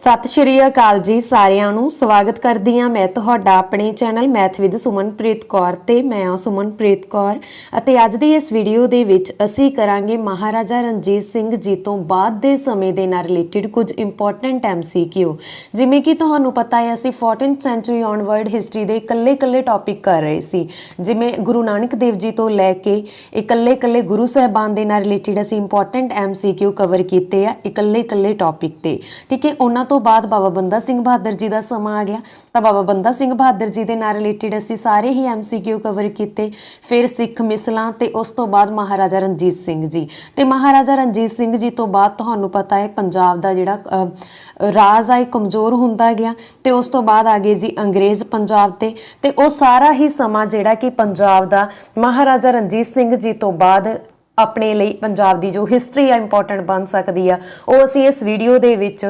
सत श्री अकाल जी सारिਆਂ ਨੂੰ ਸਵਾਗਤ ਕਰਦੀ ਹਾਂ ਮੈਂ ਤੁਹਾਡਾ ਆਪਣੇ channel math with Sumanpreet Kaur ਤੇ ਮੈਂ ਹਾਂ ਸੁਮਨਪ੍ਰੀਤ ਕੌਰ ਅਤੇ ਅੱਜ ਦੀ ਇਸ ਵੀਡੀਓ ਦੇ ਵਿੱਚ ਅਸੀਂ ਕਰਾਂਗੇ ਮਹਾਰਾਜਾ ਰਣਜੀਤ ਸਿੰਘ ਜੀ ਤੋਂ ਬਾਅਦ ਦੇ ਸਮੇਂ ਦੇ ਨਾਲ ਰਿਲੇਟਡ ਕੁਝ ਇੰਪੋਰਟੈਂਟ ਐਮਸੀਕਿਊ ਜਿਵੇਂ ਕਿ ਤੁਹਾਨੂੰ ਪਤਾ ਹੈ ਅਸੀਂ 14th ਸੈਂਚੁਰੀ ਔਨਵਰਡ ਹਿਸਟਰੀ ਦੇ ਇਕੱਲੇ ਟੌਪਿਕ ਕਰ ਰਹੇ ਸੀ ਜਿਵੇਂ ਗੁਰੂ ਨਾਨਕ ਦੇਵ ਜੀ ਤੋਂ ਲੈ ਕੇ ਇਕੱਲੇ ਗੁਰੂ ਸਾਹਿਬਾਨ ਦੇ ਨਾਲ ਰਿਲੇਟਡ ਅਸੀਂ ਇੰਪੋਰਟੈਂਟ ਐਮਸੀਕਿਊ ਕਵਰ ਕੀਤੇ ਆ ਇਕੱਲੇ ਟੌਪਿਕ ਤੇ ਠੀਕ ਹੈ ਉਹਨਾਂ ਤੋਂ ਬਾਅਦ ਬਾਬਾ ਬੰਦਾ ਸਿੰਘ ਬਹਾਦਰ ਜੀ ਦਾ ਸਮਾਂ ਆ ਗਿਆ ਤਾਂ ਬਾਬਾ ਬੰਦਾ ਸਿੰਘ ਬਹਾਦਰ ਜੀ ਦੇ ਨਾਲ ਰਿਲੇਟਡ ਅਸੀਂ ਸਾਰੇ ਹੀ ਐਮਸੀਕਿਊ ਕਵਰ ਕੀਤੇ ਫਿਰ ਸਿੱਖ ਮਿਸਲਾਂ ਤੇ ਉਸ ਤੋਂ ਬਾਅਦ ਮਹਾਰਾਜਾ ਰਣਜੀਤ ਸਿੰਘ ਜੀ ਤੇ ਮਹਾਰਾਜਾ ਰਣਜੀਤ ਸਿੰਘ ਜੀ ਤੋਂ ਬਾਅਦ ਤੁਹਾਨੂੰ ਪਤਾ ਹੈ ਪੰਜਾਬ ਦਾ ਜਿਹੜਾ ਰਾਜ ਆ ਕਮਜ਼ੋਰ ਹੁੰਦਾ ਗਿਆ ਤੇ ਉਸ ਤੋਂ ਬਾਅਦ ਆ ਗਏ ਜੀ ਅੰਗਰੇਜ਼ ਪੰਜਾਬ ਤੇ ਉਹ ਸਾਰਾ ਹੀ ਸਮਾਂ ਜਿਹੜਾ ਕਿ ਪੰਜਾਬ ਦਾ ਮਹਾਰਾਜਾ ਰਣਜੀਤ ਸਿੰਘ ਜੀ ਤੋਂ ਬਾਅਦ ਆਪਣੇ ਲਈ ਪੰਜਾਬ ਦੀ ਜੋ ਹਿਸਟਰੀ ਆ ਇੰਪੋਰਟੈਂਟ ਬਣ ਸਕਦੀ ਆ ਉਹ ਅਸੀਂ ਇਸ ਵੀਡੀਓ ਦੇ ਵਿੱਚ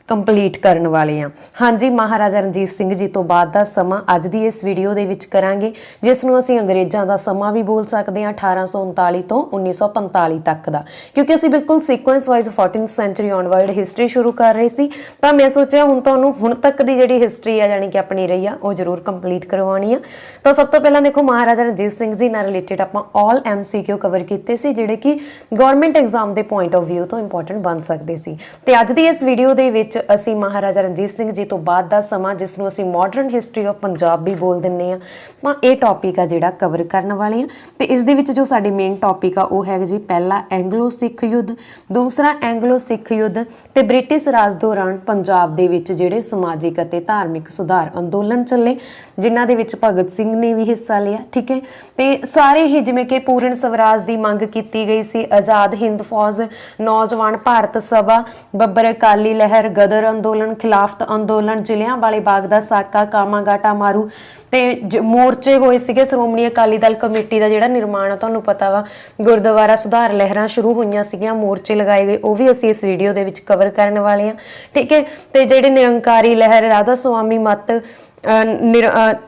ਕੰਪਲੀਟ ਕਰਨ ਵਾਲੇ ਹਾਂ। ਹਾਂਜੀ ਮਹਾਰਾਜਾ ਰਣਜੀਤ ਸਿੰਘ ਜੀ ਤੋਂ ਬਾਅਦ ਦਾ ਸਮਾਂ ਅੱਜ ਦੀ ਇਸ ਵੀਡੀਓ ਦੇ ਵਿੱਚ ਕਰਾਂਗੇ ਜਿਸ ਨੂੰ ਅਸੀਂ ਅੰਗਰੇਜ਼ਾਂ ਦਾ ਸਮਾਂ ਵੀ ਬੋਲ ਸਕਦੇ ਹਾਂ 1839 ਤੋਂ 1945 ਤੱਕ ਦਾ ਕਿਉਂਕਿ ਅਸੀਂ ਬਿਲਕੁਲ sequence wise 14th century onward history ਸ਼ੁਰੂ ਕਰ ਰਹੇ ਸੀ ਤਾਂ ਮੈਂ ਸੋਚਿਆ ਹੁਣ ਤੁਹਾਨੂੰ ਹੁਣ ਤੱਕ ਦੀ ਜਿਹੜੀ ਹਿਸਟਰੀ ਆ ਜਾਣੀ ਕਿ ਆਪਣੀ ਰਹੀ ਆ ਉਹ ਜ਼ਰੂਰ ਕੰਪਲੀਟ ਕਰਵਾਉਣੀ ਆ। ਤਾਂ ਸਭ ਤੋਂ ਪਹਿਲਾਂ ਦੇਖੋ ਮਹਾਰਾਜਾ ਰਣਜੀਤ ਸਿੰਘ ਜੀ ਨਾਲ ਰਿਲੇਟਡ ਆਪਾਂ ਆਲ MCQ ਕਵਰ ਕੀਤੇ ਸੀ ਜਿਹੜੇ ਕਿ ਗਵਰਨਮੈਂਟ ਐਗਜ਼ਾਮ ਦੇ ਪੁਆਇੰਟ ਆਫ ਵਿਊ ਤੋਂ ਇੰਪੋਰਟੈਂਟ ਬਣ ਸਕਦੇ ਸੀ ਤੇ ਅੱਜ ਦੀ ਇਸ ਵੀਡੀਓ ਦੇ ਵਿੱਚ ਅਸੀਂ ਮਹਾਰਾਜਾ ਰਣਜੀਤ ਸਿੰਘ ਜੀ ਤੋਂ ਬਾਅਦ ਦਾ ਸਮਾਂ ਜਿਸ ਨੂੰ ਅਸੀਂ ਮਾਡਰਨ ਹਿਸਟਰੀ ਆਫ ਪੰਜਾਬ ਵੀ ਬੋਲ ਦਿੰਦੇ ਆ ਤਾਂ ਇਹ ਟੌਪਿਕ ਆ ਜਿਹੜਾ ਕਵਰ ਕਰਨ ਵਾਲੇ ਆ ਤੇ ਇਸ ਦੇ ਵਿੱਚ ਜੋ ਸਾਡੇ ਮੇਨ ਟੌਪਿਕ ਆ ਉਹ ਹੈਗਾ ਜੀ ਪਹਿਲਾ ਐਂਗਲੋ ਸਿੱਖ ਯੁੱਧ ਦੂਸਰਾ ਐਂਗਲੋ ਸਿੱਖ ਯੁੱਧ ਤੇ ਬ੍ਰਿਟਿਸ਼ ਰਾਜ ਦੌਰਾਨ ਪੰਜਾਬ ਦੇ ਵਿੱਚ ਜਿਹੜੇ ਸਮਾਜਿਕ ਅਤੇ ਧਾਰਮਿਕ ਸੁਧਾਰ ਅੰਦੋਲਨ ਚੱਲੇ ਜਿਨ੍ਹਾਂ ਦੇ ਵਿੱਚ ਭਗਤ ਸਿੰਘ ਨੇ ਵੀ ਹਿੱਸਾ ਲਿਆ ਠੀਕ ਹੈ ਤੇ ਸਾਰੇ ਹੀ ਜਿਵੇਂ ਕਿ ਪੂਰਨ ਸਵਰਾਜ ਦੀ ਮੰਗ ਕੀਤੀ ਗਈ ਸੀ ਆਜ਼ਾਦ ਹਿੰਦ ਫੌਜ ਨੌਜਵਾਨ ਭਾਰਤ ਸਭਾ ਬੱਬਰ ਅਕਾਲੀ ਲਹਿਰ ਗਦਰ ਅੰਦੋਲਨ ਖਿਲਾਫਤ ਅੰਦੋਲਨ ਜ਼ਿਲ੍ਹਿਆਂ ਵਾਲੇ ਬਾਗ ਦਾ ਸਾਕਾ ਕਾਮਾਗਾਟਾ ਮਾਰੂ ਤੇ ਮੋਰਚੇ ਹੋਏ ਸੀਗੇ ਸ਼੍ਰੋਮਣੀ ਅਕਾਲੀ ਦਲ ਕਮੇਟੀ ਦਾ ਜਿਹੜਾ ਨਿਰਮਾਣ ਆ ਤੁਹਾਨੂੰ ਪਤਾ ਵਾ ਗੁਰਦੁਆਰਾ ਸੁਧਾਰ ਲਹਿਰਾਂ ਸ਼ੁਰੂ ਹੋਈਆਂ ਸੀਗੀਆਂ ਮੋਰਚੇ ਲਗਾਏ ਗਏ ਉਹ ਵੀ ਅਸੀਂ ਇਸ ਵੀਡੀਓ ਦੇ ਵਿੱਚ ਕਵਰ ਕਰਨ ਵਾਲੇ ਹਾਂ ਠੀਕ ਹੈ ਤੇ ਜਿਹੜੇ ਨਿਰੰਕਾਰੀ ਲਹਿਰ ਰਾਧਾ ਸੁਆਮੀ ਮੱਤ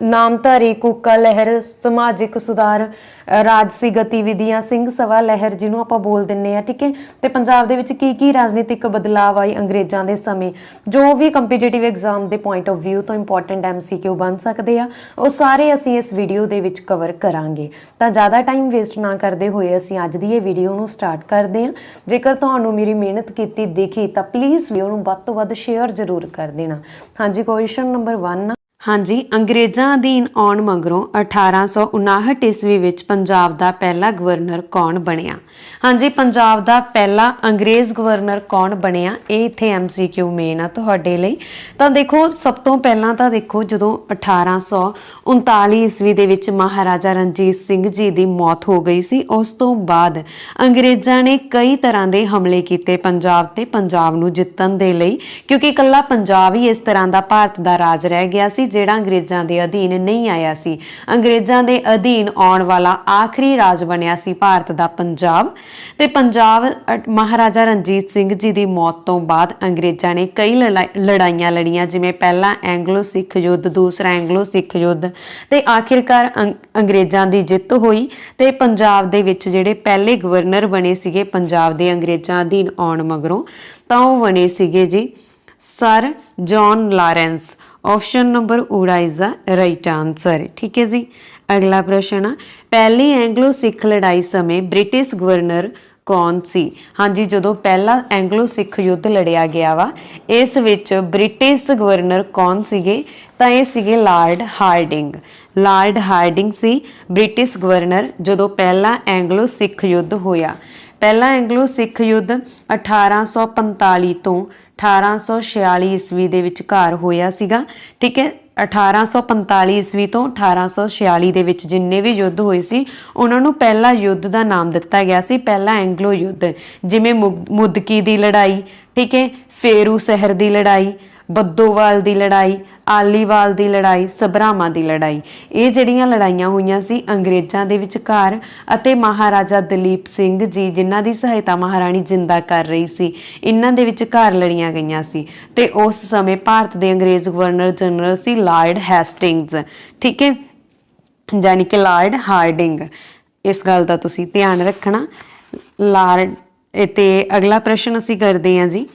ਨਾਮਧਾਰੀ ਕੂਕਾ ਲਹਿਰ ਸਮਾਜਿਕ ਸੁਧਾਰ ਰਾਜਸੀ ਗਤੀਵਿਧੀਆਂ ਸਿੰਘ ਸਭਾ ਲਹਿਰ ਜਿਹਨੂੰ ਆਪਾਂ ਬੋਲ ਦਿੰਦੇ ਆ ਠੀਕ ਹੈ ਤੇ ਪੰਜਾਬ ਦੇ ਵਿੱਚ ਕੀ ਰਾਜਨੀਤਿਕ ਬਦਲਾਵ ਆਈ ਅੰਗਰੇਜ਼ਾਂ ਦੇ ਸਮੇਂ ਜੋ ਵੀ ਕੰਪੀਟੀਟਿਵ ਐਗਜ਼ਾਮ ਦੇ ਪੁਆਇੰਟ ਆਫ ਵਿਊ ਤੋਂ ਇੰਪੋਰਟੈਂਟ MCQ ਬਣ ਸਕਦੇ ਆ ਉਹ ਸਾਰੇ ਅਸੀਂ ਇਸ ਵੀਡੀਓ ਦੇ ਵਿੱਚ ਕਵਰ ਕਰਾਂਗੇ ਤਾਂ ਜ਼ਿਆਦਾ ਟਾਈਮ ਵੇਸਟ ਨਾ ਕਰਦੇ ਹੋਏ ਅਸੀਂ ਅੱਜ ਦੀ ਇਹ ਵੀਡੀਓ ਨੂੰ ਸਟਾਰਟ ਕਰਦੇ ਹਾਂ। ਜੇਕਰ ਤੁਹਾਨੂੰ ਮੇਰੀ ਮਿਹਨਤ ਕੀਤੀ ਦੇਖੀ ਤਾਂ ਪਲੀਜ਼ ਵੀਡੀਓ ਨੂੰ ਵੱਧ ਤੋਂ ਵੱਧ ਸ਼ੇਅਰ ਜ਼ਰੂਰ ਕਰ ਦੇਣਾ। ਹਾਂਜੀ ਕੁਐਸਚਨ ਨੰਬਰ 1 ਹਾਂਜੀ ਅੰਗਰੇਜ਼ਾਂ ਅਧੀਨ ਆਉਣ ਮਗਰੋਂ 1859 ਈਸਵੀ ਵਿੱਚ ਪੰਜਾਬ ਦਾ ਪਹਿਲਾ ਗਵਰਨਰ ਕੌਣ ਬਣਿਆ। ਹਾਂਜੀ ਪੰਜਾਬ ਦਾ ਪਹਿਲਾ ਅੰਗਰੇਜ਼ ਗਵਰਨਰ ਕੌਣ ਬਣਿਆ ਇਹ ਇੱਥੇ MCQ ਮੇਨ ਆ ਤੁਹਾਡੇ ਲਈ। ਤਾਂ ਦੇਖੋ ਸਭ ਤੋਂ ਪਹਿਲਾਂ ਤਾਂ ਦੇਖੋ ਜਦੋਂ 1839 ਈਸਵੀ ਦੇ ਵਿੱਚ ਮਹਾਰਾਜਾ ਰਣਜੀਤ ਸਿੰਘ ਜੀ ਦੀ ਮੌਤ ਹੋ ਗਈ ਸੀ ਉਸ ਤੋਂ ਬਾਅਦ ਅੰਗਰੇਜ਼ਾਂ ਨੇ ਕਈ ਤਰ੍ਹਾਂ ਦੇ ਹਮਲੇ ਕੀਤੇ ਪੰਜਾਬ ਤੇ ਪੰਜਾਬ ਨੂੰ ਜਿੱਤਣ ਦੇ ਲਈ ਕਿਉਂਕਿ ਇਕੱਲਾ ਪੰਜਾਬ ਹੀ ਇਸ ਤਰ੍ਹਾਂ ਦਾ ਭਾਰਤ ਦਾ ਰਾਜ ਰਹਿ ਗਿਆ ਸੀ ਜਿਹੜਾ ਅੰਗਰੇਜ਼ਾਂ ਦੇ ਅਧੀਨ ਨਹੀਂ ਆਇਆ ਸੀ। ਅੰਗਰੇਜ਼ਾਂ ਦੇ ਅਧੀਨ ਆਉਣ ਵਾਲਾ ਆਖਰੀ ਰਾਜ ਬਣਿਆ ਸੀ ਭਾਰਤ ਦਾ ਪੰਜਾਬ ਤੇ ਪੰਜਾਬ ਮਹਾਰਾਜਾ ਰਣਜੀਤ ਸਿੰਘ ਜੀ ਦੀ ਮੌਤ ਤੋਂ ਬਾਅਦ ਅੰਗਰੇਜ਼ਾਂ ਨੇ ਕਈ ਲੜਾਈਆਂ ਲੜੀਆਂ ਜਿਵੇਂ ਪਹਿਲਾ ਐਂਗਲੋ ਸਿੱਖ ਯੁੱਧ ਦੂਸਰਾ ਐਂਗਲੋ ਸਿੱਖ ਯੁੱਧ ਤੇ ਆਖਿਰਕਾਰ ਅੰਗਰੇਜ਼ਾਂ ਦੀ ਜਿੱਤ ਹੋਈ ਤੇ ਪੰਜਾਬ ਦੇ ਵਿੱਚ ਜਿਹੜੇ ਪਹਿਲੇ ਗਵਰਨਰ ਬਣੇ ਸੀਗੇ ਪੰਜਾਬ ਦੇ ਅੰਗਰੇਜ਼ਾਂ ਅਧੀਨ ਆਉਣ ਮਗਰੋਂ ਤਾਂ ਉਹ ਬਣੇ ਸੀਗੇ ਜੀ sir John Lawrence. Option number ऊड़ा इज द राइट आंसर ठीक है जी। अगला प्रश्न पहली एंग्लो सिख लड़ाई समय ब्रिटिश गवर्नर कौन सी। हाँ जी जो पहला एंग्लो सिख युद्ध लड़िया गया वा इस विच ब्रिटिश गवर्नर कौन सीगे तो ये सीगे लॉर्ड हार्डिंग सी ब्रिटिश गवर्नर जो पहला एंग्लो सिख युद्ध होया। पहला एंग्लो सिख युद्ध 1845 तो 1846 ਈਸਵੀ ਦੇ ਵਿਚਕਾਰ ਹੋਇਆ ਸੀਗਾ ਠੀਕ ਹੈ। 1845 ਈਸਵੀ ਤੋਂ 1846 ਦੇ ਵਿੱਚ ਜਿੰਨੇ ਵੀ ਯੁੱਧ ਹੋਏ ਸੀ ਉਹਨਾਂ ਨੂੰ ਪਹਿਲਾ ਯੁੱਧ ਦਾ ਨਾਮ ਦਿੱਤਾ ਗਿਆ ਸੀ ਪਹਿਲਾ ਐਂਗਲੋ ਯੁੱਧ ਜਿਵੇਂ ਮੁਦਕੀ ਦੀ ਲੜਾਈ ਠੀਕ ਹੈ ਫੇਰੂ ਸ਼ਹਿਰ ਦੀ ਲੜਾਈ ਬੱਦੋਵਾਲ ਦੀ ਲੜਾਈ ਆਲੀਵਾਲ ਦੀ ਲੜਾਈ ਸਬਰਾਮਾ ਦੀ ਲੜਾਈ ਇਹ ਜਿਹੜੀਆਂ ਲੜਾਈਆਂ ਹੋਈਆਂ ਸੀ ਅੰਗਰੇਜ਼ਾਂ ਦੇ ਵਿਚਕਾਰ ਅਤੇ ਮਹਾਰਾਜਾ ਦਲੀਪ ਸਿੰਘ ਜੀ ਜਿਨ੍ਹਾਂ ਦੀ ਸਹਾਇਤਾ ਮਹਾਰਾਣੀ ਜਿੰਦਾ ਕਰ ਰਹੀ ਸੀ ਇਹਨਾਂ ਦੇ ਵਿਚਕਾਰ ਲੜੀਆਂ ਗਈਆਂ ਸੀ ਤੇ ਉਸ ਸਮੇਂ ਭਾਰਤ ਦੇ ਅੰਗਰੇਜ਼ ਗਵਰਨਰ ਜਨਰਲ ਸੀ ਲਾਰਡ ਹੈਸਟਿੰਗਸ ਠੀਕ ਹੈ ਯਾਨੀ ਕਿ ਲਾਰਡ ਹਾਰਡਿੰਗ। ਇਸ ਗੱਲ ਦਾ ਤੁਸੀਂ ਧਿਆਨ ਰੱਖਣਾ ਲਾਰਡ। ਤੇ ਅਗਲਾ ਪ੍ਰਸ਼ਨ ਅਸੀਂ ਕਰਦੇ ਹਾਂ ਜੀ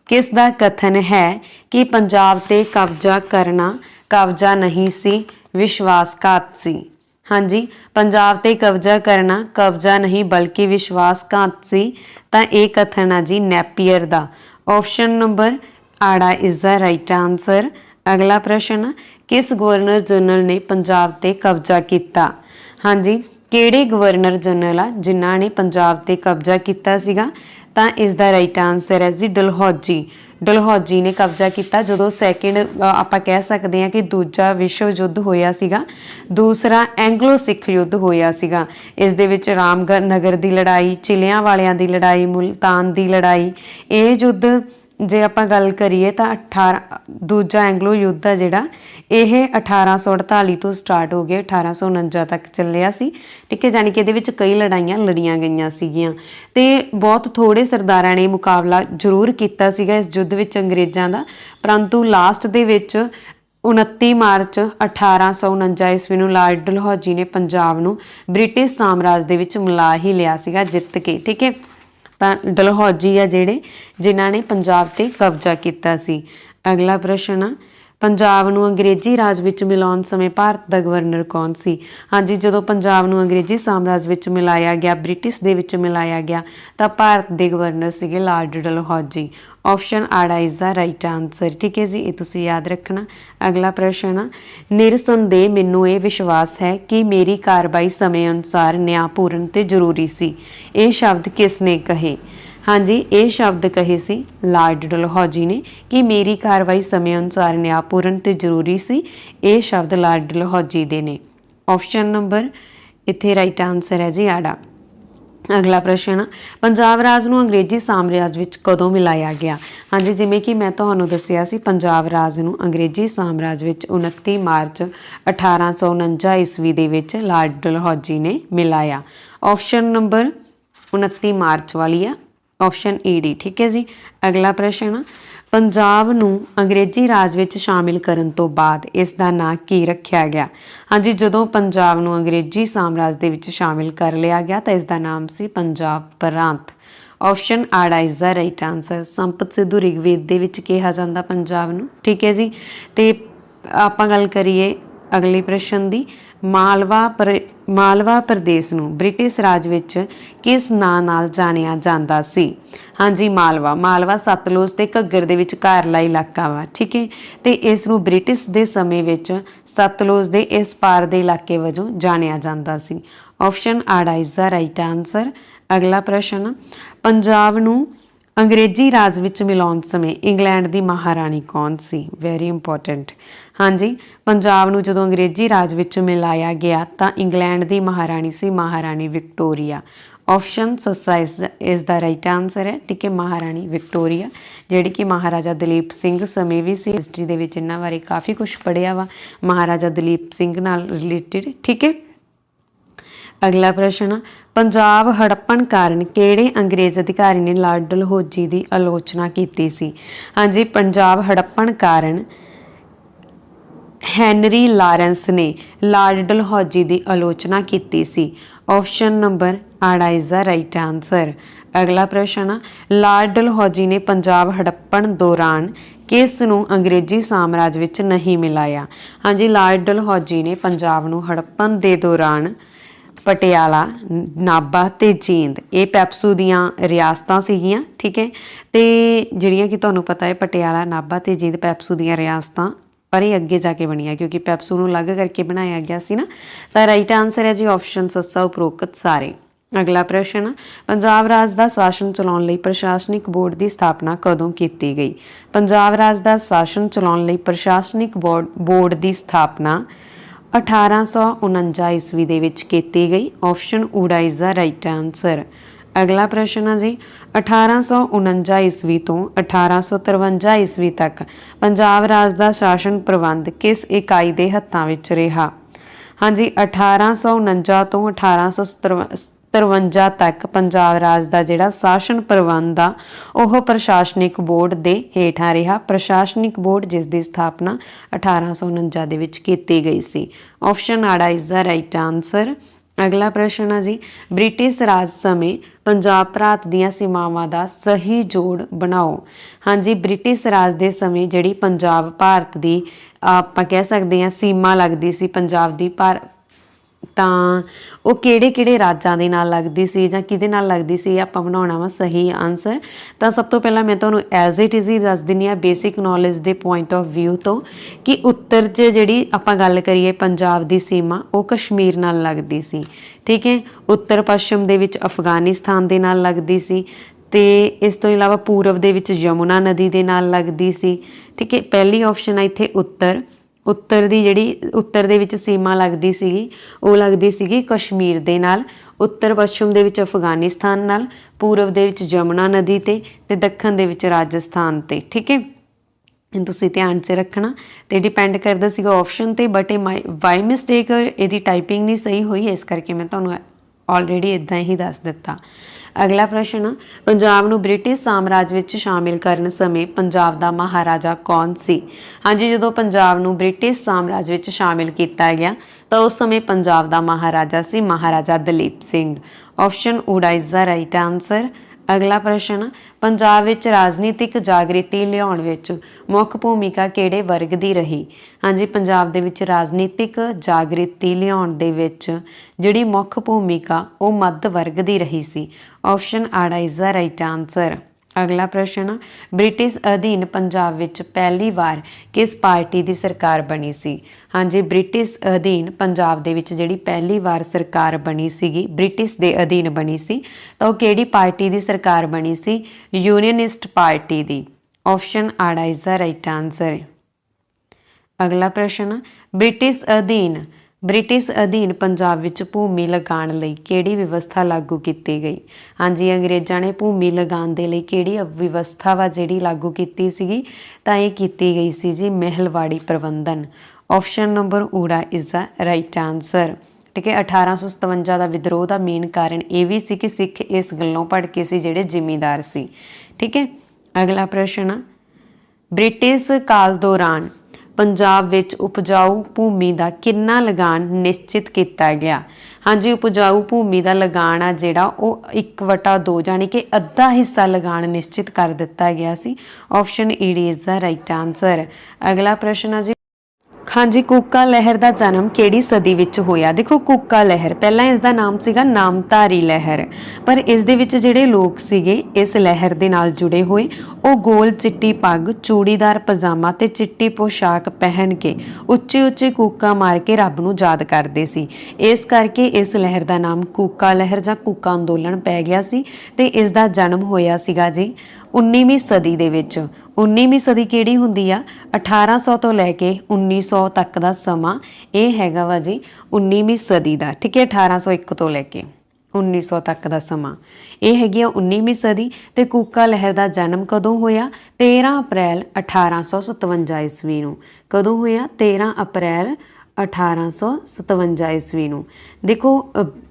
किस दा कथन है कि पंजाब ते कब्जा करना कब्जा नहीं सी विश्वासघात सी। हाँ जी, पंजाब ते कब्जा करना कब्जा नहीं बल्कि विश्वासघात सी। तां ये कथन आ जी नैपियर दा। ऑप्शन नंबर आड़ा इज द राइट आंसर। अगला प्रश्न, किस गवर्नर जनरल ने पंजाब ते कब्जा किया? हाँ जी, किहड़े गवर्नर जनरल आ जिन्हां ने पंजाब ते कब्जा किया सीगा? तां इस दा राइट आंसर है जी डलहौजी। डलहौजी ने कब्जा किया ਜਦੋਂ ਸੈਕਿੰਡ ਆਪਾਂ ਕਹਿ ਸਕਦੇ ਹਾਂ ਕਿ ਦੂਜਾ ਵਿਸ਼ਵ ਯੁੱਧ ਹੋਇਆ ਸੀਗਾ। ਦੂਸਰਾ ਐਂਗਲੋ ਸਿੱਖ ਯੁੱਧ ਹੋਇਆ ਸੀਗਾ। ਇਸ ਦੇ ਵਿੱਚ ਰਾਮਗੜ੍ਹ ਨਗਰ ਦੀ ਲੜਾਈ, ਚਿਲਿਆਂ ਵਾਲਿਆਂ ਦੀ ਲੜਾਈ, ਮੁਲਤਾਨ ਦੀ ਲੜਾਈ। ਇਹ ਯੁੱਧ ਜੇ ਆਪਾਂ ਗੱਲ ਕਰੀਏ ਤਾਂ ਦੂਜਾ ਐਂਗਲੋ ਯੁੱਧ ਆ ਜਿਹੜਾ ਇਹ 1848 ਤੋਂ ਸਟਾਰਟ ਹੋ ਗਿਆ, 1849 ਤੱਕ ਚੱਲਿਆ ਸੀ। ਠੀਕ ਹੈ, ਜਾਣੀ ਕਿ ਇਹਦੇ ਵਿੱਚ ਕਈ ਲੜਾਈਆਂ ਲੜੀਆਂ ਗਈਆਂ ਸੀਗੀਆਂ ਤੇ ਬਹੁਤ ਥੋੜੇ ਸਰਦਾਰਾਂ ਨੇ ਮੁਕਾਬਲਾ ਜ਼ਰੂਰ ਕੀਤਾ ਸੀਗਾ ਇਸ ਯੁੱਧ ਵਿੱਚ ਅੰਗਰੇਜ਼ਾਂ ਦਾ, ਪਰੰਤੂ ਲਾਸਟ ਦੇ ਵਿੱਚ 29 ਮਾਰਚ 1849 ਈਸਵੀ ਨੂੰ ਲਾਰਡ ਡਲਹੌਜੀ ਨੇ ਪੰਜਾਬ ਨੂੰ ਬ੍ਰਿਟਿਸ਼ ਸਾਮਰਾਜ ਦੇ ਵਿੱਚ ਮਿਲਾ ਹੀ ਲਿਆ ਸੀਗਾ ਜਿੱਤ ਕੇ। ਠੀਕ ਹੈ, ਤਾਂ ਡਲਹੌਜੀ ਆ ਜਿਹੜੇ ਜਿਨ੍ਹਾਂ ਨੇ ਪੰਜਾਬ ਤੇ ਕਬਜ਼ਾ ਕੀਤਾ ਸੀ। ਅਗਲਾ ਪ੍ਰਸ਼ਨ ਆ, ਪੰਜਾਬ ਨੂੰ ਅੰਗਰੇਜ਼ੀ ਰਾਜ ਵਿੱਚ ਮਿਲਾਉਣ ਸਮੇਂ ਭਾਰਤ ਦਾ ਗਵਰਨਰ ਕੌਣ ਸੀ? ਹਾਂਜੀ, ਜਦੋਂ ਪੰਜਾਬ ਨੂੰ ਅੰਗਰੇਜ਼ੀ ਸਾਮਰਾਜ ਵਿੱਚ ਮਿਲਾਇਆ ਗਿਆ, ਬ੍ਰਿਟਿਸ਼ ਦੇ ਵਿੱਚ ਮਿਲਾਇਆ ਗਿਆ, ਤਾਂ ਭਾਰਤ ਦੇ ਗਵਰਨਰ ਸੀਗੇ ਲਾਰਡ ਡਲਹੌਜੀ। ऑप्शन आड़ा इज द राइट आंसर। ठीक है जी, ये तुसी याद रखना। अगला प्रश्न, निरसंदेह मैनू ये विश्वास है कि मेरी कार्रवाई समय अनुसार न्यायपूर्ण ते जरूरी सी। ये शब्द किसने कहे? हाँ जी, ये शब्द कहे सी लार्ड डलहौजी ने कि मेरी कार्रवाई समय अनुसार न्यायपूर्ण ते जरूरी सी। ये शब्द लार्ड डलहौजी दे ने। ऑप्शन नंबर इत्थे राइट आंसर है जी आड़ा। अगला प्रश्न, पंजाब राज नूं अंग्रेजी साम्राज विच कदों मिलाया गया? हाँ जी, जिवें कि मैं तुहानूं दस्सिया सी पंजाब राज नूं अंग्रेजी साम्राज विच 29 मार्च 1849 ईस्वी दे विच लार्ड डलहौजी ने मिलाया। ऑप्शन नंबर 29 मार्च वाली आ, ऑप्शन ए डी। ठीक है जी। अगला प्रश्न, पंजाब नूं अंग्रेजी राज विच शामिल करन तो बाद इस दा नां की रखिया गया? हाँ जी, जदों पंजाब नूं अंग्रेजी साम्राज दे विच शामिल कर लिया गया तो इसका नाम सी पंजाब प्रांत। ऑप्शन आड़ा is the right answer. Sapta Sindhu Rigveda दे विच कहा जांदा पंजाब नूं। ठीक है जी। तो आपां गल करिए अगले प्रश्न की, मालवा प्रदेश नूं ब्रिटिश राज विच किस नां नाल जाणिया जांदा सी? हाँ जी, मालवा सतलुज ते घग्गर दे विचकारला इलाका वा। ठीक है, तो इस नूं ब्रिटिश दे समय विच सतलुज दे इस पार दे इलाके वजों जाणिया जांदा सी। ऑप्शन आड़ा इज द राइट आंसर। अगला प्रश्न, पंजाब नूं अंग्रेजी राज विच मिलाउण समय इंग्लैंड की महाराणी कौन सी? Very important. हाँ जी, पंजाब नूं जदों अंग्रेजी राज विच मिलाया गया तो इंग्लैंड की महाराणी सी महाराणी विक्टोरिया। ऑप्शन सस्सा इज द राइट आंसर है। ठीक है, महाराणी विक्टोरिया जिहड़ी कि महाराजा दलीप सिंह समय भी सी। हिस्टरी दे विच इन्हां बारे काफ़ी कुछ पढ़िया वा महाराजा दलीप सिंह नाल रिलेटिड। ठीक है। अगला प्रश्न, पंजाब हड़प्पन कारण किहड़े अंग्रेज अधिकारी ने लार्ड डलहौजी की आलोचना की सी? हाँ जी, पंजाब हड़प्पन कारण हैनरी लॉरेंस ने लार्ड डलहौजी की आलोचना की सी। ऑप्शन नंबर आड़ा इज द राइट आंसर। अगला प्रश्न, लार्ड डलहौजी ने पंजाब हड़प्पन दौरान किस नूं अंग्रेजी साम्राज विच नहीं मिलाया? हाँ जी, लार्ड डलहौजी ने पंजाब नूं हड़प्पन दे दौरान पटियाला, नाभा ते जींद ये पैप्सू दियां रियासतां सीगियां। ठीक है, तो जिहड़ियां कि तुहानूं पता है पटियाला, नाभा ते जींद पैप्सू दियां रियासतां, पर ये अगे जाके बनिया क्योंकि पैप्सू नूं अलग करके बनाया गया सी ना। तो राइट आंसर है जी ऑप्शन सस्सा उपरोक्त सारे। अगला प्रश्न, पंजाब राज का शासन चलाउण लई प्रशासनिक बोर्ड की स्थापना कदों की गई? पंजाब राज का शासन चलाउण लई प्रशासनिक बोर्ड की स्थापना 1849 ईस्वी दे विच कीती गई। ऑप्शन ऊड़ा इज द राइट आंसर। अगला प्रश्न है जी, 1849 ईस्वी तो 1853 ईस्वी तक पंजाब राज का शासन प्रबंध किस इकाई के हत्थां विच रहा? हाँ जी, 1849 तो 1853 तक पंजाब राज का जिहड़ा शासन प्रबंध आ ओह प्रशासनिक बोर्ड के हेठां रहा। प्रशासनिक बोर्ड जिसकी स्थापना 1849 दे विच कीती गई सी। ऑप्शन आड़ा इज द राइट आंसर। अगला प्रश्न है जी, ब्रिटिश राज समय पंजाब प्रांत दीयां सीमावां दा सही जोड़ बनाओ। हाँ जी, ब्रिटिश राज दे समय जिहड़ी पंजाब भारत दी आपां कह सकदे हां सीमा लगदी सी पंजाब दी ਤਾਂ ਉਹ ਕਿਹੜੇ ਰਾਜਾਂ ਦੇ ਨਾਲ ਲੱਗਦੀ ਸੀ ਜਾਂ ਕਿਹਦੇ ਨਾਲ ਲੱਗਦੀ ਸੀ, ਆਪਾਂ ਬਣਾਉਣਾ ਵਾ ਸਹੀ ਆਨਸਰ। ਤਾਂ ਸਭ ਤੋਂ ਪਹਿਲਾਂ ਮੈਂ ਤੁਹਾਨੂੰ ਐਜ਼ ਇਟ ਇਜ਼ ਹੀ ਦੱਸ ਦਿੰਦੀ ਹਾਂ ਬੇਸਿਕ ਨੌਲੇਜ ਦੇ ਪੁਆਇੰਟ ਆਫ ਵਿਊ ਤੋਂ ਕਿ ਉੱਤਰ 'ਚ ਜਿਹੜੀ ਆਪਾਂ ਗੱਲ ਕਰੀਏ ਪੰਜਾਬ ਦੀ ਸੀਮਾ ਉਹ ਕਸ਼ਮੀਰ ਨਾਲ ਲੱਗਦੀ ਸੀ, ਠੀਕ ਹੈ। ਉੱਤਰ ਪੱਛਮ ਦੇ ਵਿੱਚ ਅਫਗਾਨਿਸਤਾਨ ਦੇ ਨਾਲ ਲੱਗਦੀ ਸੀ ਤੇ ਇਸ ਤੋਂ ਇਲਾਵਾ ਪੂਰਬ ਦੇ ਵਿੱਚ ਯਮੁਨਾ ਨਦੀ ਦੇ ਨਾਲ ਲੱਗਦੀ ਸੀ, ਠੀਕ ਹੈ। ਪਹਿਲੀ ਆਪਸ਼ਨ ਆ ਇੱਥੇ ਉੱਤਰ ਦੀ ਜਿਹੜੀ ਉੱਤਰ ਦੇ ਵਿੱਚ ਸੀਮਾ ਲੱਗਦੀ ਸੀਗੀ ਉਹ ਲੱਗਦੀ ਸੀਗੀ ਕਸ਼ਮੀਰ ਦੇ ਨਾਲ, ਉੱਤਰ ਪੱਛਮ ਦੇ ਵਿੱਚ ਅਫਗਾਨਿਸਤਾਨ ਨਾਲ, ਪੂਰਬ ਦੇ ਵਿੱਚ ਯਮੁਨਾ ਨਦੀ ਤੇ ਦੱਖਣ ਦੇ ਵਿੱਚ ਰਾਜਸਥਾਨ ਤੇ, ਠੀਕ ਹੈ। ਤੁਸੀਂ ਧਿਆਨ 'ਚ ਰੱਖਣਾ ਤੇ ਡਿਪੈਂਡ ਕਰਦਾ ਸੀਗਾ ਆਪਸ਼ਨ ਤੇ, ਬਟ ਇਹ ਬਾਈ ਮਿਸਟੇਕ ਇਹਦੀ ਟਾਈਪਿੰਗ ਨਹੀਂ ਸਹੀ ਹੋਈ, ਇਸ ਕਰਕੇ ਮੈਂ ਤੁਹਾਨੂੰ ਆਲਰੇਡੀ ਇੱਦਾਂ ਹੀ ਦੱਸ ਦਿੱਤਾ। अगला प्रश्न, पंजाब नूं ब्रिटिश साम्राज विच शामिल करन समय पंजाब दा महाराजा कौन सी। हाँ जी, जदों पंजाब नूं ब्रिटिश साम्राज विच शामिल किया गया तो उस समय पंजाब दा महाराजा सी महाराजा दलीप सिंह। ऑप्शन ऊड़ा इज द राइट आंसर। अगला प्रश्न, पंजाब विच राजनीतिक जागृति लियाउण विच मुख भूमिका किहड़े वर्ग दी रही। हाँ जी, पंजाब दे विच राजनीतिक जागृति लियाउण दे विच जिहड़ी मुख भूमिका वो मध्य वर्ग दी रही सी। ऑप्शन आड़ा इज द राइट आंसर। अगला प्रश्न, ब्रिटिश अधीन पंजाब विच पहली बार किस पार्टी की सरकार बनी सी। हाँ जी, ब्रिटिश अधीन पंजाब दे विच जिहड़ी पहली बार सरकार बनी सीगी, ब्रिटिश दे अधीन बनी सी तो किहड़ी पार्टी की सरकार बनी सी, यूनियनिस्ट पार्टी दी। ऑप्शन आड़ा इज द राइट आंसर। अगला प्रश्न, ब्रिटिश अधीन पंजाब विच भूमि लगाण लई किहड़ी व्यवस्था लागू की गई। हाँ जी, अंग्रेज़ां ने भूमि लगाण दे लई किहड़ी व्यवस्था वा जिहड़ी लागू कीती सीगी तां इह कीती गई सी जी महलवाड़ी प्रबंधन। ऑप्शन नंबर ऊड़ा इज द राइट आंसर, ठीक है। 1857 का विद्रोह का मेन कारण ये भी सी कि सिख इस गल्लों भड़के सी जिहड़े जिमीदार सी, ठीक है। अगला प्रश्न, ब्रिटिश काल दौरान पंजाब विच उपजाऊ भूमि का कितना लगान निश्चित किया गया। हाँ जी, उपजाऊ भूमि का लगान आ जिहड़ा वो 1/2 यानी कि अद्धा हिस्सा लगान निश्चित कर दिता गया सी। ऑप्शन ईडी इज द राइट आंसर। अगला प्रश्न जी, हाँ जी, कूका लहर का जन्म किहड़ी सदी विच होया। देखो कूका लहर पहला इसका नाम सीगा नामधारी लहर, पर इस दे विच जिहड़े लोग सीगे इस लहर दे नाल जुड़े हुए वो गोल चिट्टी पग, चूड़ीदार पजामा ते चिट्टी पोशाक पहन के उच्चे उच्चे कूका मार के रब नूं याद करदे सी। इस करके इस लहर का नाम कूका लहर जां कूका अंदोलन पै गया सी ते इस दा जन्म होया सीगा जी 19वीं सदी दे विच। 19वीं सदी किहड़ी हुंदी आ, 1800 तो लैके 1900 तक का समा ये हैगा वा जी 19वीं सदी का, ठीक है। 1801 तो लैके 1900 तक का समा ये हैगी 19वीं सदी। ते कूका लहर का जन्म कदों होया, 13 अप्रैल 1857 ईस्वी नूं। कदों होया, 13 अप्रैल 1857 ईस्वी नूं। देखो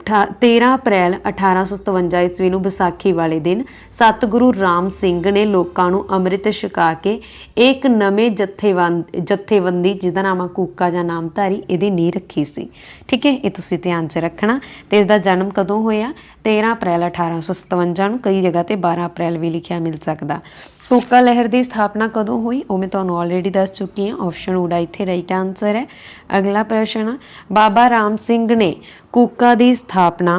13 अप्रैल 1857 ईस्वी नूं विसाखी वाले दिन सतगुरु राम सिंह ने लोगों नूं अमृत छका के एक नवे जत्थेबंदी जिहदा नाम है कूका जां नामधारी इहदी नींह रखी सी, ठीक है। ये तुसीं ध्यान च रखना। ते इसदा जन्म कदों होया, 13 अप्रैल 1857 नूं। कई जगह ते 12 अप्रैल भी लिखिया मिल सकदा। कूका लहर की स्थापना कदों हुई वो मैं तुहानूं ऑलरेडी दस चुकी हाँ। ऑप्शन ऊड़ा इत्थे राइट आंसर है। अगला प्रश्न, बाबा राम सिंह ने कूका की स्थापना,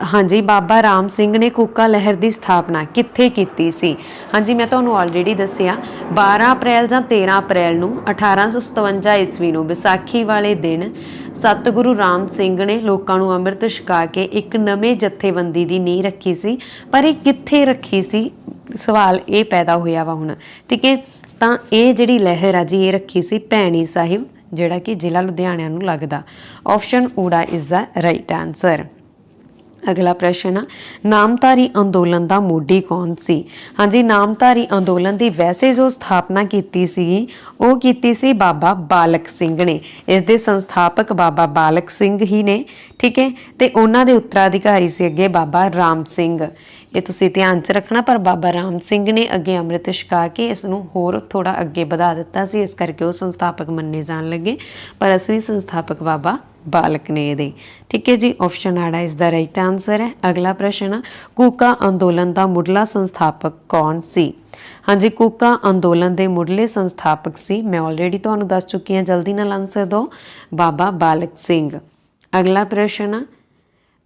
हाँ जी, बाबा राम सिंह ने कूका लहर की स्थापना कित्थे कीती सी। हाँ जी, मैं तुहानूं ऑलरेडी दसिया 12 अप्रैल जां 13 अप्रैल नूं 1857 ईस्वी नूं विसाखी वाले दिन सतगुरु राम सिंह ने लोगों नूं अमृत छका के एक नवे जत्थेबंदी की नींह रखी सी। पर यह कित्थे रखी सी, सवाल ये पैदा होया वा हुण, ठीक है। तो ये जिहड़ी लहर आ जी ये रखी सी भैणी साहिब जिहड़ा कि जिला लुधियाना नूं लगदा। ऑप्शन ऊड़ा इज द राइट आंसर। अगला प्रश्न, नामधारी अंदोलन का मोढी कौन सी। हाँ जी, नामधारी अंदोलन की वैसे जो स्थापना की सी वो कीती सी बाबा बालक सिंह ने। इस दे संस्थापक बाबा बालक सिंह ही ने, ठीक है। तो उन्होंने उत्तराधिकारी से अगे बाबा राम सिंह। ये तुसीं ध्यान च रखना। पर बाबा राम सिंह ने अगे अमृत छका के इसनूं होर थोड़ा अगे वधा दिता सी, इस करके वो संस्थापक मन्ने जाण लगे, पर असली संस्थापक बाबा बालक ने ਇਹਦੇ। ठीक है जी, ऑप्शन आड़ा इसका राइट आंसर है। अगला प्रश्न, कूका अंदोलन का मुढ़ला संस्थापक कौन सी? हाँ जी, कूका अंदोलन के मुढ़ले संस्थापक सी, मैं ऑलरेडी तुहानूं दस चुकी हाँ, जल्दी नाल आंसर दो, बाबा बालक सिंह। अगला प्रश्न,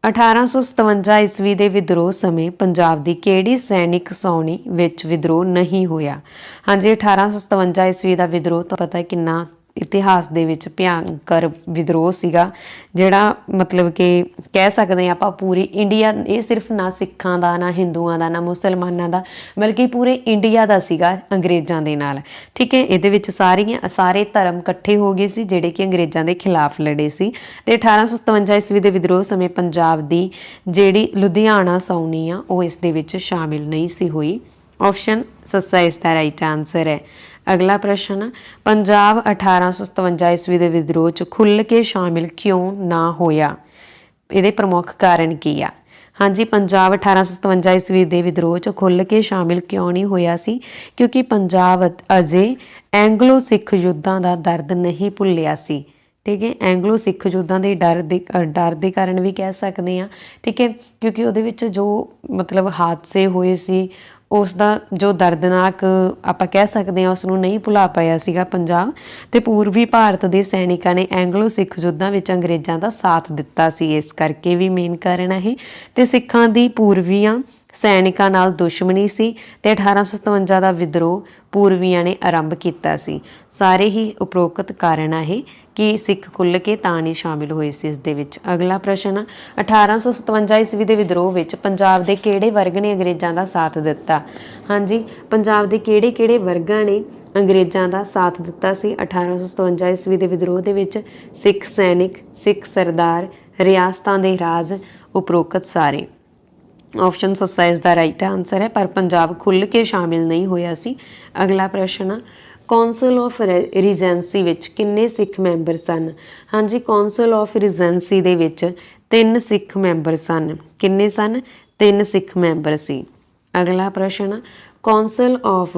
1857 ईस्वी के विद्रोह समय पंजाब की किहड़ी सैनिक छावनी विच विद्रोह नहीं होया? हाँ जी, 1857 ईस्वी का विद्रोह तो पता है किन्ना इतिहास दे विच भयंकर विद्रोह सीगा, जिहड़ा मतलब कि कह सकते हैं आपां पूरी इंडिया, ये सिर्फ ना सिखां दा, ना हिंदुआं दा, ना मुसलमानां दा, बल्कि पूरे इंडिया दा सीगा अंग्रेज़ां दे नाल। ठीक है, इहदे विच सारे धर्म इकट्ठे हो गए सी जिहड़े कि अंग्रेज़ां दे खिलाफ लड़े सी। ते 1857 ईस्वी के विद्रोह समय पंजाब दी जिहड़ी लुधियाना छावनी आ वो इस दे विच शामिल नहीं सी हुई। ऑप्शन सस्सा इसका राइट आंसर है। अगला प्रश्न, पंजाब 1857 ईस्वी के विद्रोह च खुल के शामिल क्यों ना होया? ये प्रमुख कारण की आ? हाँ जी, पंजाब 1857 ईस्वी के विद्रोह च खुल के शामिल क्यों नहीं होया सी? क्योंकि पंजाब अजे एंगलो सिख युद्धां दा दर्द नहीं भुलिया सी। ठीक है, एंगलो सिख युद्धां के डर के कारण भी कह सकते हैं। ठीक है, क्योंकि उहदे विच जो मतलब हादसे होए सी, उसका जो दर्दनाक आप कह सकते हैं उसनूं नहीं भुला पाया सीगा पंजाब, ते पूर्वी भारत के सैनिकों ने एंगलो सिख युद्धां विच अंग्रेज़ां दा साथ दिता सी, इस करके भी मेन कारण है। ते सिखां दी पूर्वियां सैनिकों नाल दुश्मनी सी ते 1857 का विद्रोह पूर्वियां ने आरंभ किया सी। सारे ही उपरोक्त कारण है कि सिख खुल के तां नहीं शामिल होए सी इस दे विच। अगला प्रश्न, 1857 ईस्वी के विद्रोह विच पंजाब के किहड़े वर्ग ने अंग्रेज़ां का साथ दिता? हाँ जी, पंजाब के किहड़े वर्गां ने अंग्रेज़ां का साथ दिता सी 1857 ईस्वी के विद्रोह दे विच? सिख सैनिक, सिख सरदार, रियासतां दे राज, उपरोक्त सारे। ऑप्शन सस्सा इसका राइट आंसर है, पर पंजाब खुल के शामिल नहीं होया सी। अगला प्रश्न, कौंसल ऑफ रीजेंसी विच किन्ने सिख मैंबर सन? हाँ जी, कौंसल ऑफ रीजेंसी दे विच 3 सिख मैंबर सन। किन्ने सन? 3 सिख मैंबर सी। अगला प्रश्न, कौंसल ऑफ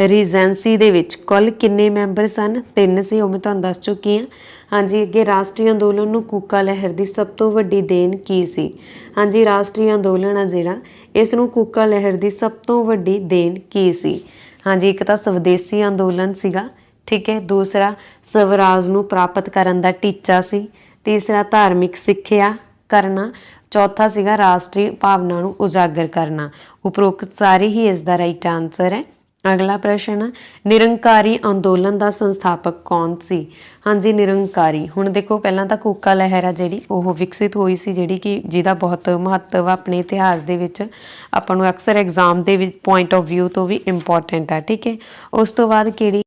रीजेंसी दे विच कुल किन्ने मैंबर सन? 3 सी, मैं तुहानूं दस चुकी हाँ। हाँ जी, अगे राष्ट्रीय अंदोलन नूं कूका लहर की सब तो वड्डी देन की सी? हाँ जी, राष्ट्रीय अंदोलन आ जिहड़ा इसनूं कूका लहर की सब तो वड्डी देन की सी? हाँ जी, एक तो स्वदेशी अंदोलन सीगा। ठीक है, दूसरा स्वराज नूं प्राप्त करन दा टीचा सी, तीसरा धार्मिक सिक्ख्या करना, चौथा सीगा राष्ट्रीय भावना नूं उजागर करना। उपरोक्त सारे ही इसका राइट आंसर है। अगला प्रश्न, निरंकारी अंदोलन का संस्थापक कौन सी? हाँ जी, निरंकारी, हुण देखो पहलां तां कूका लहर आ जिहड़ी ओह विकसित होई सी, जिहड़ी कि जिहदा बहुत महत्व अपने इतिहास दे विच आपां नूं अक्सर exam they which point of view तो भी इंपॉर्टेंट है। ठीक है, उस तो बाद किहड़ी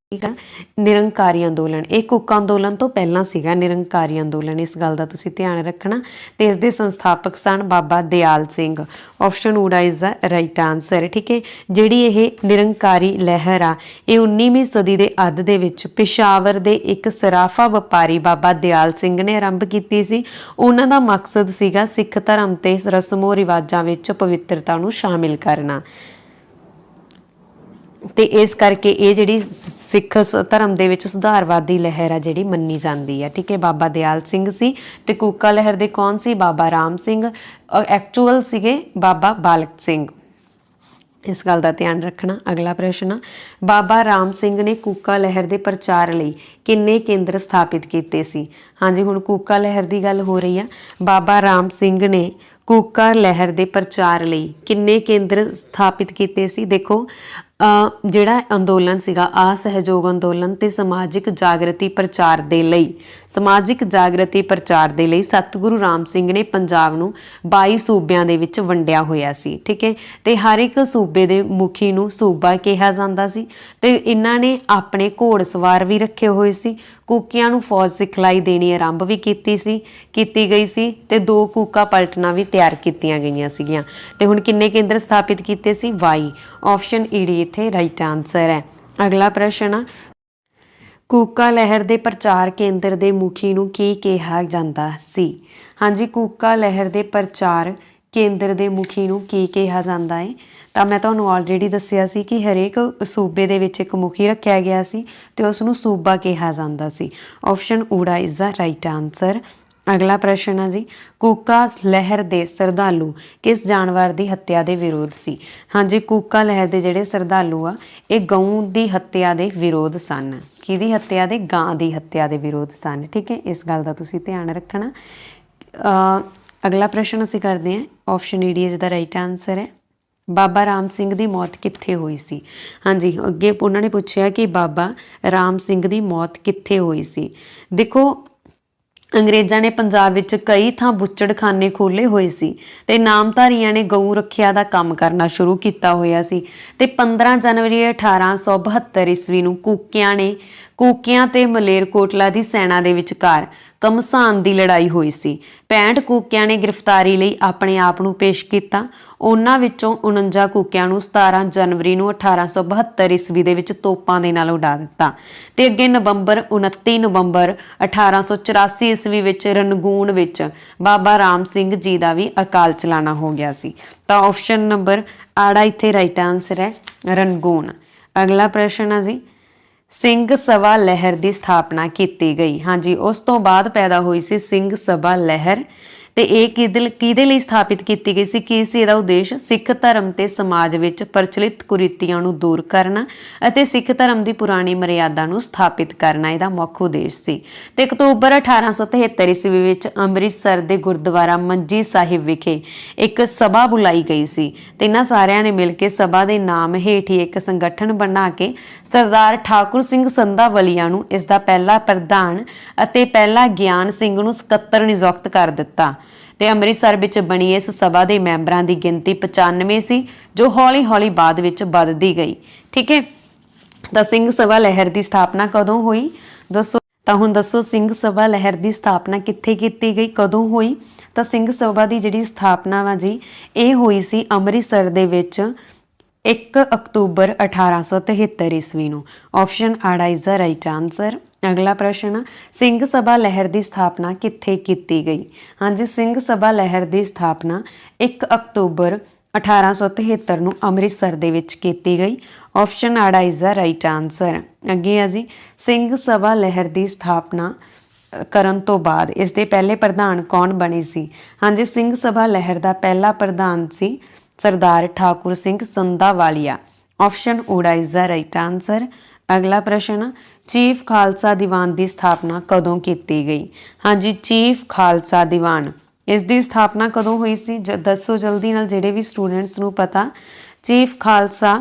निरंकारी अंदोलन, एक कूका अंदोलन तो पहलां सीगा निरंकारी अंदोलन, इस गल का तुसीं ध्यान रखना। ते इस दे संस्थापक सन बाबा दयाल सिंह। ऑप्शन ऊड़ा इज द राइट आंसर। ठीक है, जिहड़ी ये निरंकारी लहर आ ये 19वीं सदी के अध दे विच पेशावर दे एक सराफा व्यापारी बाबा दयाल सिंह ने आरंभ की सी। उन्हां दा मकसद सीगा सिख धर्म ते रस्मों रिवाजां विच पवित्रता नूं शामिल करना। ते इस करके ये जिहड़ी सिख धर्म दे विच सुधारवादी लहर आ जिहड़ी मन्नी जाती है। ठीक है, बाबा दयाल सिंह सी ते कूका लहर दे कौन सी? बाबा राम सिंह, और एक्चुअल सीगे बाबा बालक सिंह। इस गल का ध्यान रखना। अगला प्रश्न, बाबा राम सिंह ने कूका लहर के प्रचार लई किन्ने केंद्र स्थापित किए सी? हाँ जी, हुण कूका लहर की गल हो रही है। बाबा राम सिंह ने कूका लहर के प्रचार लई किन्ने केंद्र स्थापित किए सी? देखो जिहड़ा अंदोलन सीगा असहयोग अंदोलन ते समाजिक जागृति प्रचार दे लई, समाजिक जागृति प्रचार दे लई सतगुरु राम सिंह ने पंजाब नूं 22 सूबिਆਂ ਦੇ ਵਿੱਚ ਵੰਡਿਆ ਹੋਇਆ ਸੀ। ठीक है, ਤੇ हर एक सूबे ਦੇ ਮੁਖੀ ਨੂੰ सूबा ਕਿਹਾ ਜਾਂਦਾ ਸੀ ਤੇ ਇਹਨਾਂ ਨੇ ਆਪਣੇ ਘੋੜ ਸਵਾਰ ਵੀ ਰੱਖੇ ਹੋਏ ਸੀ। ਕੂਕਿਆਂ ਨੂੰ ਫੌਜ ਸਿਖਲਾਈ ਦੇਣੀ ਆਰੰਭ ਵੀ ਕੀਤੀ ਗਈ ਸੀ ਤੇ 2 ਕੂਕਾ ਪਲਟਣਾ ਵੀ ਤਿਆਰ ਕੀਤੀਆਂ ਗਈਆਂ ਸੀਗੀਆਂ। ਤੇ ਹੁਣ ਕਿੰਨੇ ਕੇਂਦਰ ਸਥਾਪਿਤ ਕੀਤੇ ਸੀ? 22। ऑप्शन ईडी इत्थे राइट आंसर है। अगला प्रश्न, कूका लहर के प्रचार केंद्र के मुखी नूं की कहा जाता सी? हाँ जी, कूका लहर के प्रचार ਕੇਂਦਰ ਦੇ ਮੁਖੀ ਨੂੰ ਕੀ ਕਿਹਾ ਜਾਂਦਾ ਹੈ? ਤਾਂ ਮੈਂ ਤੁਹਾਨੂੰ ਆਲਰੇਡੀ ਦੱਸਿਆ ਸੀ ਕਿ ਹਰੇਕ ਸੂਬੇ ਦੇ ਵਿੱਚ ਇੱਕ ਮੁਖੀ ਰੱਖਿਆ ਗਿਆ ਸੀ ਤੇ ਉਸ ਨੂੰ ਸੂਬਾ ਕਿਹਾ ਜਾਂਦਾ ਸੀ। ਆਪਸ਼ਨ ਊੜਾ ਇਜ਼ ਦਾ ਰਾਈਟ ਆਨਸਰ। ਅਗਲਾ ਪ੍ਰਸ਼ਨ ਹੈ ਜੀ, ਕੂਕਾ ਲਹਿਰ ਦੇ ਸ਼ਰਧਾਲੂ ਕਿਸ ਜਾਨਵਰ ਦੀ ਹੱਤਿਆ ਦੇ ਵਿਰੋਧ ਸੀ? ਹਾਂਜੀ, ਕੂਕਾ ਲਹਿਰ ਦੇ ਜਿਹੜੇ ਸ਼ਰਧਾਲੂ ਆ ਇਹ ਗਊ ਦੀ ਹੱਤਿਆ ਦੇ ਵਿਰੋਧ ਸਨ। ਕਿਹਦੀ ਹੱਤਿਆ ਦੇ? ਗਾਂ ਦੀ ਹੱਤਿਆ ਦੇ ਵਿਰੋਧ ਸਨ। ਠੀਕ ਹੈ, ਇਸ ਗੱਲ ਦਾ ਤੁਸੀਂ ਧਿਆਨ ਰੱਖਣਾ। ਅਗਲਾ ਪ੍ਰਸ਼ਨ ਅਸੀਂ ਕਰਦੇ ਹਾਂ। ਆਪਸ਼ਨ ਈ ਡੀ ਇਜ਼ ਦਾ ਰਾਈਟ ਆਨਸਰ ਹੈ। ਬਾਬਾ ਰਾਮ ਸਿੰਘ ਦੀ ਮੌਤ ਕਿੱਥੇ ਹੋਈ ਸੀ? ਹਾਂਜੀ, ਅੱਗੇ ਉਹਨਾਂ ਨੇ ਪੁੱਛਿਆ ਕਿ ਬਾਬਾ ਰਾਮ ਸਿੰਘ ਦੀ ਮੌਤ ਕਿੱਥੇ ਹੋਈ ਸੀ। ਦੇਖੋ, ਅੰਗਰੇਜ਼ਾਂ ਨੇ ਪੰਜਾਬ ਵਿੱਚ ਕਈ ਥਾਂ ਬੁੱਚੜਖਾਨੇ ਖੋਲ੍ਹੇ ਹੋਏ ਸੀ ਤੇ ਨਾਮਧਾਰੀਆਂ ਨੇ ਗਊ ਰੱਖਿਆ ਦਾ ਕੰਮ ਕਰਨਾ ਸ਼ੁਰੂ ਕੀਤਾ ਹੋਇਆ ਸੀ ਤੇ 15 ਜਨਵਰੀ 1872 ਈਸਵੀ ਨੂੰ ਕੂਕਿਆਂ ਤੇ ਮਲੇਰਕੋਟਲਾ ਦੀ ਸੈਨਾ ਦੇ ਵਿਚਕਾਰ ਘਮਸਾਨ ਦੀ ਲੜਾਈ ਹੋਈ ਸੀ। 65 ਕੂਕਿਆਂ ਨੇ ਗ੍ਰਿਫਤਾਰੀ ਲਈ ਆਪਣੇ ਆਪ ਨੂੰ ਪੇਸ਼ ਕੀਤਾ। ਉਹਨਾਂ ਵਿੱਚੋਂ 49 ਕੂਕਿਆਂ ਨੂੰ 17 ਜਨਵਰੀ ਨੂੰ 1872 ਈਸਵੀ ਦੇ ਵਿੱਚ ਤੋਪਾਂ ਦੇ ਨਾਲ ਉਡਾ ਦਿੱਤਾ ਤੇ ਅੱਗੇ 29 ਨਵੰਬਰ 1884 ਈਸਵੀ ਵਿੱਚ ਰਣਗੂਨ ਵਿੱਚ ਬਾਬਾ ਰਾਮ ਸਿੰਘ ਜੀ ਦਾ ਵੀ ਅਕਾਲ ਚਲਾਣਾ ਹੋ ਗਿਆ ਸੀ। ਤਾਂ ਆਪਸ਼ਨ ਨੰਬਰ ਆੜਾ ਇੱਥੇ ਰਾਈਟ ਆਨਸਰ ਹੈ, ਰਣਗੂਨ। ਅਗਲਾ ਪ੍ਰਸ਼ਨ ਹੈ ਜੀ, ਸਿੰਘ ਸਭਾ ਲਹਿਰ ਦੀ ਸਥਾਪਨਾ ਕੀਤੀ ਗਈ? ਹਾਂਜੀ, ਉਸ ਤੋਂ ਬਾਅਦ ਪੈਦਾ ਹੋਈ ਸੀ ਸਿੰਘ ਸਭਾ ਲਹਿਰ ਤੇ ਇਹ ਕਿਹਦੇ ਲਈ ਸਥਾਪਿਤ ਕੀਤੀ ਗਈ ਸੀ? ਕੀ ਸੀ ਇਹਦਾ ਉਦੇਸ਼? ਸਿੱਖ ਧਰਮ ਤੇ ਸਮਾਜ ਵਿੱਚ ਪ੍ਰਚਲਿਤ ਕੁਰੀਤੀਆਂ ਨੂੰ ਦੂਰ ਕਰਨਾ ਅਤੇ ਸਿੱਖ ਧਰਮ ਦੀ ਪੁਰਾਣੀ ਮਰਿਆਦਾ ਨੂੰ ਸਥਾਪਿਤ ਕਰਨਾ ਇਹਦਾ ਮੁੱਖ ਉਦੇਸ਼ ਸੀ। ਤੇ ਅਕਤੂਬਰ 1873 ਈਸਵੀ ਵਿੱਚ ਅੰਮ੍ਰਿਤਸਰ ਦੇ ਗੁਰਦੁਆਰਾ ਮੰਜੀ ਸਾਹਿਬ ਵਿਖੇ ਇੱਕ ਸਭਾ ਬੁਲਾਈ ਗਈ ਸੀ ਤੇ ਇਹਨਾਂ ਸਾਰਿਆਂ ਨੇ ਮਿਲ ਕੇ ਸਭਾ ਦੇ ਨਾਮ ਹੇਠ ਹੀ ਇੱਕ ਸੰਗਠਨ ਬਣਾ ਕੇ ਸਰਦਾਰ ਠਾਕੁਰ ਸਿੰਘ ਸੰਧਾਵਲੀਆ ਨੂੰ ਇਸ ਦਾ ਪਹਿਲਾ ਪ੍ਰਧਾਨ ਅਤੇ ਪਹਿਲਾ ਗਿਆਨ ਸਿੰਘ ਨੂੰ ਸਕੱਤਰ ਨਿਯੁਕਤ ਕਰ ਦਿੱਤਾ ਤੇ ਅੰਮ੍ਰਿਤਸਰ ਵਿੱਚ ਬਣੀ ਇਸ ਸਭਾ ਦੇ ਮੈਂਬਰਾਂ ਦੀ ਗਿਣਤੀ 95 ਸੀ ਜੋ ਹੌਲੀ-ਹੌਲੀ ਬਾਅਦ ਵਿੱਚ ਵੱਧਦੀ ਗਈ। ਠੀਕ ਹੈ, ਤਾਂ ਸਿੰਘ ਸਭਾ ਲਹਿਰ ਦੀ ਸਥਾਪਨਾ ਕਦੋਂ ਹੋਈ ਦੱਸੋ? ਤਾਂ ਹੁਣ ਦੱਸੋ, ਸਿੰਘ ਸਭਾ ਲਹਿਰ ਦੀ ਸਥਾਪਨਾ ਕਿੱਥੇ ਕੀਤੀ ਗਈ, ਕਦੋਂ ਹੋਈ? ਤਾਂ ਸਿੰਘ ਸਭਾ ਦੀ ਜਿਹੜੀ ਸਥਾਪਨਾ ਵਾ ਜੀ ਇਹ ਹੋਈ ਸੀ ਅੰਮ੍ਰਿਤਸਰ ਦੇ ਵਿੱਚ 1 ਅਕਤੂਬਰ 1873 ਈਸਵੀ ਨੂੰ। ਆਪਸ਼ਨ ਆੜਾ ਇਜ਼ ਦਾ ਰਾਈਟ ਆਨਸਰ। ਅਗਲਾ ਪ੍ਰਸ਼ਨ, ਸਿੰਘ ਸਭਾ ਲਹਿਰ ਦੀ ਸਥਾਪਨਾ ਕਿੱਥੇ ਕੀਤੀ ਗਈ? ਹਾਂਜੀ, ਸਿੰਘ ਸਭਾ ਲਹਿਰ ਦੀ ਸਥਾਪਨਾ 1 ਅਕਤੂਬਰ 1873 ਨੂੰ ਅੰਮ੍ਰਿਤਸਰ ਦੇ ਵਿੱਚ ਕੀਤੀ ਗਈ। ਆਪਸ਼ਨ ਆੜਾ ਇਜ਼ ਦਾ ਰਾਈਟ ਆਨਸਰ। ਅੱਗੇ ਆ ਜੀ, ਸਿੰਘ ਸਭਾ ਲਹਿਰ ਦੀ ਸਥਾਪਨਾ ਕਰਨ ਤੋਂ ਬਾਅਦ ਇਸ ਦੇ ਪਹਿਲੇ ਪ੍ਰਧਾਨ ਕੌਣ ਬਣੇ ਸੀ? ਹਾਂਜੀ, ਸਿੰਘ ਸਭਾ ਲਹਿਰ ਦਾ ਪਹਿਲਾ ਪ੍ਰਧਾਨ ਸੀ ਸਰਦਾਰ ਠਾਕੁਰ ਸਿੰਘ ਸੰਧਾਵਾਲੀਆ। ਆਪਸ਼ਨ ਊੜਾ ਇਜ਼ ਦਾ ਰਾਈਟ ਆਨਸਰ। ਅਗਲਾ ਪ੍ਰਸ਼ਨ, ਚੀਫ ਖਾਲਸਾ ਦੀਵਾਨ ਦੀ ਸਥਾਪਨਾ ਕਦੋਂ ਕੀਤੀ ਗਈ? ਹਾਂਜੀ, ਚੀਫ ਖਾਲਸਾ ਦੀਵਾਨ ਇਸ ਦੀ ਸਥਾਪਨਾ ਕਦੋਂ ਹੋਈ ਸੀ? ਦੱਸੋ ਜਲਦੀ ਨਾਲ, ਜਿਹੜੇ ਵੀ ਸਟੂਡੈਂਟਸ ਨੂੰ ਪਤਾ। ਚੀਫ ਖਾਲਸਾ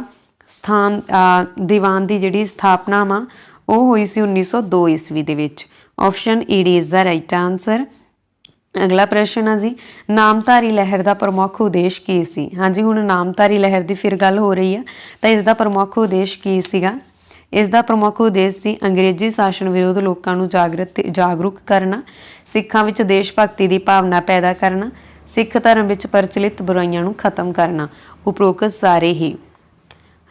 ਦੀਵਾਨ ਦੀ ਜਿਹੜੀ ਸਥਾਪਨਾ ਵਾ ਉਹ ਹੋਈ ਸੀ 1902 ਈਸਵੀ ਦੇ ਵਿੱਚ। ਆਪਸ਼ਨ ਈ ਡੀ ਇਜ਼ ਦਾ ਰਾਈਟ ਆਨਸਰ। ਅਗਲਾ ਪ੍ਰਸ਼ਨ ਆ ਜੀ, ਨਾਮਧਾਰੀ ਲਹਿਰ ਦਾ ਪ੍ਰਮੁੱਖ ਉਦੇਸ਼ ਕੀ ਸੀ? ਹਾਂਜੀ, ਹੁਣ ਨਾਮਧਾਰੀ ਲਹਿਰ ਦੀ ਫਿਰ ਗੱਲ ਹੋ ਰਹੀ ਆ ਤਾਂ ਇਸ ਦਾ ਪ੍ਰਮੁੱਖ ਉਦੇਸ਼ ਕੀ ਸੀਗਾ? ਇਸ ਦਾ ਪ੍ਰਮੁੱਖ ਉਦੇਸ਼ ਸੀ ਅੰਗਰੇਜ਼ੀ ਸ਼ਾਸਨ ਵਿਰੁੱਧ ਲੋਕਾਂ ਨੂੰ ਜਾਗਰੂਕ ਕਰਨਾ, ਸਿੱਖਾਂ ਵਿੱਚ ਦੇਸ਼ ਭਗਤੀ ਦੀ ਭਾਵਨਾ ਪੈਦਾ ਕਰਨਾ, ਸਿੱਖ ਧਰਮ ਵਿੱਚ ਪ੍ਰਚਲਿਤ ਬੁਰਾਈਆਂ ਨੂੰ ਖਤਮ ਕਰਨਾ। ਉਪਰੋਕਤ ਸਾਰੇ ਹੀ।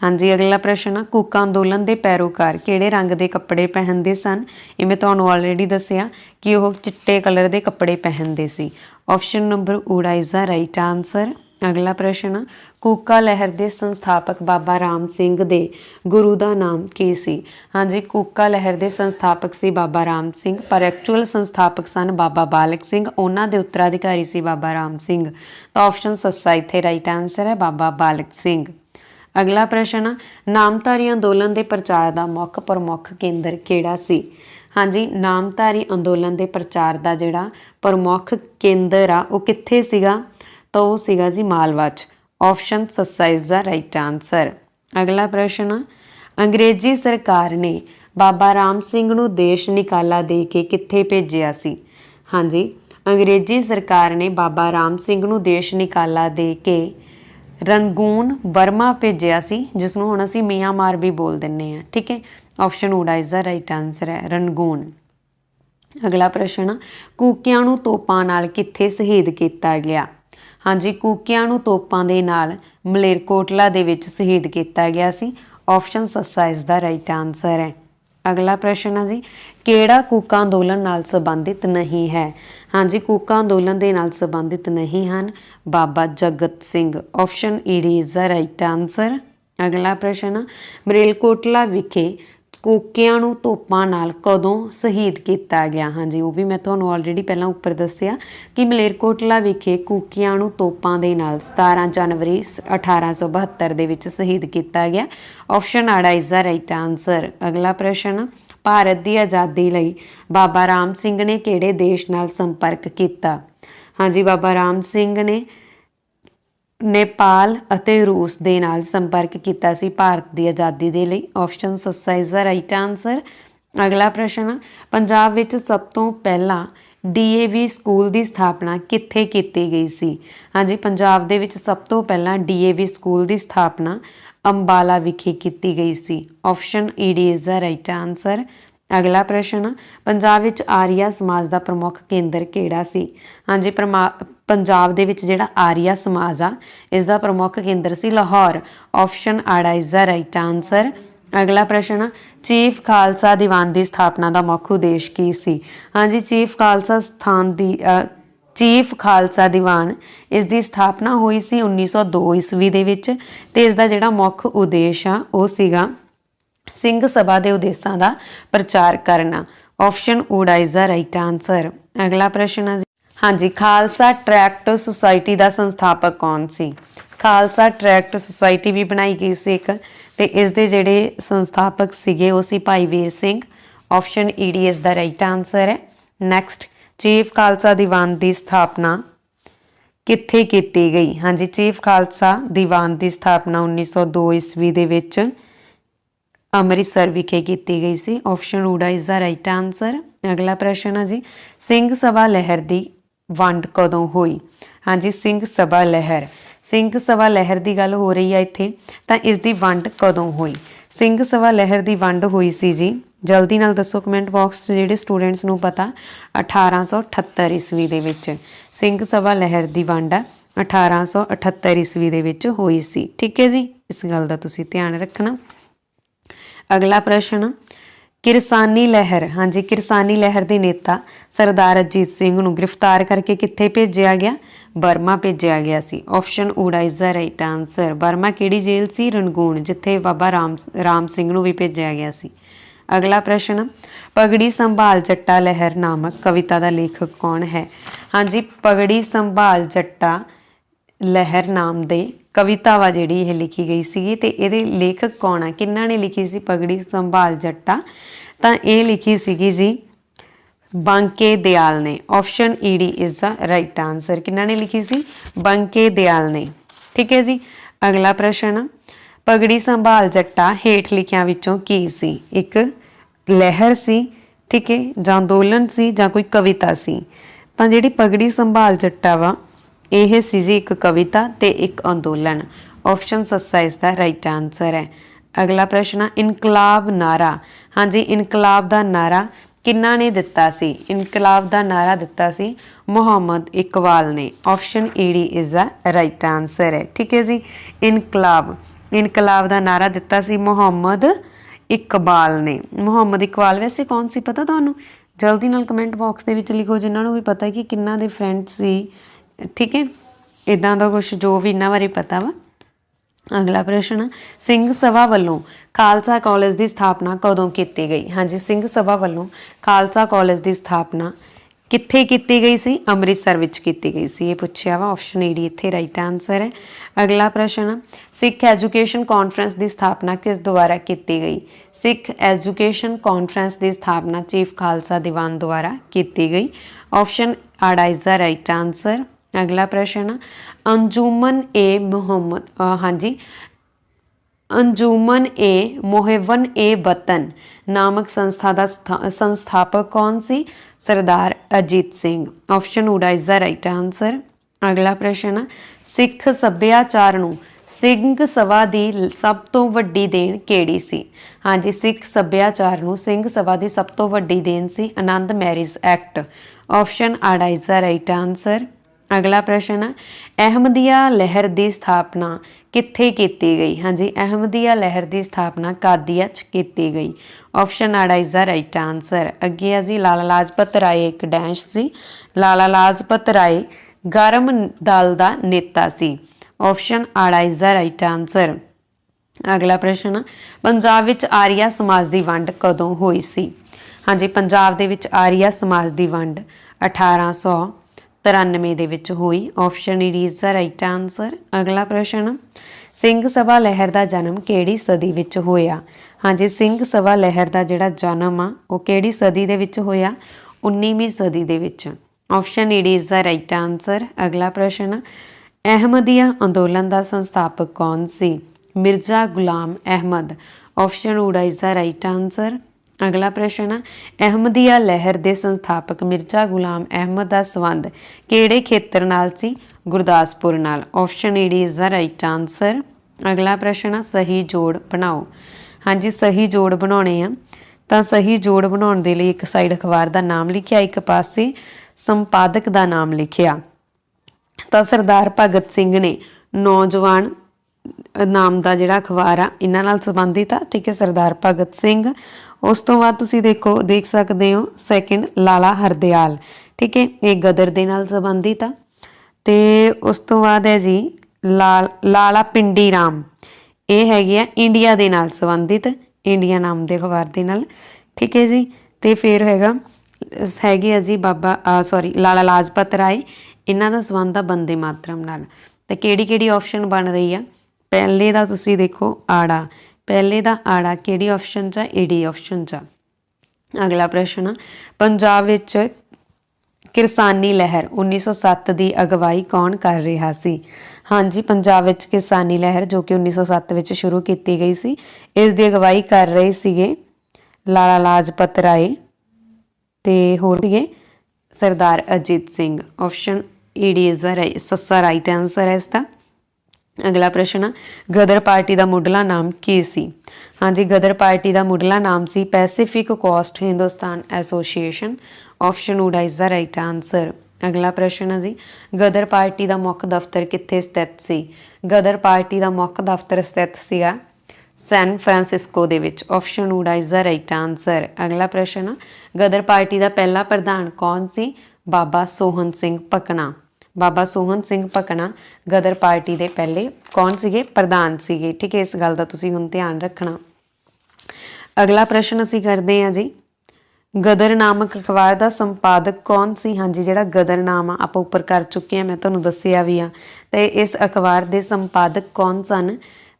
ਹਾਂਜੀ, ਅਗਲਾ ਪ੍ਰਸ਼ਨ ਆ, ਕੂਕਾ ਅੰਦੋਲਨ ਦੇ ਪੈਰੋਕਾਰ ਕਿਹੜੇ ਰੰਗ ਦੇ ਕੱਪੜੇ ਪਹਿਨਦੇ ਸਨ? ਇਹ ਮੈਂ ਤੁਹਾਨੂੰ ਆਲਰੇਡੀ ਦੱਸਿਆ ਕਿ ਉਹ ਚਿੱਟੇ ਕਲਰ ਦੇ ਕੱਪੜੇ ਪਹਿਨਦੇ ਸੀ। ਆਪਸ਼ਨ ਨੰਬਰ ਊੜਾ ਇਜ਼ ਦਾ ਰਾਈਟ ਆਨਸਰ। ਅਗਲਾ ਪ੍ਰਸ਼ਨ, ਕੂਕਾ ਲਹਿਰ ਦੇ ਸੰਸਥਾਪਕ ਬਾਬਾ ਰਾਮ ਸਿੰਘ ਦੇ ਗੁਰੂ ਦਾ ਨਾਮ ਕੀ ਸੀ? ਹਾਂਜੀ, ਕੂਕਾ ਲਹਿਰ ਦੇ ਸੰਸਥਾਪਕ ਸੀ ਬਾਬਾ ਰਾਮ ਸਿੰਘ, ਪਰ ਐਕਚੁਅਲ ਸੰਸਥਾਪਕ ਸਨ ਬਾਬਾ ਬਾਲਕ ਸਿੰਘ। ਉਹਨਾਂ ਦੇ ਉੱਤਰਾਧਿਕਾਰੀ ਸੀ ਬਾਬਾ ਰਾਮ ਸਿੰਘ। ਤਾਂ ਆਪਸ਼ਨ ਸੱਸਾ ਇੱਥੇ ਰਾਈਟ ਆਨਸਰ ਹੈ, ਬਾਬਾ ਬਾਲਕ ਸਿੰਘ। ਅਗਲਾ ਪ੍ਰਸ਼ਨ, ਨਾਮਧਾਰੀ ਅੰਦੋਲਨ ਦੇ ਪ੍ਰਚਾਰ ਦਾ ਮੁੱਖ ਪ੍ਰਮੁੱਖ ਕੇਂਦਰ ਕਿਹੜਾ ਸੀ? ਹਾਂਜੀ, ਨਾਮਧਾਰੀ ਅੰਦੋਲਨ ਦੇ ਪ੍ਰਚਾਰ ਦਾ ਜਿਹੜਾ ਪ੍ਰਮੁੱਖ ਕੇਂਦਰ ਆ ਉਹ ਕਿੱਥੇ ਸੀਗਾ? ਤਾਂ ਉਹ ਸੀਗਾ ਜੀ ਮਾਲਵਾ 'ਚ। ਆਪਸ਼ਨ ਸੱਸਾ ਇਜ਼ ਦਾ ਰਾਈਟ ਆਨਸਰ। ਅਗਲਾ ਪ੍ਰਸ਼ਨ, ਅੰਗਰੇਜ਼ੀ ਸਰਕਾਰ ਨੇ ਬਾਬਾ ਰਾਮ ਸਿੰਘ ਨੂੰ ਦੇਸ਼ ਨਿਕਾਲਾ ਦੇ ਕੇ ਕਿੱਥੇ ਭੇਜਿਆ ਸੀ? ਹਾਂਜੀ, ਅੰਗਰੇਜ਼ੀ ਸਰਕਾਰ ਨੇ ਬਾਬਾ ਰਾਮ ਸਿੰਘ ਨੂੰ ਦੇਸ਼ ਨਿਕਾਲਾ ਦੇ ਕੇ ਰਣਗੂਨ ਬਰਮਾ ਭੇਜਿਆ ਸੀ, ਜਿਸ ਨੂੰ ਹੁਣ ਅਸੀਂ ਮਿਆਂਮਾਰ ਵੀ ਬੋਲ ਦਿੰਦੇ ਹਾਂ। ਠੀਕ ਹੈ, ਆਪਸ਼ਨ ਊੜਾ ਇਜ਼ ਦਾ ਰਾਈਟ ਆਨਸਰ ਹੈ, ਰਣਗੂਨ। ਅਗਲਾ ਪ੍ਰਸ਼ਨ, ਕੂਕਿਆਂ ਨੂੰ ਤੋਪਾਂ ਨਾਲ ਕਿੱਥੇ ਸ਼ਹੀਦ ਕੀਤਾ ਗਿਆ? ਹਾਂਜੀ, ਕੂਕਿਆਂ ਨੂੰ ਤੋਪਾਂ ਦੇ ਨਾਲ ਮਲੇਰਕੋਟਲਾ ਦੇ ਵਿੱਚ ਸ਼ਹੀਦ ਕੀਤਾ ਗਿਆ ਸੀ। ਆਪਸ਼ਨ ਸੱਸਾ ਇਜ਼ ਦਾ ਰਾਈਟ ਆਨਸਰ ਹੈ। अगला प्रश्न है जी, केड़ा कूका अंदोलन नाल संबंधित नहीं है? हाँ जी, कूका अंदोलन दे नाल संबंधित नहीं हैं बाबा जगत सिंह। ऑप्शन ई डी इज द राइट आंसर। अगला प्रश्न, मरेलकोटला विखे कूकियां नूं तोपां नाल कदों शहीद किया गया? हाँ जी, वो भी मैं तुहानूं ऑलरेडी पहलां उपर दस्सिया कि मलेरकोटला विखे कूकियां नूं तोपां दे नाल 17 जनवरी 1872 दे विच शहीद किया गया। ऑप्शन आड़ा इज द राइट आंसर। अगला प्रश्न, भारत की आज़ादी लई बाबा राम सिंह ने किहड़े देश नाल संपर्क किया? हाँ जी, बाबा राम सिंह ने नेपाल ਅਤੇ रूस ਦੇ ਨਾਲ संपर्क किया सी भारत की आज़ादी ਦੇ ਲਈ। ऑप्शन सस्सा इज द राइट आंसर। अगला प्रश्न, पंजाब विच सब तो पहला DAV स्कूल की स्थापना कित्थे कीती गई सी? हाँ जी, पंजाब दे विच सब तो पहला DAV स्कूल की स्थापना अंबाला विखे कीती गई सी। ऑप्शन ई डी इज द राइट आंसर। अगला प्रश्न, पंजाब विच आर्या समाज का प्रमुख केंद्र किहड़ा सी? हाँ जी, पंजाब दे विच जिहड़ा आर्या समाज आ इसका प्रमुख केंद्र सी लाहौर। ऑप्शन आड़ा इज द राइट आंसर। अगला प्रश्न, चीफ खालसा दीवान की स्थापना का मुख्य उद्देश्य की सी? हाँ जी, चीफ खालसा दीवान इसकी स्थापना हुई सी 1902 ईस्वी दे विच ते इसका जिहड़ा मुख्य उद्देश्य आ वो सीगा सिंह सभा के उद्देश्यों का प्रचार करना। ऑप्शन ऊड़ा इज द राइट आंसर। अगला प्रश्न है, हाँ जी, खालसा ट्रैक्ट सुसाइटी का संस्थापक कौन सी? खालसा ट्रैक्ट सुसाइटी भी बनाई गई सी एक, ते इसके जिहड़े संस्थापक सीगे वो सी भाई वीर सिंह। ऑप्शन ई डी इज द राइट आंसर है। नैक्सट, चीफ खालसा दीवान की स्थापना कित्थे कीती गई? हाँ जी, चीफ खालसा दीवान की स्थापना 1902 ईस्वी दे विच ਅੰਮ੍ਰਿਤਸਰ ਵਿਖੇ ਕੀਤੀ ਗਈ ਸੀ। ऑप्शन ਊੜਾ इज द राइट आंसर। अगला प्रश्न है जी, ਸਿੰਘ ਸਭਾ ਲਹਿਰ ਦੀ ਵੰਡ ਕਦੋਂ ਹੋਈ? हाँ जी, ਸਿੰਘ ਸਭਾ ਲਹਿਰ ਦੀ ਗੱਲ ਹੋ ਰਹੀ ਹੈ ਇੱਥੇ, ਤਾਂ ਇਸ ਦੀ ਵੰਡ ਕਦੋਂ ਹੋਈ? ਸਿੰਘ ਸਭਾ ਲਹਿਰ ਦੀ ਵੰਡ ਹੋਈ ਸੀ ਜੀ, ਜਲਦੀ ਨਾਲ ਦੱਸੋ ਕਮੈਂਟ ਬਾਕਸ 'ਚ ਜਿਹੜੇ ਸਟੂਡੈਂਟਸ ਨੂੰ ਪਤਾ, 1878 ਈਸਵੀ ਦੇ ਵਿੱਚ ਸਿੰਘ ਸਭਾ ਲਹਿਰ ਦੀ ਵੰਡ 1878 ਈਸਵੀ ਦੇ ਵਿੱਚ ਹੋਈ ਸੀ। ਠੀਕ ਹੈ ਜੀ, ਇਸ ਗੱਲ ਦਾ ਤੁਸੀਂ ਧਿਆਨ ਰੱਖਣਾ। अगला प्रश्न, किरसानी लहर, हाँ जी, किरसानी लहर के नेता सरदार अजीत सिंह नूं गिरफ्तार करके कित्थे भेजिया गया? बर्मा भेजिया गया सी। ऑप्शन ऊड़ा is the right answer. Burma किहड़ी जेल सी? रंगून, जिथे बाबा राम सिंह नूं भी भेजिया गया सी। अगला प्रश्न, पगड़ी संभाल जट्टा लहर नामक कविता का लेखक कौन है? हाँ जी, पगड़ी संभाल जट्टा लहर नाम दे कविता वा जिहड़ी यह लिखी गई सी ते इहदे लेखक कौन है? किन्ना ने लिखी सी पगड़ी संभाल जट्टा? तां इह लिखी सीगी जी बंके दयाल ने। ऑप्शन ई डी इज द राइट आंसर। किन्ना ने लिखी सी? बंके दयाल ने। ठीक है जी। अगला प्रश्न, पगड़ी संभाल जट्टा हेठ लिखियां विचों की सी? एक लहर सी, ठीक है, जां अंदोलन सी, जां कोई कविता सी? तां जिहड़ी पगड़ी संभाल जट्टा वा यह सी जी एक कविता ते एक अंदोलन। ऑप्शन सस्सा इज द राइट आंसर है। अगला प्रश्न, इनकलाब नारा, हाँ जी, इनकलाब का नारा किन्ना ने दिता सी? इनकलाब का नारा दिता सी मुहम्मद इकबाल ने। ऑप्शन ई डी इज द राइट आंसर है। ठीक है जी, इनकलाब का नारा दिता सी मुहम्मद इकबाल ने। मुहम्मद इकबाल वैसे कौन सी पता तुहानू? जल्दी नाल कमेंट बॉक्स के विच लिखो जिन्होंने भी पता कि किन्ना दे फ्रेंड सी। ठीक है, इदां दा कुछ जो भी इन्हां बारे पता वा। अगला प्रश्न, सिंह सभा वालों खालसा कॉलेज की स्थापना कदों की गई? हाँ जी, सिंह सभा वालों खालसा कॉलेज की स्थापना कित्थे की गई सी? अमृतसर विच की गई सी। ये पूछा वा। ऑप्शन ई डी इत्थे राइट आंसर है। अगला प्रश्न, सिख एजुकेशन कॉन्फ्रेंस की स्थापना किस द्वारा की गई? सिख एजुकेशन कॉन्फ्रेंस की स्थापना चीफ खालसा दीवान द्वारा की गई। ऑप्शन आड़ा इज द राइट आंसर। अगला प्रश्न, अंजुमन ए मोहम्मद, हाँ जी, अंजुमन ए मोहवन ए वतन नामक संस्था का संस्थापक कौन सी? सरदार अजीत सिंह। ऑप्शन ऊड़ा इज द राइट आंसर। अगला प्रश्न, सिख सभ्याचार नूं सिंह सभा की सब तो वड्डी देन किहड़ी सी? हाँ जी, सिख सभ्याचार नूं सिंह सभा की सब तो वड्डी देन सी आनंद मैरिज एक्ट। ऑप्शन आड़ा इज द राइट आंसर। अगला प्रश्न, अहमदिया लहर की स्थापना कित्थे की गई? हाँ जी, अहमदिया लहर की स्थापना कादिया की गई। ऑप्शन आड़ा इज द राइट आंसर। अगे है जी लाला लाजपत राय एक डैश सी। लाला लाजपत राय गर्म दल का नेता सी। ऑप्शन आड़ा इज द राइट आंसर। अगला प्रश्न, पंजाब विच आर्या समाज की वंड कदों हुई सी? हाँ जी, पंजाब दे विच आर्या समाज की वंड 1893 दे विच हुई। Option is the right answer. अगला प्रश्न, सिंह सभा लहर का जन्म किहड़ी सदी विच होया? हाँ जी, सिंह सभा लहर का जिहड़ा जन्म आ वो किहड़ी सदी दे विच होया? 19वीं सदी दे विच। Option is the right answer. अगला प्रश्न, अहमदिया अंदोलन का संस्थापक कौन सी? मिर्जा गुलाम अहमद। ऑप्शन उड़ा इज द राइट आंसर। अगला प्रश्न, अहमदिया लहर के संस्थापक मिर्जा गुलाम अहमद का संबंध किहड़े खेत्र नाल सी? गुरदासपुर नाल। Option is the right answer. अगला प्रश्न, सही जोड़ बनाओ। हाँ जी, सही जोड़ बनाने आ तो सही जोड़ बनाने के लिए एक साइड अखबार का नाम लिखिया, एक पासे संपादक का नाम लिखिया। तो सरदार भगत सिंह ने नौजवान नाम का जिहड़ा अखबार आ इन्हां नाल संबंधित आ, ठीक है, सरदार भगत सिंह। उस तो बाद तुसीं देखो देख सकते हो सैकेंड लाला हरदयाल, ठीक है, ये गदर दे नाल संबंधित आ। ते उस तो बाद है जी लाला पिंडी राम, ये हैगे आ इंडिया दे नाल संबंधित, इंडिया नाम के अखबार दे नाल, ठीक है जी। तो फिर हैगे जी बाबा सॉरी लाला लाजपत राय, इन्हां दा संबंध आ वंदे मातरम नाल। ते किहड़ी ऑप्शन बन रही है? पहले दा तुसीं देखो आड़ा, पहले दा आड़ा किहड़ी ऑप्शन च? एडी ऑप्शन च। अगला प्रश्न, पंजाब विच किरसानी लहर 1907 की अगवाई कौन कर रहा सी? हाँ जी, पंजाब विच किरसानी लहर जो कि 1907 विच शुरू की गई सी, इस दी अगवाई कर रहे सीगे लाला लाजपत राय ते होर सीगे सरदार अजीत सिंह। ऑप्शन ईडी इज द सस्सा राइट आंसर है इसका। अगला प्रश्न, गदर पार्टी का मुढ़ला नाम की सी? हाँ जी, गदर पार्टी का मुढ़ला नाम सी Pacific Coast Hindustan association. Option उड़ा इज द राइट आंसर। अगला प्रश्न जी, गदर पार्टी का मुख्य दफ्तर कित्थे स्थित सी? गदर पार्टी का मुख्य दफ्तर स्थित सीगा सैन फ्रांसिस्को दे विच। ऑप्शन उड़ा इज द राइट आंसर। अगला प्रश्न, गदर पार्टी का पहला प्रधान कौन सी? बाबा सोहन सिंह पकना। बाबा सोहन सिंह पकना गदर पार्टी के पहले कौन सीगे? प्रधान सीगे, ठीक है, इस गल का तुसीं हुण ध्यान रखना। अगला प्रश्न असीं करदे हां जी, गदर नामक अखबार का संपादक कौन सी? हाँ जी, जिहड़ा गदर नाम आप उपर कर चुके हैं, मैं तुहानूं दस्सिया भी हाँ। तो इस अखबार के संपादक कौन सन?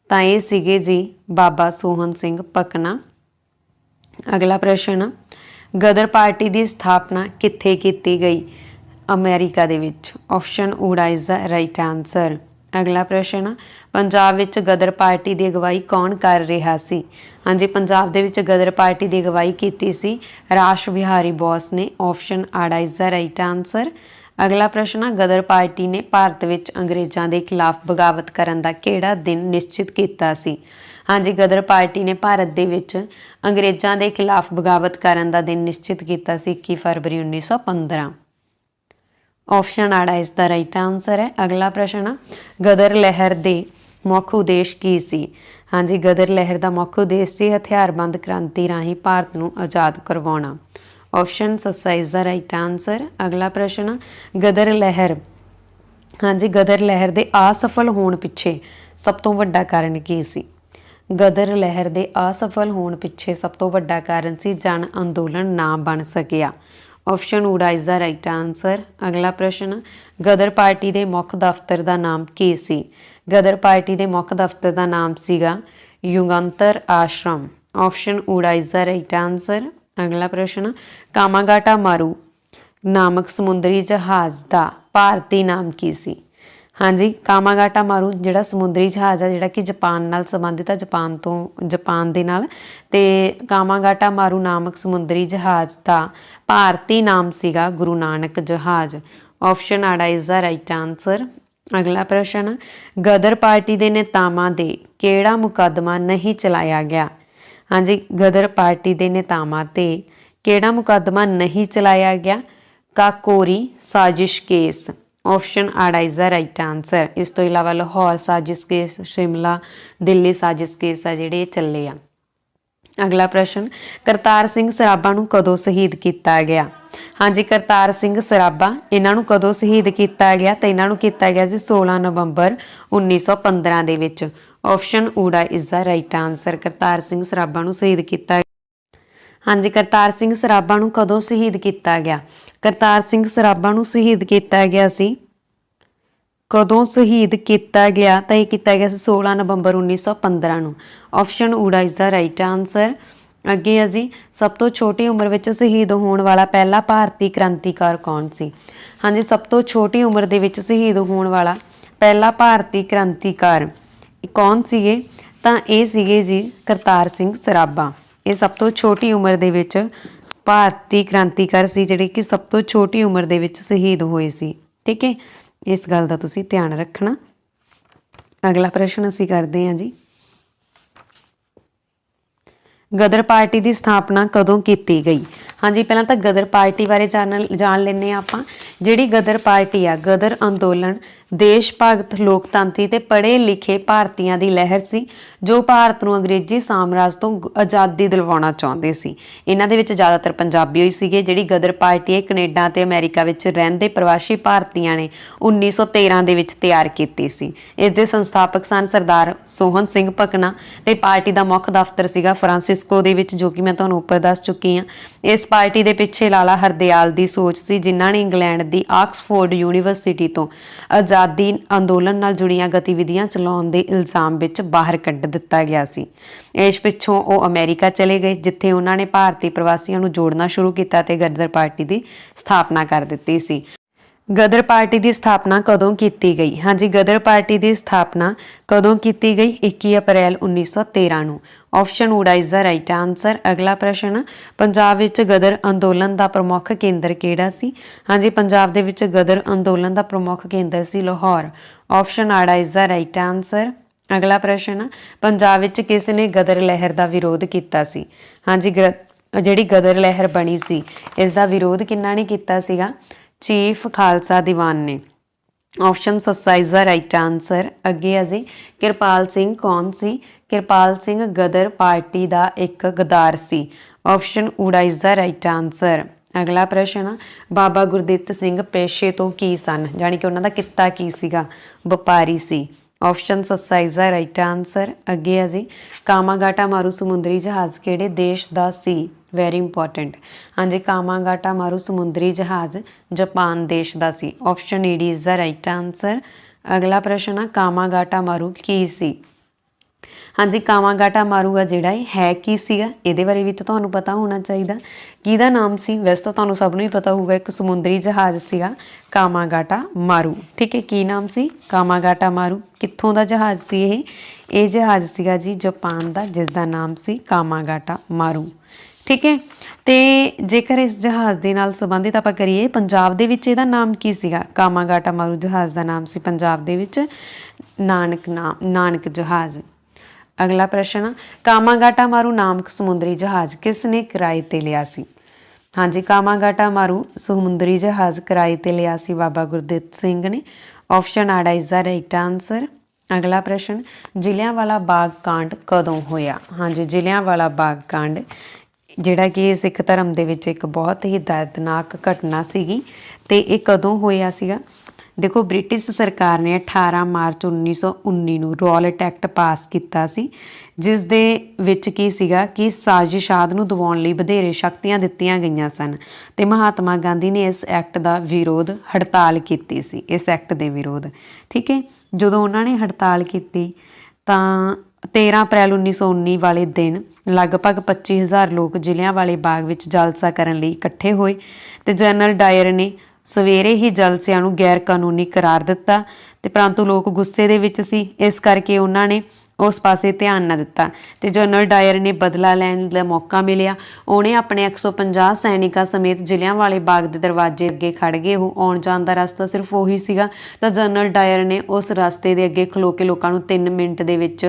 तो ये सीगे जी बाबा सोहन सिंह पकना। अगला प्रश्न, गदर पार्टी की स्थापना कित्थे कीती गई? अमेरिका दे विच। ऑप्शन उड़ा इज द राइट आंसर। अगला प्रश्न, पंजाब विच गदर पार्टी की अगवाई कौन कर रहा सी? हाँ जी, पंजाब दे विच गदर पार्टी की अगवाई की सी राश बिहारी बोस ने। ऑप्शन आड़ा इज द राइट आंसर। अगला प्रश्न, गदर पार्टी ने भारत विच अंग्रेज़ों के खिलाफ बगावत करन दा किहड़ा दिन निश्चित किया सी? हाँ जी, गदर पार्टी ने भारत दे विच अंग्रेज़ों के खिलाफ बगावत करन दा दिन निश्चित किया सी 21 फरवरी 1915। ऑप्शन आड़ा इस दा राइट आंसर है। अगला प्रश्न, गदर लहर दे मुख उद्देश की सी? हाँ जी, गदर लहर का मुख उद्देश से हथियारबंद क्रांति राही भारत नूं आज़ाद करवाउणा। ऑप्शन सस्सा इज द राइट आंसर। अगला प्रश्न, गदर लहर, हाँ जी, गदर लहर के असफल होने पिछे सब तो वड्डा कारण की सी? गदर लहर के असफल होने पिछे सब तो वड्डा कारण सी जन अंदोलन ना बन सकिया। ऑप्शन उड़ा इज द राइट आंसर। अगला प्रश्न, गदर पार्टी के मुख्य दफ्तर का नाम की सी? गदर पार्टी के मुख्य दफ्तर का नाम सीगा युगंतर आश्रम। ऑप्शन उड़ा इज द राइट आंसर। अगला प्रश्न, कामागाटा मारू नामक समुद्री जहाज़ का भारती नाम की सी? हाँ जी, कामागाटा मारू जिहड़ा समुद्री जहाज़ है जिहड़ा कि जापान नाल संबंधित है, जापान दे नाल, ते कामागाटा मारू नामक समुद्री जहाज़ का भारती नाम सीगा गुरु नानक जहाज़। ऑप्शन आड़ा इज द राइट आंसर। अगला प्रश्न, गदर पार्टी के नेतावां दे किहड़ा मुकदमा नहीं चलाया गया? हाँ जी, गदर पार्टी के नेतावां ते किहड़ा मुकदमा नहीं चलाया गया? काकोरी साजिश केस। ऑप्शन आड़ा इज द राइट आंसर। इस तो इलावा लाहौर साजिश केस, शिमला दिल्ली साजिश केस है जिहड़े चले आ। अगला प्रश्न, करतार सिंह सराभा नूं कदों शहीद किया गया? हाँ जी, करतार सिंह सराभा इन्हां नूं कदों शहीद किया गया? तो इन्हां नूं किया गया जी 16 नवंबर 1915 दे विच। ऑप्शन ऊड़ा is the right answer. Kartar Singh Sarabha नूं शहीद किया। हाँ जी, करतार सिंह सराभा नूं कदों शहीद किया गया? करतार सिंह सराभा नूं शहीद किया गया सी, कदों शहीद किया गया? तो यह किया गया 16 नवंबर 1915 नूं। ऑप्शन ऊड़ा इज द राइट आंसर। अगे है जी, सब तो छोटी उम्र में शहीद होने वाला पहला भारतीय क्रांतिकार कौन सी? हाँ जी, सब तो छोटी उम्र दे विच शहीद होने वाला पहला भारतीय क्रांतिकार कौन सीगे? तां इह सीगे जी करतार सिंह सराभा। ये सब तो छोटी उम्र दे विच भारतीय क्रांतिकार सी जिहड़े कि सब तो छोटी उम्र दे विच शहीद होए सी। ठीक है, इस गल का तुसीं ध्यान रखना। अगला प्रश्न असीं करदे हां जी, गदर पार्टी की स्थापना कदों की गई? हाँ जी, पहला तो गदर पार्टी बारे जान लेने आपां। जिहड़ी गदर पार्टी आ, गदर अंदोलन देश भगत लोकतंत्री ते पढ़े लिखे भारतीयां दी लहर सी जो भारत नूं अंग्रेजी साम्राज तो आज़ादी दिलवाउणा चाहुंदे सी। इन्हां दे विच ज़्यादातर पंजाबी ही सीगे। जिहड़ी गदर पार्टी है कनेडा ते अमेरिका विच रहिंदे प्रवासी भारतीयां ने 1913 दे विच तैयार कीती सी। इस दे संस्थापक सन सरदार सोहन सिंह भकना ते पार्टी दा मुख दफ्तर सीगा फ्रांसिस्को दे विच, जो कि मैं तुहानूं उपर दस चुकी हां। इस पार्टी दे पिछे लाला हरदयाल दी सोच सी, जिन्हां ने इंग्लैंड दी ऑक्सफोर्ड यूनीवर्सिटी तो आज़ादी अंदोलन नाल जुड़ियां गतिविधियां चलाउण दे इल्जाम विच बाहर कढ दिता गया सी। इस पिछों ਉਹ अमेरिका चले गए जिथे उन्होंने भारतीय प्रवासियों ਨੂੰ जोड़ना शुरू किया ते गदर पार्टी की स्थापना कर दी सी। गदर पार्टी की स्थापना कदों की गई? हाँ जी, गदर पार्टी की स्थापना कदों की गई? 21 अप्रैल 1913 नूं। ऑप्शन ऊड़ा इज द राइट आंसर। अगला प्रश्न, पंजाब विच गदर अंदोलन का प्रमुख केंद्र किहड़ा सी? हाँ जी, पंजाब दे विच गदर अंदोलन का प्रमुख केंद्र सी लाहौर। ऑप्शन आड़ा इज द राइट आंसर। अगला प्रश्न, पंजाब विच किस ने गदर लहर का विरोध किया सी? हाँ जी, जिहड़ी गदर लहर बनी सी इसका विरोध किन्ना ने किया सीगा? चीफ खालसा दीवान ने। ऑप्शन सस्सा इज द राइट आंसर। अगे है जी, किरपाल सिंह कौन सी? किरपाल सिंह गदर पार्टी का एक गद्दार सी। ऑप्शन ऊड़ा इज द राइट आंसर। अगला प्रश्न, बाबा गुरदित्त सिंह पेशे तो की सन, जानी कि उन्हों का किता की सीगा? व्यापारी सी। ऑप्शन सस्सा इज द राइट आंसर। अगे है जी, कामागाटा मारू समुद्री जहाज़ किहड़े देश का सी? Very important. हाँ जी, कामागाटा मारू समुद्री जहाज़ जापान देश का सी। ऑप्शन ईडी इज द राइट आंसर। अगला प्रश्न, कामागाटा मारू की सी? हाँ जी, कामागाटा मारू आ जिहड़ा है की सीगा? इहदे बारे भी तो तुहानूं पता होना चाहिए किहदा नाम सी। वैसे तो तुहानूं सब नूं ही पता होगा, एक समुद्री जहाज़ सीगा कामागाटा मारू। ठीक है, की नाम सी? कामागाटा मारू। कित्थों दा जहाज़ सी ये जहाज़ सीगा जी जापान दा, जिसका नाम सी कामागाटा मारू। ठीक है, तो जेकर इस जहाज़ के नाल संबंधित आपां करिए, पंजाब दे विच इहदा नाम की सीगा? कामागाटा मारू जहाज़ का नाम सी पंजाब दे विच नानक जहाज़। अगला प्रश्न, कामागाटा मारू नामक समुद्री जहाज़ किसने किराए ते लिया सी? हाँ जी, कामागाटा मारू समुद्री जहाज़ किराए ते लिया सी बाबा गुरदित्त सिंह ने। ऑप्शन आड़ा इज द राइट आंसर। अगला प्रश्न, जलियांवाला बाग कांड कदों होया? हाँ जी, जलियांवाला बाग कांड जिहड़ा कि सिख धर्म दे विच एक बहुत ही दर्दनाक घटना सीगी ते इह कदों होया सीगा? देखो, ब्रिटिश सरकार ने 18 मार्च 1919 ਨੂੰ ਰੌਲਟ ਐਕਟ ਪਾਸ ਕੀਤਾ ਸੀ, ਜਿਸ ਦੇ ਵਿੱਚ ਕੀ ਸੀਗਾ ਕਿ ਸਾਜ਼ਿਸ਼ਾਦ ਨੂੰ ਦਬਾਉਣ ਲਈ ਵਧੇਰੇ ਸ਼ਕਤੀਆਂ ਦਿੱਤੀਆਂ ਗਈਆਂ ਸਨ ਤੇ ਮਹਾਤਮਾ ਗਾਂਧੀ ਨੇ ਇਸ ਐਕਟ ਦਾ ਵਿਰੋਧ ਹੜਤਾਲ ਕੀਤੀ ਸੀ। ਇਸ ਐਕਟ ਦੇ ਵਿਰੋਧ, ਠੀਕ ਹੈ, ਜਦੋਂ ਉਹਨਾਂ ਨੇ ਹੜਤਾਲ ਕੀਤੀ ਤਾਂ 13 ਅਪ੍ਰੈਲ 1919 ਵਾਲੇ ਦਿਨ ਲਗਭਗ 25,000 ਲੋਕ ਜਲਿਆਂਵਾਲੇ ਬਾਗ ਵਿੱਚ ਜਲਸਾ ਕਰਨ ਲਈ ਇਕੱਠੇ ਹੋਏ ਤੇ ਜਨਰਲ ਡਾਇਰ ਨੇ ਸਵੇਰੇ ਹੀ ਜਲਸਿਆਂ ਨੂੰ ਗੈਰ ਕਾਨੂੰਨੀ करार दिता ਤੇ परंतु लोग गुस्से ਦੇ ਵਿੱਚ ਸੀ, ਇਸ ਕਰਕੇ ਉਹਨਾਂ ਨੇ उस पासे ध्यान ना दिता ते जनरल डायर ने बदला लैण का मौका मिलिया। उन्हें अपने 150 सैनिकों समेत जलियांवाले बाग के दरवाजे अगे खड़ गए। वो आउण जाण दा रस्ता सिर्फ उही सीगा। तो जनरल डायर ने उस रस्ते के अगे खलो के लोगों 3 मिनट दे विच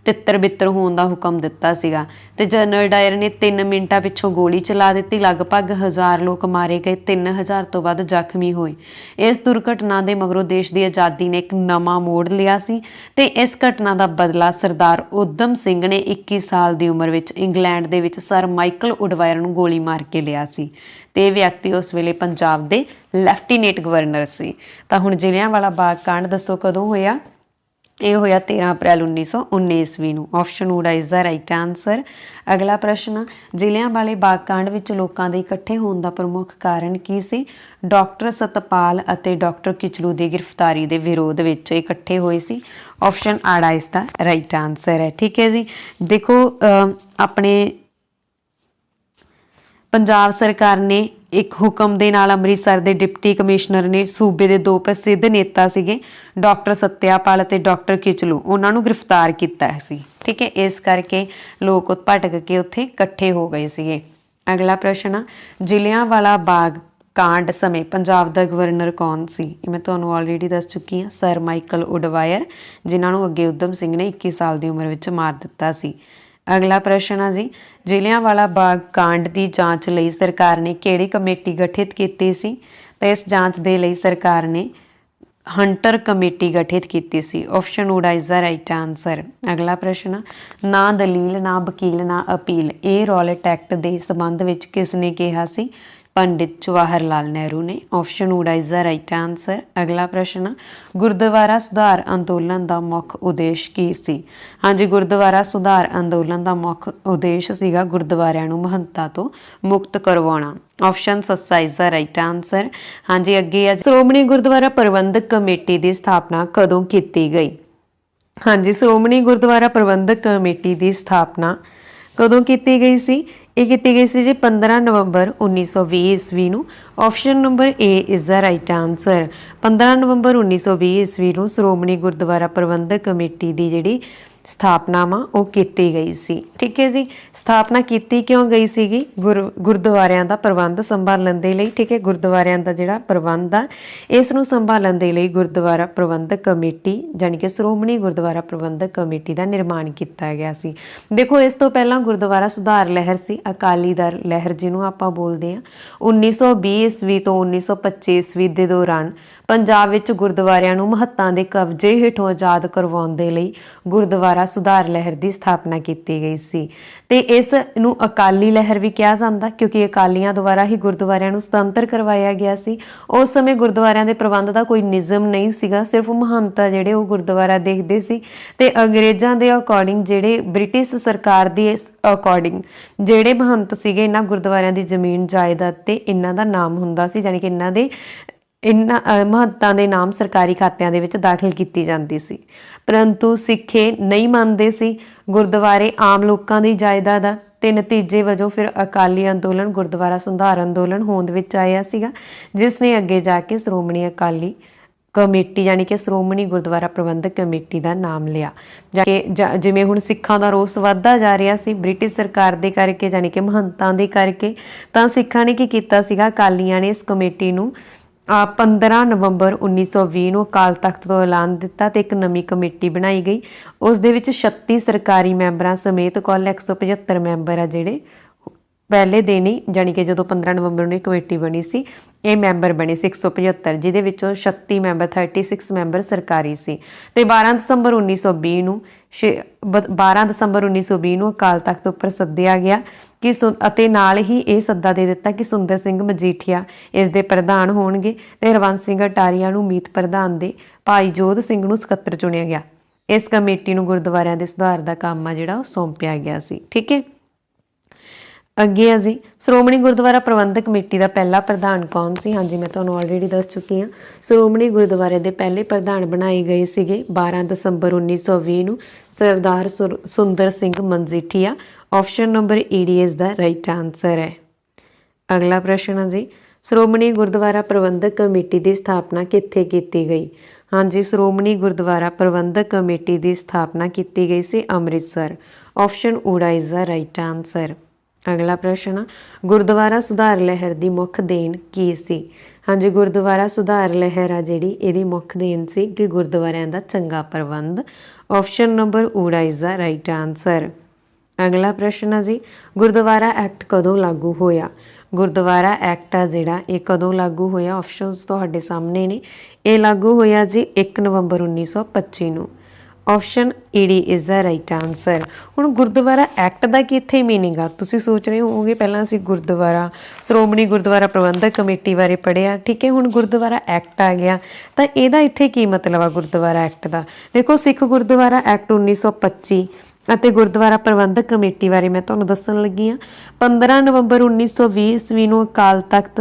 ਤਿੱਤਰ ਬਿੱਤਰ ਹੋਣ ਦਾ ਹੁਕਮ ਦਿੱਤਾ ਸੀਗਾ ਤੇ ਜਨਰਲ ਡਾਇਰ ਨੇ 3 ਮਿੰਟਾਂ ਪਿੱਛੋਂ ਗੋਲੀ ਚਲਾ ਦਿੱਤੀ। ਲਗਭਗ 1000 ਲੋਕ ਮਾਰੇ ਗਏ, 3000 ਤੋਂ ਵੱਧ ਜ਼ਖਮੀ ਹੋਏ। ਇਸ ਦੁਰਘਟਨਾ ਦੇ ਮਗਰੋਂ ਦੇਸ਼ ਦੀ ਆਜ਼ਾਦੀ ਨੇ ਇੱਕ ਨਵਾਂ ਮੋੜ ਲਿਆ ਸੀ ਤੇ ਇਸ ਘਟਨਾ ਦਾ ਬਦਲਾ ਸਰਦਾਰ ਊਧਮ ਸਿੰਘ ਨੇ 21 ਸਾਲ ਦੀ ਉਮਰ ਵਿੱਚ ਇੰਗਲੈਂਡ ਦੇ ਵਿੱਚ ਸਰ ਮਾਈਕਲ ਉਡਵਾਇਰ ਨੂੰ ਗੋਲੀ ਮਾਰ ਕੇ ਲਿਆ ਸੀ ਤੇ ਇਹ ਵਿਅਕਤੀ ਉਸ ਵੇਲੇ ਪੰਜਾਬ ਦੇ ਲੈਫਟੀਨੈਂਟ ਗਵਰਨਰ ਸੀ। ਤਾਂ ਹੁਣ ਜ਼ਿਲ੍ਹਿਆਂਵਾਲਾ ਬਾਗ ਕਾਂਡ ਦੱਸੋ ਕਦੋਂ ਹੋਇਆ? ਇਹ ਹੋਇਆ 13 ਅਪ੍ਰੈਲ 1919 ਈਸਵੀ ਨੂੰ। ਆਪਸ਼ਨ ਊ ਇਜ਼ ਦਾ ਰਾਈਟ ਆਨਸਰ। ਅਗਲਾ ਪ੍ਰਸ਼ਨ, ਜ਼ਿਲ੍ਹਿਆਂਵਾਲੇ ਬਾਗ ਕਾਂਡ ਵਿੱਚ ਲੋਕਾਂ ਦੇ ਇਕੱਠੇ ਹੋਣ ਦਾ ਪ੍ਰਮੁੱਖ ਕਾਰਨ ਕੀ ਸੀ? ਡਾਕਟਰ ਸਤਪਾਲ ਅਤੇ ਡਾਕਟਰ ਕਿਚਲੂ ਦੀ ਗ੍ਰਿਫਤਾਰੀ ਦੇ ਵਿਰੋਧ ਵਿੱਚ ਇਕੱਠੇ ਹੋਏ ਸੀ। ਆਪਸ਼ਨ ਆੜਾ ਇਸ ਦਾ ਰਾਈਟ ਆਨਸਰ ਹੈ। ਠੀਕ ਹੈ ਜੀ, ਦੇਖੋ ਆਪਣੇ ਪੰਜਾਬ ਸਰਕਾਰ ਨੇ ਇੱਕ ਹੁਕਮ ਦੇ ਨਾਲ ਅੰਮ੍ਰਿਤਸਰ ਦੇ ਡਿਪਟੀ ਕਮਿਸ਼ਨਰ ਨੇ ਸੂਬੇ ਦੇ 2 ਪ੍ਰਸਿੱਧ ਨੇਤਾ ਸੀਗੇ ਡਾਕਟਰ ਸਤਿਆਪਾਲ ਅਤੇ ਡਾਕਟਰ ਕਿਚਲੂ, ਉਹਨਾਂ ਨੂੰ ਗ੍ਰਿਫਤਾਰ ਕੀਤਾ ਸੀ। ਠੀਕ ਹੈ, ਇਸ ਕਰਕੇ ਲੋਕ ਭਟਕ ਕੇ ਉੱਥੇ ਇਕੱਠੇ ਹੋ ਗਏ ਸੀਗੇ। ਅਗਲਾ ਪ੍ਰਸ਼ਨ ਆ, ਜ਼ਿਲ੍ਹਿਆਂਵਾਲਾ ਬਾਗ ਕਾਂਡ ਸਮੇਂ ਪੰਜਾਬ ਦਾ ਗਵਰਨਰ ਕੌਣ ਸੀ? ਇਹ ਮੈਂ ਤੁਹਾਨੂੰ ਆਲਰੇਡੀ ਦੱਸ ਚੁੱਕੀ ਹਾਂ, ਸਰ ਮਾਈਕਲ ਉਡਵਾਇਰ, ਜਿਨ੍ਹਾਂ ਨੂੰ ਅੱਗੇ ਊਧਮ ਸਿੰਘ ਨੇ 21 ਸਾਲ ਦੀ ਉਮਰ ਵਿੱਚ ਮਾਰ ਦਿੱਤਾ ਸੀ। ਅਗਲਾ ਪ੍ਰਸ਼ਨ ਆ ਜੀ, ਜ਼ਿਲ੍ਹਿਆਂਵਾਲਾ ਬਾਗ ਕਾਂਡ ਦੀ ਜਾਂਚ ਲਈ ਸਰਕਾਰ ਨੇ ਕਿਹੜੀ ਕਮੇਟੀ ਗਠਿਤ ਕੀਤੀ ਸੀ? ਤਾਂ ਇਸ ਜਾਂਚ ਦੇ ਲਈ ਸਰਕਾਰ ਨੇ ਹੰਟਰ ਕਮੇਟੀ ਗਠਿਤ ਕੀਤੀ ਸੀ। ਆਪਸ਼ਨ ਊ ਇਜ਼ ਦਾ ਰਾਈਟ ਆਨਸਰ। ਅਗਲਾ ਪ੍ਰਸ਼ਨ, ਨਾ ਦਲੀਲ, ਨਾ ਵਕੀਲ, ਨਾ ਅਪੀਲ, ਇਹ ਰੌਲਟ ਐਕਟ ਦੇ ਸੰਬੰਧ ਵਿੱਚ ਕਿਸ ਨੇ ਕਿਹਾ ਸੀ? ਪੰਡਿਤ ਜਵਾਹਰ ਲਾਲ ਨਹਿਰੂ ਨੇ। ਆਪਸ਼ਨ ਊ ਇਜ਼ ਦਾ ਰਾਈਟ ਆਨਸਰ। ਅਗਲਾ ਪ੍ਰਸ਼ਨ, ਗੁਰਦੁਆਰਾ ਸੁਧਾਰ ਅੰਦੋਲਨ ਦਾ ਮੁੱਖ ਉਦੇਸ਼ ਕੀ ਸੀ? ਹਾਂਜੀ, ਗੁਰਦੁਆਰਾ ਸੁਧਾਰ ਅੰਦੋਲਨ ਦਾ ਮੁੱਖ ਉਦੇਸ਼ ਸੀਗਾ ਗੁਰਦੁਆਰਿਆਂ ਨੂੰ ਮਹੰਤਾਂ ਤੋਂ ਮੁਕਤ ਕਰਵਾਉਣਾ। ਆਪਸ਼ਨ ਸੱਸਾ ਇਜ਼ ਦਾ ਰਾਈਟ ਆਨਸਰ। ਹਾਂਜੀ, ਅੱਗੇ ਆ, ਸ਼੍ਰੋਮਣੀ ਗੁਰਦੁਆਰਾ ਪ੍ਰਬੰਧਕ ਕਮੇਟੀ ਦੀ ਸਥਾਪਨਾ ਕਦੋਂ ਕੀਤੀ ਗਈ? ਹਾਂਜੀ, ਸ਼੍ਰੋਮਣੀ ਗੁਰਦੁਆਰਾ ਪ੍ਰਬੰਧਕ ਕਮੇਟੀ ਦੀ ਸਥਾਪਨਾ ਕਦੋਂ ਕੀਤੀ ਗਈ ਸੀ? ਇਹ ਕੀਤੀ ਗਈ ਸੀ ਜੀ 15 ਨਵੰਬਰ 1920 ਈਸਵੀ ਨੂੰ। Option number A is the right answer. 15 ਨਵੰਬਰ 1920 ਈਸਵੀ ਨੂੰ ਸ਼੍ਰੋਮਣੀ ਗੁਰਦੁਆਰਾ ਪ੍ਰਬੰਧਕ ਕਮੇਟੀ ਦੀ ਜਿਹੜੀ ਸਥਾਪਨਾ ਵਾ ਉਹ ਕੀਤੀ ਗਈ ਸੀ। ਠੀਕ ਹੈ ਜੀ, ਸਥਾਪਨਾ ਕੀਤੀ ਕਿਉਂ ਗਈ ਸੀਗੀ? ਗੁਰਦੁਆਰਿਆਂ ਦਾ ਪ੍ਰਬੰਧ ਸੰਭਾਲਣ ਦੇ ਲਈ। ਠੀਕ ਹੈ, ਗੁਰਦੁਆਰਿਆਂ ਦਾ ਜਿਹੜਾ ਪ੍ਰਬੰਧ ਆ ਇਸ ਨੂੰ ਸੰਭਾਲਣ ਦੇ ਲਈ ਗੁਰਦੁਆਰਾ ਪ੍ਰਬੰਧਕ ਕਮੇਟੀ ਜਾਣੀ ਕਿ ਸ਼੍ਰੋਮਣੀ ਗੁਰਦੁਆਰਾ ਪ੍ਰਬੰਧਕ ਕਮੇਟੀ ਦਾ ਨਿਰਮਾਣ ਕੀਤਾ ਗਿਆ ਸੀ। ਦੇਖੋ, ਇਸ ਤੋਂ ਪਹਿਲਾਂ ਗੁਰਦੁਆਰਾ ਸੁਧਾਰ ਲਹਿਰ ਸੀ, ਅਕਾਲੀ ਦਲ ਲਹਿਰ ਜਿਹਨੂੰ ਆਪਾਂ ਬੋਲਦੇ ਹਾਂ। 1920 ਈਸਵੀ ਤੋਂ 1925 ਈਸਵੀ ਦੇ ਦੌਰਾਨ ਪੰਜਾਬ ਵਿੱਚ ਗੁਰਦੁਆਰਿਆਂ ਨੂੰ ਮਹੰਤਾਂ ਦੇ ਕਬਜ਼ੇ ਹੇਠੋਂ ਆਜ਼ਾਦ ਕਰਵਾਉਣ ਦੇ ਲਈ ਗੁਰਦੁਆਰਾ ਸੁਧਾਰ ਲਹਿਰ ਦੀ ਸਥਾਪਨਾ ਕੀਤੀ ਗਈ ਸੀ ਤੇ ਇਸ ਨੂੰ ਅਕਾਲੀ ਲਹਿਰ ਵੀ ਕਿਹਾ ਜਾਂਦਾ ਕਿਉਂਕਿ ਅਕਾਲੀਆਂ ਦੁਆਰਾ ਹੀ ਗੁਰਦੁਆਰਿਆਂ ਨੂੰ ਸੁਤੰਤਰ ਕਰਵਾਇਆ ਗਿਆ ਸੀ। ਉਸ ਸਮੇਂ ਗੁਰਦੁਆਰਿਆਂ ਦੇ ਪ੍ਰਬੰਧ ਦਾ ਕੋਈ ਨਿਯਮ ਨਹੀਂ ਸੀਗਾ, ਸਿਰਫ ਮਹੰਤ ਜਿਹੜੇ ਉਹ ਗੁਰਦੁਆਰਾ ਦੇਖਦੇ ਸੀ ਤੇ ਅੰਗਰੇਜ਼ਾਂ ਦੇ ਅਕੋਰਡਿੰਗ, ਜਿਹੜੇ ਬ੍ਰਿਟਿਸ਼ ਸਰਕਾਰ ਦੀ ਅਕੋਰਡਿੰਗ ਜਿਹੜੇ ਮਹੰਤ ਸੀਗੇ, ਇਹਨਾਂ ਗੁਰਦੁਆਰਿਆਂ ਦੀ ਜ਼ਮੀਨ ਜਾਇਦਾਦ ਤੇ ਇਹਨਾਂ ਦਾ ਨਾਮ ਹੁੰਦਾ ਸੀ, ਜਾਣੀ ਕਿ ਇਹਨਾਂ ਮਹੰਤਾਂ ਦੇ ਨਾਮ ਸਰਕਾਰੀ ਖਾਤਿਆਂ ਦੇ ਵਿੱਚ ਦਾਖਲ ਕੀਤੀ ਜਾਂਦੀ ਸੀ। ਪਰੰਤੂ ਸਿੱਖੇ ਨਹੀਂ ਮੰਨਦੇ ਸੀ, ਗੁਰਦੁਆਰੇ ਆਮ ਲੋਕਾਂ ਦੀ ਜਾਇਦਾਦ ਆ ਤੇ ਨਤੀਜੇ ਵਜੋਂ ਫਿਰ ਅਕਾਲੀ ਅੰਦੋਲਨ ਗੁਰਦੁਆਰਾ ਸੁਧਾਰ ਅੰਦੋਲਨ ਹੋਂਦ ਵਿੱਚ ਆਇਆ ਸੀਗਾ, ਜਿਸ ਨੇ ਅੱਗੇ ਜਾ ਕੇ ਸ਼੍ਰੋਮਣੀ ਅਕਾਲੀ ਕਮੇਟੀ ਯਾਨੀ ਕਿ ਸ਼੍ਰੋਮਣੀ ਗੁਰਦੁਆਰਾ ਪ੍ਰਬੰਧਕ ਕਮੇਟੀ ਦਾ ਨਾਮ ਲਿਆ। ਜਿਵੇਂ ਹੁਣ ਸਿੱਖਾਂ ਦਾ ਰੋਸ ਵੱਧਦਾ ਜਾ ਰਿਹਾ ਸੀ ਬ੍ਰਿਟਿਸ਼ ਸਰਕਾਰ ਦੇ ਕਰਕੇ, ਯਾਨੀ ਕਿ ਮਹੰਤਾਂ ਦੇ ਕਰਕੇ, ਤਾਂ ਸਿੱਖਾਂ ਨੇ ਕੀ ਕੀਤਾ ਸੀਗਾ, ਅਕਾਲੀਆਂ ਨੇ ਇਸ ਕਮੇਟੀ ਨੂੰ 15 ਨਵੰਬਰ 1920 ਨੂੰ ਅਕਾਲ ਤਖਤ ਤੋਂ ਐਲਾਨ ਦਿੱਤਾ ਤੇ ਇੱਕ ਨਵੀਂ ਕਮੇਟੀ ਬਣਾਈ ਗਈ। ਉਸ ਦੇ ਵਿੱਚ 36 ਸਰਕਾਰੀ ਮੈਂਬਰਾਂ ਸਮੇਤ ਕੁੱਲ 175 ਮੈਂਬਰ ਆ ਜਿਹੜੇ ਪਹਿਲੇ ਦਿਨ ਹੀ, ਜਾਣੀ ਕਿ ਜਦੋਂ 15 ਨਵੰਬਰ ਨੂੰ ਇਹ ਕਮੇਟੀ ਬਣੀ ਸੀ, ਇਹ ਮੈਂਬਰ ਬਣੇ ਸੀ 175, ਜਿਹਦੇ ਵਿੱਚੋਂ 36 ਮੈਂਬਰ 36 ਮੈਂਬਰ ਸਰਕਾਰੀ ਸੀ। ਤੇ 12 ਦਸੰਬਰ 1920 ਨੂੰ ਅਕਾਲ ਤਖਤ ਉੱਪਰ ਸੱਦਿਆ ਗਿਆ ਕਿ ਅਤੇ ਨਾਲ ਹੀ ਇਹ ਸੱਦਾ ਦੇ ਦਿੱਤਾ ਕਿ ਸੁੰਦਰ ਸਿੰਘ ਮਜੀਠੀਆ ਇਸ ਦੇ ਪ੍ਰਧਾਨ ਹੋਣਗੇ ਤੇ ਹਰਬੰਸ ਸਿੰਘ ਅਟਾਰੀਆ ਨੂੰ ਮੀਤ ਪ੍ਰਧਾਨ ਦੇ ਭਾਈ ਜੋਧ ਸਿੰਘ ਨੂੰ ਸਕੱਤਰ ਚੁਣਿਆ ਗਿਆ। ਇਸ ਕਮੇਟੀ ਨੂੰ ਗੁਰਦੁਆਰਿਆਂ ਦੇ ਸੁਧਾਰ ਦਾ ਕੰਮ ਆ ਜਿਹੜਾ ਉਹ ਸੌਂਪਿਆ ਗਿਆ ਸੀ। ਠੀਕ ਹੈ, ਅੱਗੇ ਆ ਜੀ, ਸ਼੍ਰੋਮਣੀ ਗੁਰਦੁਆਰਾ ਪ੍ਰਬੰਧਕ ਕਮੇਟੀ ਦਾ ਪਹਿਲਾ ਪ੍ਰਧਾਨ ਕੌਣ ਸੀ? ਹਾਂਜੀ, ਮੈਂ ਤੁਹਾਨੂੰ ਆਲਰੇਡੀ ਦੱਸ ਚੁੱਕੀ ਹਾਂ। ਸ਼੍ਰੋਮਣੀ ਗੁਰਦੁਆਰੇ ਦੇ ਪਹਿਲੇ ਪ੍ਰਧਾਨ ਬਣਾਏ ਗਏ ਸੀਗੇ 12 ਦਸੰਬਰ 1920 ਨੂੰ ਸਰਦਾਰ ਸੁੰਦਰ ਸਿੰਘ ਮਜੀਠੀਆ। ਆਪਸ਼ਨ ਨੰਬਰ ਈ ਇਸ ਦਾ ਰਾਈਟ ਆਨਸਰ ਹੈ। ਅਗਲਾ ਪ੍ਰਸ਼ਨ ਹੈ ਜੀ, ਸ਼੍ਰੋਮਣੀ ਗੁਰਦੁਆਰਾ ਪ੍ਰਬੰਧਕ ਕਮੇਟੀ ਦੀ ਸਥਾਪਨਾ ਕਿੱਥੇ ਕੀਤੀ ਗਈ? ਹਾਂਜੀ, ਸ਼੍ਰੋਮਣੀ ਗੁਰਦੁਆਰਾ ਪ੍ਰਬੰਧਕ ਕਮੇਟੀ ਦੀ ਸਥਾਪਨਾ ਕੀਤੀ ਗਈ ਸੀ ਅੰਮ੍ਰਿਤਸਰ। ਆਪਸ਼ਨ ਊੜਾ ਇਸ ਦਾ ਰਾਈਟ ਆਨਸਰ। ਅਗਲਾ ਪ੍ਰਸ਼ਨ, ਗੁਰਦੁਆਰਾ ਸੁਧਾਰ ਲਹਿਰ ਦੀ ਮੁੱਖ ਦੇਣ ਕੀ ਸੀ? ਹਾਂਜੀ, ਗੁਰਦੁਆਰਾ ਸੁਧਾਰ ਲਹਿਰ ਆ ਜਿਹੜੀ, ਇਹਦੀ ਮੁੱਖ ਦੇਣ ਸੀ ਕਿ ਗੁਰਦੁਆਰਿਆਂ ਦਾ ਚੰਗਾ ਪ੍ਰਬੰਧ। ਆਪਸ਼ਨ ਨੰਬਰ ਊੜਾ ਇਜ਼ ਦਾ ਰਾਈਟ ਆਨਸਰ। ਅਗਲਾ ਪ੍ਰਸ਼ਨ ਆ ਜੀ, ਗੁਰਦੁਆਰਾ ਐਕਟ ਕਦੋਂ ਲਾਗੂ ਹੋਇਆ? ਗੁਰਦੁਆਰਾ ਐਕਟ ਆ ਜਿਹੜਾ, ਇਹ ਕਦੋਂ ਲਾਗੂ ਹੋਇਆ? ਆਪਸ਼ਨਸ ਤੁਹਾਡੇ ਸਾਹਮਣੇ ਨੇ। ਇਹ ਲਾਗੂ ਹੋਇਆ ਜੀ 1 ਨਵੰਬਰ 1925 ਨੂੰ। ਆਪਸ਼ਨ ਈਡੀ ਇਜ਼ ਦਾ ਰਾਈਟ ਆਨਸਰ। ਹੁਣ ਗੁਰਦੁਆਰਾ ਐਕਟ ਦਾ ਕੀ ਇੱਥੇ ਮੀਨਿੰਗ ਆ? ਤੁਸੀਂ ਸੋਚ ਰਹੇ ਹੋਵੋਗੇ ਪਹਿਲਾਂ ਅਸੀਂ ਗੁਰਦੁਆਰਾ ਸ਼੍ਰੋਮਣੀ ਗੁਰਦੁਆਰਾ ਪ੍ਰਬੰਧਕ ਕਮੇਟੀ ਬਾਰੇ ਪੜ੍ਹਿਆ, ਠੀਕ ਹੈ। ਹੁਣ ਗੁਰਦੁਆਰਾ ਐਕਟ ਆ ਗਿਆ ਤਾਂ ਇਹਦਾ ਇੱਥੇ ਕੀ ਮਤਲਬ ਆ ਗੁਰਦੁਆਰਾ ਐਕਟ ਦਾ? ਦੇਖੋ, ਸਿੱਖ ਗੁਰਦੁਆਰਾ ਐਕਟ 1925 ਅਤੇ ਗੁਰਦੁਆਰਾ ਪ੍ਰਬੰਧਕ ਕਮੇਟੀ ਬਾਰੇ ਮੈਂ ਤੁਹਾਨੂੰ ਦੱਸਣ ਲੱਗੀ ਹਾਂ। 15 ਨਵੰਬਰ 1920 ਈਸਵੀ ਨੂੰ ਅਕਾਲ ਤਖਤ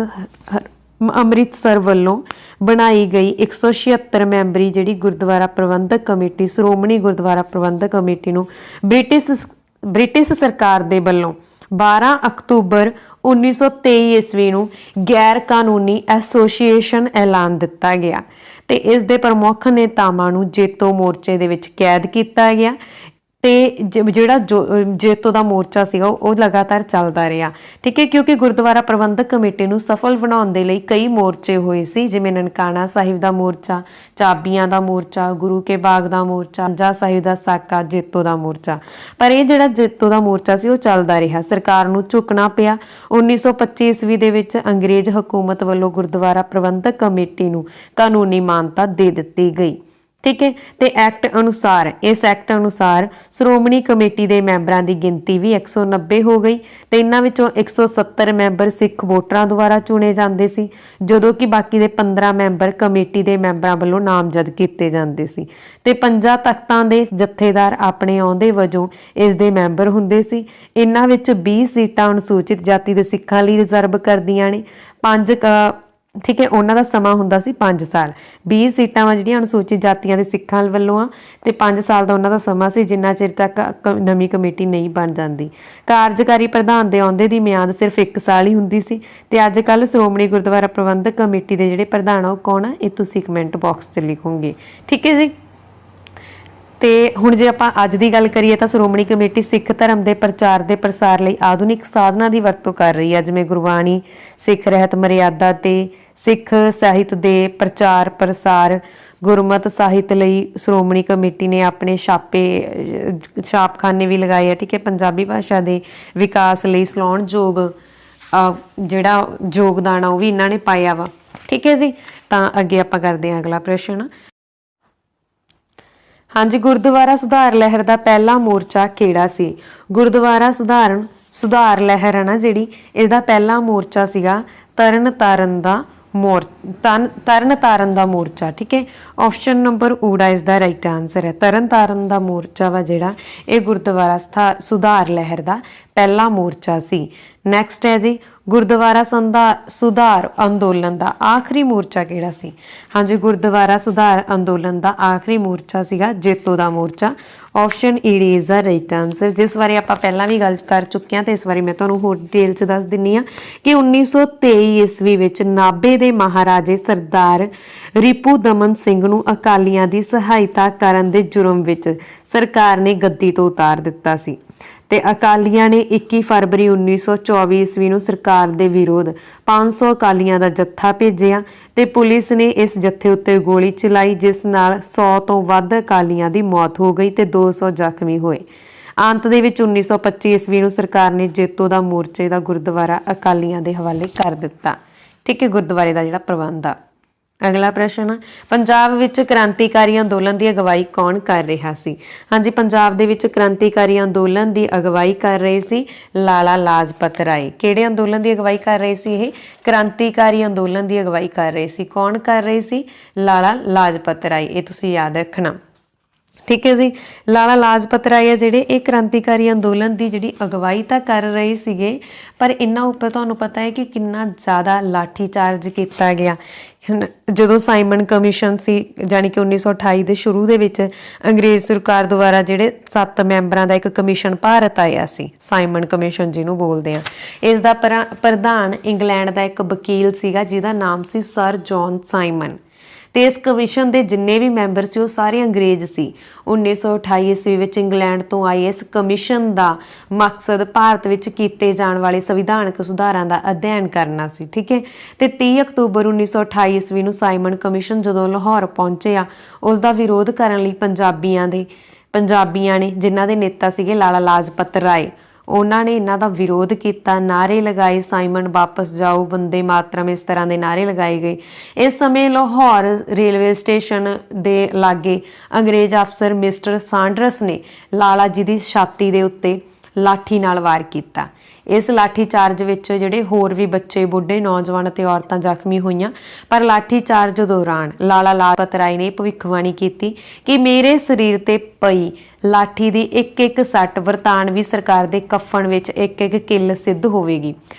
ਅੰਮ੍ਰਿਤਸਰ ਵੱਲੋਂ ਬਣਾਈ ਗਈ 176 ਮੈਂਬਰੀ ਜਿਹੜੀ ਗੁਰਦੁਆਰਾ ਪ੍ਰਬੰਧਕ ਕਮੇਟੀ, ਸ਼੍ਰੋਮਣੀ ਗੁਰਦੁਆਰਾ ਪ੍ਰਬੰਧਕ ਕਮੇਟੀ ਨੂੰ ਬ੍ਰਿਟਿਸ਼ ਸਰਕਾਰ ਦੇ ਵੱਲੋਂ 12 ਅਕਤੂਬਰ 1923 ਈਸਵੀ ਨੂੰ ਗੈਰ ਕਾਨੂੰਨੀ ਐਸੋਸੀਏਸ਼ਨ ਐਲਾਨ ਦਿੱਤਾ ਗਿਆ ਤੇ ਇਸ ਦੇ ਪ੍ਰਮੁੱਖ ਨੇਤਾਵਾਂ ਨੂੰ ਜੇਤੋ ਮੋਰਚੇ ਦੇ ਵਿੱਚ ਕੈਦ ਕੀਤਾ ਗਿਆ ਤੇ ਜਿਹੜਾ ਜੇਤੋ ਦਾ ਮੋਰਚਾ ਸੀਗਾ ਉਹ ਲਗਾਤਾਰ ਚੱਲਦਾ ਰਿਹਾ, ਠੀਕ ਹੈ। ਕਿਉਂਕਿ ਗੁਰਦੁਆਰਾ ਪ੍ਰਬੰਧਕ ਕਮੇਟੀ ਨੂੰ ਸਫਲ ਬਣਾਉਣ ਦੇ ਲਈ ਕਈ ਮੋਰਚੇ ਹੋਏ ਸੀ, ਜਿਵੇਂ ਨਨਕਾਣਾ ਸਾਹਿਬ ਦਾ ਮੋਰਚਾ, ਚਾਬੀਆਂ ਦਾ ਮੋਰਚਾ, ਗੁਰੂ ਕੇ ਬਾਗ ਦਾ ਮੋਰਚਾ, ਪੰਜਾ ਸਾਹਿਬ ਦਾ ਸਾਕਾ, ਜੇਤੋ ਦਾ ਮੋਰਚਾ। ਪਰ ਇਹ ਜਿਹੜਾ ਜੇਤੋ ਦਾ ਮੋਰਚਾ ਸੀ ਉਹ ਚੱਲਦਾ ਰਿਹਾ, ਸਰਕਾਰ ਨੂੰ ਝੁਕਣਾ ਪਿਆ। 1925 ਈਸਵੀ ਦੇ ਵਿੱਚ ਅੰਗਰੇਜ਼ ਹਕੂਮਤ ਵੱਲੋਂ ਗੁਰਦੁਆਰਾ ਪ੍ਰਬੰਧਕ ਕਮੇਟੀ ਨੂੰ ਕਾਨੂੰਨੀ ਮਾਨਤਾ ਦੇ ਦਿੱਤੀ ਗਈ, ਠੀਕ ਹੈ। ਤੇ ਇਸ ਐਕਟ ਅਨੁਸਾਰ ਸ਼੍ਰੋਮਣੀ ਕਮੇਟੀ ਦੇ ਮੈਂਬਰਾਂ ਦੀ ਗਿਣਤੀ ਵੀ 190 ਹੋ ਗਈ ਤੇ ਇਹਨਾਂ ਵਿੱਚੋਂ 170 ਮੈਂਬਰ ਸਿੱਖ ਵੋਟਰਾਂ ਦੁਆਰਾ ਚੁਣੇ ਜਾਂਦੇ ਸੀ, ਜਦੋਂ ਕਿ ਬਾਕੀ ਦੇ 15 ਮੈਂਬਰ ਕਮੇਟੀ ਦੇ ਮੈਂਬਰਾਂ ਵੱਲੋਂ ਨਾਮਜ਼ਦ ਕੀਤੇ ਜਾਂਦੇ ਸੀ ਤੇ 5 ਤਖਤਾਂ ਦੇ ਜਥੇਦਾਰ ਆਪਣੇ ਅਹੁਦੇ ਵਜੋਂ ਇਸ ਦੇ ਮੈਂਬਰ ਹੁੰਦੇ ਸੀ। ਇਹਨਾਂ ਵਿੱਚ 20 ਸੀਟਾਂ ਅਨੁਸੂਚਿਤ ਜਾਤੀ ਦੇ ਸਿੱਖਾਂ ਲਈ ਰਿਜ਼ਰਵ ਕਰਦੀਆਂ ਨੇ, 5 ਠੀਕ ਹੈ, ਉਹਨਾਂ ਦਾ ਸਮਾਂ ਹੁੰਦਾ ਸੀ 5 ਸਾਲ। 20 ਸੀਟਾਂ ਵਾ ਜਿਹੜੀਆਂ ਅਨੁਸੂਚਿਤ ਜਾਤੀਆਂ ਦੇ ਸਿੱਖਾਂ ਵੱਲੋਂ ਆ ਤੇ 5 ਸਾਲ ਦਾ ਉਹਨਾਂ ਦਾ ਸਮਾਂ ਸੀ, ਜਿੰਨਾ ਚਿਰ ਤੱਕ ਨਵੀਂ ਕਮੇਟੀ ਨਹੀਂ ਬਣ ਜਾਂਦੀ। ਕਾਰਜਕਾਰੀ ਪ੍ਰਧਾਨ ਦੇ ਅਹੁਦੇ ਦੀ ਮਿਆਦ ਸਿਰਫ 1 ਸਾਲ ਹੀ ਹੁੰਦੀ ਸੀ ਤੇ ਅੱਜ ਕੱਲ੍ਹ ਸ਼੍ਰੋਮਣੀ ਗੁਰਦੁਆਰਾ ਪ੍ਰਬੰਧਕ ਕਮੇਟੀ ਦੇ ਜਿਹੜੇ ਪ੍ਰਧਾਨ ਆ ਉਹ ਕੌਣ ਆ? ਇਹ ਤੁਸੀਂ ਕਮੈਂਟ ਬਾਕਸ 'ਚ ਲਿਖੋਗੇ, ਠੀਕ ਹੈ ਜੀ। ਤੇ ਹੁਣ ਜੇ ਆਪਾਂ ਅੱਜ ਦੀ ਗੱਲ ਕਰੀਏ ਤਾਂ ਸ਼੍ਰੋਮਣੀ ਕਮੇਟੀ ਸਿੱਖ ਧਰਮ ਦੇ ਪ੍ਰਚਾਰ ਦੇ ਪ੍ਰਸਾਰ ਲਈ ਆਧੁਨਿਕ ਸਾਧਨਾਂ ਦੀ ਵਰਤੋਂ ਕਰ ਰਹੀ ਹੈ, ਜਿਵੇਂ ਗੁਰਬਾਣੀ, ਸਿੱਖ ਰਹਿਤ ਮਰਿਆਦਾ ਤੇ ਸਿੱਖ ਸਾਹਿਤ ਦੇ ਪ੍ਰਚਾਰ ਪ੍ਰਸਾਰ। ਗੁਰਮਤ ਸਾਹਿਤ ਲਈ ਸ਼੍ਰੋਮਣੀ ਕਮੇਟੀ ਨੇ ਆਪਣੇ ਛਾਪਖਾਨੇ ਵੀ ਲਗਾਏ ਆ, ਠੀਕ ਹੈ। ਪੰਜਾਬੀ ਭਾਸ਼ਾ ਦੇ ਵਿਕਾਸ ਲਈ ਸਲਾਹੁਣਯੋਗ ਜਿਹੜਾ ਯੋਗਦਾਨ ਆ ਉਹ ਵੀ ਇਹਨਾਂ ਨੇ ਪਾਇਆ ਵਾ, ਠੀਕ ਹੈ ਜੀ। ਤਾਂ ਅੱਗੇ ਆਪਾਂ ਕਰਦੇ ਹਾਂ ਅਗਲਾ ਪ੍ਰਸ਼ਨ। ਹਾਂਜੀ, ਗੁਰਦੁਆਰਾ ਸੁਧਾਰ ਲਹਿਰ ਦਾ ਪਹਿਲਾ ਮੋਰਚਾ ਕਿਹੜਾ ਸੀ? ਗੁਰਦੁਆਰਾ ਸੁਧਾਰ ਲਹਿਰ ਹੈ ਨਾ ਜਿਹੜੀ, ਇਹਦਾ ਪਹਿਲਾ ਮੋਰਚਾ ਸੀਗਾ ਤਰਨ ਤਾਰਨ ਦਾ ਮੋਰਚਾ, ਠੀਕ ਹੈ। ਆਪਸ਼ਨ ਨੰਬਰ ਊੜਾ ਇਸ ਦਾ ਰਾਈਟ ਆਨਸਰ ਹੈ। ਤਰਨ ਤਾਰਨ ਦਾ ਮੋਰਚਾ ਵਾ ਜਿਹੜਾ, ਇਹ ਗੁਰਦੁਆਰਾ ਸੁਧਾਰ ਲਹਿਰ ਦਾ ਪਹਿਲਾ ਮੋਰਚਾ ਸੀ। ਨੈਕਸਟ ਹੈ ਜੀ, ਗੁਰਦੁਆਰਾ ਸੁਧਾਰ ਅੰਦੋਲਨ ਦਾ ਆਖਰੀ ਮੋਰਚਾ ਕਿਹੜਾ ਸੀ? ਹਾਂਜੀ, ਗੁਰਦੁਆਰਾ ਸੁਧਾਰ ਅੰਦੋਲਨ ਦਾ ਆਖਰੀ ਮੋਰਚਾ ਸੀਗਾ ਜੇਤੋ ਦਾ ਮੋਰਚਾ। Option E is the right answer, ਜਿਸ ਬਾਰੇ ਆਪਾਂ ਪਹਿਲਾਂ ਵੀ ਗੱਲ ਕਰ ਚੁੱਕੇ ਹਾਂ ਤੇ ਇਸ ਬਾਰੇ ਮੈਂ ਤੁਹਾਨੂੰ ਹੋਰ ਡਿਟੇਲ 'ਚ ਦੱਸ ਦਿੰਦੀ ਹਾਂ ਕਿ 1923 ਈਸਵੀ ਵਿੱਚ ਨਾਭੇ ਦੇ ਮਹਾਰਾਜੇ ਸਰਦਾਰ ਰਿਪੂ ਦਮਨ ਸਿੰਘ ਨੂੰ ਅਕਾਲੀਆਂ ਦੀ ਸਹਾਇਤਾ ਕਰਨ ਦੇ ਜੁਰਮ ਵਿੱਚ ਸਰਕਾਰ ਨੇ ਗੱਦੀ ਤੋਂ ਉਤਾਰ ਦਿੱਤਾ ਸੀ ਤੇ ਅਕਾਲੀਆਂ ਨੇ 21 ਫਰਵਰੀ 1924 ਈਸਵੀ ਨੂੰ ਸਰਕਾਰ ਦੇ ਵਿਰੋਧ 500 ਅਕਾਲੀਆਂ ਦਾ ਜੱਥਾ ਭੇਜਿਆ ਤੇ ਪੁਲਿਸ ਨੇ ਇਸ ਜੱਥੇ ਉੱਤੇ ਗੋਲੀ ਚਲਾਈ, ਜਿਸ ਨਾਲ 100 ਤੋਂ ਵੱਧ ਅਕਾਲੀਆਂ ਦੀ ਮੌਤ ਹੋ ਗਈ ਤੇ 200 ਜ਼ਖਮੀ ਹੋਏ। ਅੰਤ ਦੇ ਵਿੱਚ 1925 ਈਸਵੀ ਨੂੰ ਸਰਕਾਰ ਨੇ ਜੇਤੋ ਦਾ ਮੋਰਚੇ ਦਾ ਗੁਰਦੁਆਰਾ ਅਕਾਲੀਆਂ ਦੇ ਹਵਾਲੇ ਕਰ ਦਿੱਤਾ, ਠੀਕ ਹੈ, ਗੁਰਦੁਆਰੇ ਦਾ ਜਿਹੜਾ ਪ੍ਰਬੰਧ ਆ। ਅਗਲਾ ਪ੍ਰਸ਼ਨ, ਪੰਜਾਬ ਵਿੱਚ ਕ੍ਰਾਂਤੀਕਾਰੀ ਅੰਦੋਲਨ ਦੀ ਅਗਵਾਈ ਕੌਣ ਕਰ ਰਿਹਾ ਸੀ? ਹਾਂਜੀ, ਪੰਜਾਬ ਦੇ ਵਿੱਚ ਕ੍ਰਾਂਤੀਕਾਰੀ ਅੰਦੋਲਨ ਦੀ ਅਗਵਾਈ ਕਰ ਰਹੇ ਸੀ ਲਾਲਾ ਲਾਜਪਤ ਰਾਏ। ਕਿਹੜੇ ਅੰਦੋਲਨ ਦੀ ਅਗਵਾਈ ਕਰ ਰਹੇ ਸੀ? ਇਹ ਕ੍ਰਾਂਤੀਕਾਰੀ ਅੰਦੋਲਨ ਦੀ ਅਗਵਾਈ ਕਰ ਰਹੇ ਸੀ। ਕੌਣ ਕਰ ਰਹੇ ਸੀ? ਲਾਲਾ ਲਾਜਪਤ ਰਾਏ। ਇਹ ਤੁਸੀਂ ਯਾਦ ਰੱਖਣਾ, ਠੀਕ ਹੈ ਜੀ। ਲਾਲਾ ਲਾਜਪਤ ਰਾਏ ਆ ਜਿਹੜੇ, ਇਹ ਕ੍ਰਾਂਤੀਕਾਰੀ ਅੰਦੋਲਨ ਦੀ ਜਿਹੜੀ ਅਗਵਾਈ ਤਾਂ ਕਰ ਰਹੇ ਸੀਗੇ, ਪਰ ਇਹਨਾਂ ਉੱਪਰ ਤੁਹਾਨੂੰ ਪਤਾ ਹੈ ਕਿ ਕਿੰਨਾ ਜ਼ਿਆਦਾ ਲਾਠੀ ਚਾਰਜ ਕੀਤਾ ਗਿਆ। ਜਦੋਂ ਸਾਈਮਨ ਕਮਿਸ਼ਨ ਸੀ, ਜਾਣੀ ਕਿ 1928 ਦੇ ਸ਼ੁਰੂ ਦੇ ਵਿੱਚ ਅੰਗਰੇਜ਼ ਸਰਕਾਰ ਦੁਆਰਾ ਜਿਹੜੇ 7 ਮੈਂਬਰਾਂ ਦਾ ਇੱਕ ਕਮਿਸ਼ਨ ਭਾਰਤ ਆਇਆ ਸੀ, ਸਾਈਮਨ ਕਮਿਸ਼ਨ ਜਿਹਨੂੰ ਬੋਲਦੇ ਆ। ਇਸ ਦਾ ਪ੍ਰਧਾਨ ਇੰਗਲੈਂਡ ਦਾ ਇੱਕ ਵਕੀਲ ਸੀਗਾ ਜਿਹਦਾ ਨਾਮ ਸੀ ਸਰ ਜੌਨ ਸਾਈਮਨ, ਤੇ ਇਸ ਕਮਿਸ਼ਨ ਦੇ ਜਿੰਨੇ ਵੀ ਮੈਂਬਰ ਸੀ ਉਹ ਸਾਰੇ ਅੰਗਰੇਜ਼ ਸੀ। 1928 ਈਸਵੀ ਵਿੱਚ ਇੰਗਲੈਂਡ ਤੋਂ ਆਈ ਇਸ ਕਮਿਸ਼ਨ ਦਾ ਮਕਸਦ ਭਾਰਤ ਵਿੱਚ ਕੀਤੇ ਜਾਣ ਵਾਲੇ ਸੰਵਿਧਾਨਕ ਸੁਧਾਰਾਂ ਦਾ ਅਧਿਐਨ ਕਰਨਾ ਸੀ। ਠੀਕ ਹੈ, ਤੇ 30 ਅਕਤੂਬਰ 1928 ਈਸਵੀ ਨੂੰ ਸਾਈਮਨ ਕਮਿਸ਼ਨ ਜਦੋਂ ਲਾਹੌਰ ਪਹੁੰਚਿਆ, ਉਸ ਦਾ ਵਿਰੋਧ ਕਰਨ ਲਈ ਪੰਜਾਬੀਆਂ ਨੇ ਜਿਨ੍ਹਾਂ ਦੇ ਨੇਤਾ ਸੀਗੇ ਲਾਲਾ ਲਾਜਪਤ ਰਾਏ, ਉਹਨਾਂ ਨੇ ਇਹਨਾਂ ਦਾ ਵਿਰੋਧ ਕੀਤਾ, ਨਾਅਰੇ ਲਗਾਏ, ਸਾਈਮਨ ਵਾਪਸ ਜਾਓ, ਵੰਦੇ ਮਾਤਰਮ, ਇਸ ਤਰ੍ਹਾਂ ਦੇ ਨਾਅਰੇ ਲਗਾਏ ਗਏ। ਇਸ ਸਮੇਂ ਲਾਹੌਰ ਰੇਲਵੇ ਸਟੇਸ਼ਨ ਦੇ ਲਾਗੇ ਅੰਗਰੇਜ਼ ਅਫਸਰ ਮਿਸਟਰ ਸਾਂਡਰਸ ਨੇ ਲਾਲਾ ਜੀ ਦੀ ਛਾਤੀ ਦੇ ਉੱਤੇ ਲਾਠੀ ਨਾਲ ਵਾਰ ਕੀਤਾ। ਇਸ ਲਾਠੀ ਚਾਰਜ ਵਿੱਚ ਜਿਹੜੇ ਹੋਰ ਵੀ ਬੱਚੇ, ਬੁੱਢੇ, ਨੌਜਵਾਨ ਅਤੇ ਔਰਤਾਂ ਜ਼ਖਮੀ ਹੋਈਆਂ। ਪਰ ਲਾਠੀ ਚਾਰਜ ਦੌਰਾਨ ਲਾਲਾ ਲਾਜਪਤ ਰਾਏ ਨੇ ਭਵਿੱਖਬਾਣੀ ਕੀਤੀ ਕਿ ਮੇਰੇ ਸਰੀਰ ਤੇ ਪਈ ਲਾਠੀ ਦੀ ਇੱਕ ਇੱਕ ਸੱਟ ਵਰਤਾਨਵੀ ਸਰਕਾਰ ਦੇ ਕਫਨ ਵਿੱਚ ਇੱਕ ਇੱਕ ਕਿੱਲ ਸਿੱਧ ਹੋਵੇਗੀ।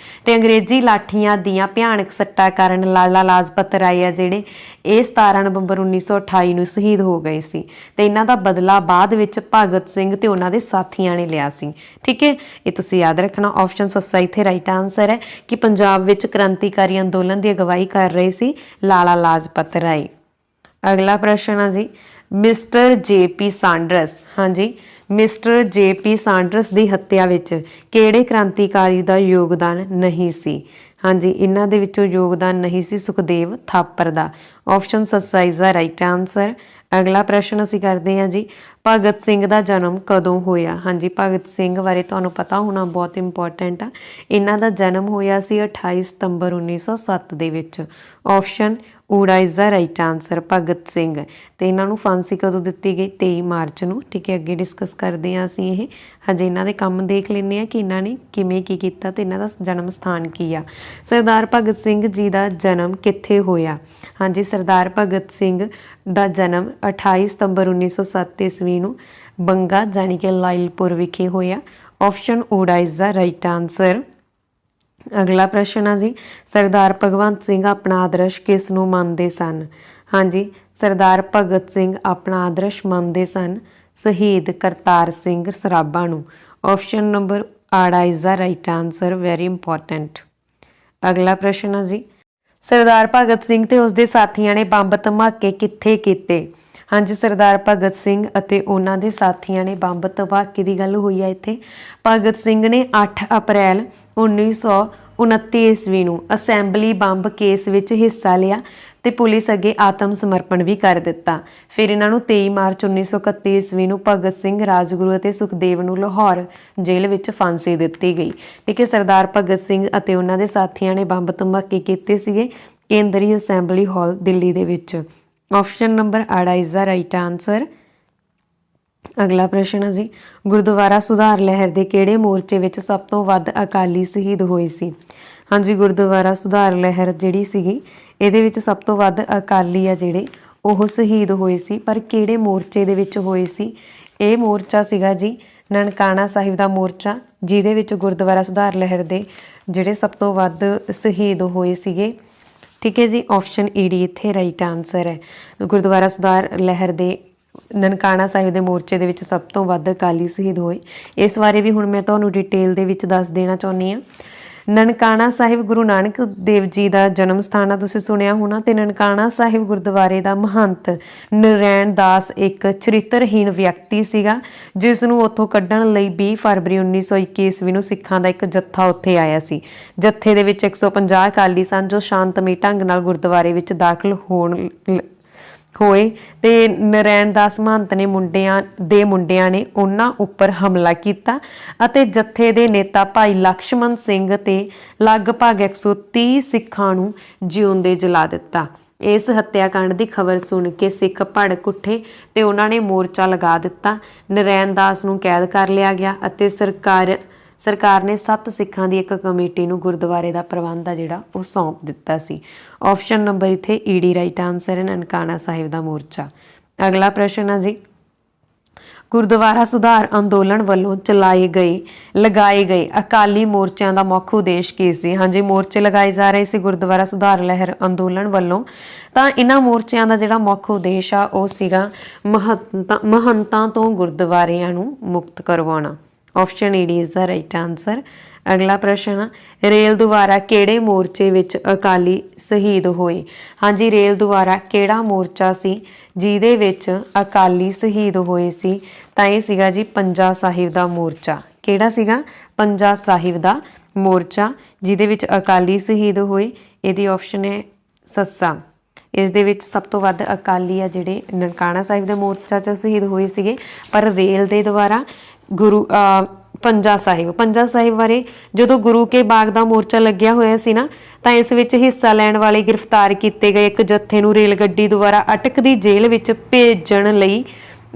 ਤੇ ਅੰਗਰੇਜ਼ੀ ਲਾਠੀਆਂ ਦੀਆਂ ਭਿਆਨਕ ਸੱਟਾਂ ਕਾਰਨ ਲਾਲਾ ਲਾਜਪਤ ਰਾਏ ਆ ਜਿਹੜੇ ਇਹ 17 ਨਵੰਬਰ 1928 ਨੂੰ ਸ਼ਹੀਦ ਹੋ ਗਏ ਸੀ। ਤੇ ਇਹਨਾਂ ਦਾ ਬਦਲਾ ਬਾਅਦ ਵਿੱਚ ਭਗਤ ਸਿੰਘ ਤੇ ਉਹਨਾਂ ਦੇ ਸਾਥੀਆਂ ਨੇ ਲਿਆ ਸੀ। ਠੀਕ ਹੈ, ਇਹ ਤੁਸੀਂ ਯਾਦ ਰੱਖਣਾ। ਆਪਸ਼ਨ ਸੱਸਾ ਇੱਥੇ ਰਾਈਟ ਆਨਸਰ ਹੈ ਕਿ ਪੰਜਾਬ ਵਿੱਚ ਕ੍ਰਾਂਤੀਕਾਰੀ ਅੰਦੋਲਨ ਦੀ ਅਗਵਾਈ ਕਰ ਰਹੇ ਸੀ ਲਾਲਾ ਲਾਜਪਤ ਰਾਏ। ਅਗਲਾ ਪ੍ਰਸ਼ਨ ਆ ਜੀ, ਮਿਸਟਰ JP ਸਾਂਡਰਸ। ਹਾਂਜੀ, ਮਿਸਟਰ JP ਸਾਂਡਰਸ ਦੀ ਹੱਤਿਆ ਵਿੱਚ ਕਿਹੜੇ ਕ੍ਰਾਂਤੀਕਾਰੀ ਦਾ ਯੋਗਦਾਨ ਨਹੀਂ ਸੀ? ਹਾਂਜੀ, ਇਹਨਾਂ ਦੇ ਵਿੱਚੋਂ ਯੋਗਦਾਨ ਨਹੀਂ ਸੀ ਸੁਖਦੇਵ ਥਾਪਰ ਦਾ। ਆਪਸ਼ਨ ਸੱਸਾ ਇਜ਼ ਦਾ ਰਾਈਟ ਆਨਸਰ। ਅਗਲਾ ਪ੍ਰਸ਼ਨ ਅਸੀਂ ਕਰਦੇ ਹਾਂ ਜੀ, ਭਗਤ ਸਿੰਘ ਦਾ ਜਨਮ ਕਦੋਂ ਹੋਇਆ? ਹਾਂਜੀ, ਭਗਤ ਸਿੰਘ ਬਾਰੇ ਤੁਹਾਨੂੰ ਪਤਾ ਹੋਣਾ, ਬਹੁਤ ਇੰਪੋਰਟੈਂਟ ਆ। ਇਹਨਾਂ ਦਾ ਜਨਮ ਹੋਇਆ ਸੀ 28 ਸਤੰਬਰ 1907 ਦੇ ਵਿੱਚ। ਆਪਸ਼ਨ ਊੜਾ is the right answer, Bhagat Singh. ਤੇ ਇਹਨਾਂ ਨੂੰ ਫਾਂਸੀ ਕਦੋਂ ਦਿੱਤੀ ਗਈ? 23 ਮਾਰਚ ਨੂੰ। ਠੀਕ ਹੈ, ਅੱਗੇ ਡਿਸਕਸ ਕਰਦੇ ਹਾਂ ਅਸੀਂ ਇਹ। ਹਜੇ ਇਹਨਾਂ ਦੇ ਕੰਮ ਦੇਖ ਲੈਂਦੇ ਹਾਂ ਕਿ ਇਹਨਾਂ ਨੇ ਕਿਵੇਂ ਕੀ ਕੀਤਾ ਤੇ ਇਹਨਾਂ ਦਾ ਜਨਮ ਸਥਾਨ ਕੀ ਆ। ਸਰਦਾਰ ਭਗਤ ਸਿੰਘ ਜੀ ਦਾ ਜਨਮ ਕਿੱਥੇ ਹੋਇਆ? ਹਾਂਜੀ, ਸਰਦਾਰ ਭਗਤ ਸਿੰਘ ਦਾ ਜਨਮ 28 ਸਤੰਬਰ 1907 ਈਸਵੀ ਨੂੰ ਬੰਗਾ ਜਾਣੀ ਕਿ ਲਾਇਲਪੁਰ ਵਿਖੇ ਹੋਇਆ। ਆਪਸ਼ਨ ਊੜਾ ਇਜ਼ ਦਾ ਰਾਈਟ ਆਨਸਰ। ਅਗਲਾ ਪ੍ਰਸ਼ਨ ਆ ਜੀ, ਸਰਦਾਰ ਭਗਵੰਤ ਸਿੰਘ ਆਪਣਾ ਆਦਰਸ਼ ਕਿਸ ਨੂੰ ਮੰਨਦੇ ਸਨ? ਹਾਂਜੀ, ਸਰਦਾਰ ਭਗਤ ਸਿੰਘ ਆਪਣਾ ਆਦਰਸ਼ ਮੰਨਦੇ ਸਨ ਸ਼ਹੀਦ ਕਰਤਾਰ ਸਿੰਘ ਸਰਾਭਾ ਨੂੰ। ਆਪਸ਼ਨ ਨੰਬਰ ਆੜਾ is the right answer, very important. ਅਗਲਾ ਪ੍ਰਸ਼ਨ ਆ ਜੀ, ਸਰਦਾਰ ਭਗਤ ਸਿੰਘ ਤੇ ਉਸਦੇ ਸਾਥੀਆਂ ਨੇ ਬੰਬ ਧਮਾਕੇ ਕਿੱਥੇ ਕੀਤੇ? ਹਾਂਜੀ, ਸਰਦਾਰ ਭਗਤ ਸਿੰਘ ਅਤੇ ਉਹਨਾਂ ਦੇ ਸਾਥੀਆਂ ਨੇ ਬੰਬ ਧਮਾਕੇ ਦੀ ਗੱਲ ਹੋਈ ਆ ਇੱਥੇ। ਭਗਤ ਸਿੰਘ ਨੇ 8 ਅਪ੍ਰੈਲ 1929 ਈਸਵੀ ਨੂੰ ਅਸੈਂਬਲੀ ਬੰਬ ਕੇਸ ਵਿੱਚ ਹਿੱਸਾ ਲਿਆ ਤੇ ਪੁਲਿਸ ਅੱਗੇ ਆਤਮ ਸਮਰਪਣ ਵੀ ਕਰ ਦਿੱਤਾ। ਫਿਰ ਇਹਨਾਂ ਨੂੰ 23 ਮਾਰਚ 1931 ਈਸਵੀ ਨੂੰ ਭਗਤ ਸਿੰਘ, ਰਾਜਗੁਰੂ ਅਤੇ ਸੁਖਦੇਵ ਨੂੰ ਲਾਹੌਰ ਜੇਲ੍ਹ ਵਿੱਚ ਫਾਂਸੀ ਦਿੱਤੀ ਗਈ। ਠੀਕ ਹੈ, ਸਰਦਾਰ ਭਗਤ ਸਿੰਘ ਅਤੇ ਉਹਨਾਂ ਦੇ ਸਾਥੀਆਂ ਨੇ ਬੰਬ ਧਮਾਕੇ ਕੀਤੇ ਸੀਗੇ ਕੇਂਦਰੀ ਅਸੈਂਬਲੀ ਹਾਲ ਦਿੱਲੀ ਦੇ ਵਿੱਚ। ਆਪਸ਼ਨ ਨੰਬਰ ਆੜਾ ਇਜ਼ ਦਾ ਰਾਈਟ ਆਨਸਰ। ਅਗਲਾ ਪ੍ਰਸ਼ਨ ਹੈ ਜੀ, ਗੁਰਦੁਆਰਾ ਸੁਧਾਰ ਲਹਿਰ ਦੇ ਕਿਹੜੇ ਮੋਰਚੇ ਵਿੱਚ ਸਭ ਤੋਂ ਵੱਧ ਅਕਾਲੀ ਸ਼ਹੀਦ ਹੋਏ ਸੀ? ਹਾਂਜੀ, ਗੁਰਦੁਆਰਾ ਸੁਧਾਰ ਲਹਿਰ ਜਿਹੜੀ ਸੀਗੀ ਇਹਦੇ ਵਿੱਚ ਸਭ ਤੋਂ ਵੱਧ ਅਕਾਲੀ ਆ ਜਿਹੜੇ ਉਹ ਸ਼ਹੀਦ ਹੋਏ ਸੀ। ਪਰ ਕਿਹੜੇ ਮੋਰਚੇ ਦੇ ਵਿੱਚ ਹੋਏ ਸੀ? ਇਹ ਮੋਰਚਾ ਸੀਗਾ ਜੀ ਨਨਕਾਣਾ ਸਾਹਿਬ ਦਾ ਮੋਰਚਾ, ਜਿਹਦੇ ਵਿੱਚ ਗੁਰਦੁਆਰਾ ਸੁਧਾਰ ਲਹਿਰ ਦੇ ਜਿਹੜੇ ਸਭ ਤੋਂ ਵੱਧ ਸ਼ਹੀਦ ਹੋਏ ਸੀਗੇ। ਠੀਕ ਹੈ ਜੀ, ਆਪਸ਼ਨ ਈਡੀ ਇੱਥੇ ਰਾਈਟ ਆਨਸਰ ਹੈ। ਗੁਰਦੁਆਰਾ ਸੁਧਾਰ ਲਹਿਰ ਦੇ ਨਨਕਾਣਾ ਸਾਹਿਬ ਦੇ ਮੋਰਚੇ ਦੇ ਵਿੱਚ ਸਭ ਤੋਂ ਵੱਧ ਅਕਾਲੀ ਸ਼ਹੀਦ ਹੋਏ। ਇਸ ਬਾਰੇ ਵੀ ਹੁਣ ਮੈਂ ਤੁਹਾਨੂੰ ਡਿਟੇਲ ਦੇ ਵਿੱਚ ਦੱਸ ਦੇਣਾ ਚਾਹੁੰਦੀ ਹਾਂ। ਨਨਕਾਣਾ ਸਾਹਿਬ ਗੁਰੂ ਨਾਨਕ ਦੇਵ ਜੀ ਦਾ ਜਨਮ ਸਥਾਨ ਆ, ਤੁਸੀਂ ਸੁਣਿਆ ਹੋਣਾ। ਤੇ ਨਨਕਾਣਾ ਸਾਹਿਬ ਗੁਰਦੁਆਰੇ ਦਾ ਮਹੰਤ ਨਰੈਣ ਦਾਸ ਇੱਕ ਚਰਿੱਤਰਹੀਣ ਵਿਅਕਤੀ ਸੀਗਾ, ਜਿਸ ਨੂੰ ਉੱਥੋਂ ਕੱਢਣ ਲਈ 20 ਫਰਵਰੀ 1921 ਈਸਵੀ ਨੂੰ ਸਿੱਖਾਂ ਦਾ ਇੱਕ ਜੱਥਾ ਉੱਥੇ ਆਇਆ ਸੀ। ਜੱਥੇ ਦੇ ਵਿੱਚ 150 ਅਕਾਲੀ ਸਨ ਜੋ ਸ਼ਾਂਤਮਈ ਢੰਗ ਨਾਲ ਗੁਰਦੁਆਰੇ ਵਿੱਚ ਦਾਖਲ ਹੋਏ ਤੇ ਨਰੈਣ ਦਾਸ ਮਹੰਤ ਨੇ ਮੁੰਡਿਆਂ ਨੇ ਉਹਨਾਂ ਉੱਪਰ ਹਮਲਾ ਕੀਤਾ ਅਤੇ ਜੱਥੇ ਦੇ ਨੇਤਾ ਭਾਈ ਲਕਸ਼ਮਣ ਸਿੰਘ ਤੇ ਲਗਭਗ 130 ਸਿੱਖਾਂ ਨੂੰ ਜਿਉਂਦੇ ਜਲਾ ਦਿੱਤਾ। ਇਸ ਹੱਤਿਆਕਾਂਡ ਦੀ ਖਬਰ ਸੁਣ ਕੇ ਸਿੱਖ ਭੜਕ ਉੱਠੇ ਤੇ ਉਹਨਾਂ ਨੇ ਮੋਰਚਾ ਲਗਾ ਦਿੱਤਾ। ਨਰੈਣ ਦਾਸ ਨੂੰ ਕੈਦ ਕਰ ਲਿਆ ਗਿਆ ਅਤੇ ਸਰਕਾਰ ਨੇ 7 ਸਿੱਖਾਂ ਦੀ ਇੱਕ ਕਮੇਟੀ ਨੂੰ ਗੁਰਦੁਆਰੇ ਦਾ ਪ੍ਰਬੰਧ ਆ ਜਿਹੜਾ ਉਹ ਸੌਂਪ ਦਿੱਤਾ ਸੀ। ਆਪਸ਼ਨ ਨੰਬਰ ਇੱਥੇ ਈਡੀ ਰਾਈਟ ਆਨਸਰ ਹੈ, ਨਨਕਾਣਾ ਸਾਹਿਬ ਦਾ ਮੋਰਚਾ। ਅਗਲਾ ਪ੍ਰਸ਼ਨ ਹੈ ਜੀ, ਗੁਰਦੁਆਰਾ ਸੁਧਾਰ ਅੰਦੋਲਨ ਵੱਲੋਂ ਲਗਾਏ ਗਏ ਅਕਾਲੀ ਮੋਰਚਿਆਂ ਦਾ ਮੁੱਖ ਉਦੇਸ਼ ਕੀ ਸੀ? ਹਾਂਜੀ, ਮੋਰਚੇ ਲਗਾਏ ਜਾ ਰਹੇ ਸੀ ਗੁਰਦੁਆਰਾ ਸੁਧਾਰ ਲਹਿਰ ਅੰਦੋਲਨ ਵੱਲੋਂ। ਤਾਂ ਇਹਨਾਂ ਮੋਰਚਿਆਂ ਦਾ ਜਿਹੜਾ ਮੁੱਖ ਉਦੇਸ਼ ਆ ਉਹ ਸੀਗਾ ਮਹੰਤਾਂ ਤੋਂ ਗੁਰਦੁਆਰਿਆਂ ਨੂੰ ਮੁਕਤ ਕਰਵਾਉਣਾ। ਆਪਸ਼ਨ ਈਡੀ ਇਜ਼ ਦਾ ਰਾਈਟ ਆਨਸਰ। अगला प्रश्न, रेल द्वारा किहड़े मोर्चे विच अकाली शहीद होए। हाँ जी, रेल द्वारा किहड़ा मोर्चा सी जिहदे विच अकाली शहीद होए सी, तां इह सीगा जी पंजा साहिब दा मोर्चा। किहड़ा सीगा? पंजा साहिब दा मोर्चा जिहदे विच अकाली शहीद होए। इहदी ऑप्शन है सस्सा। इस दे विच सब तो वध अकाली आ जिहड़े ननकाणा साहिब दे मोर्चा 'च शहीद होए सीगे, पर रेल दे द्वारा गुरु पंजा साहिब बारे जो गुरु के बाग का मोर्चा लग्या होया सी ना, तो इस विच हिस्सा लैण वाले गिरफ्तार किए गए एक जत्थे नूं रेल गड्डी द्वारा अटकदी जेल विच भेजण लई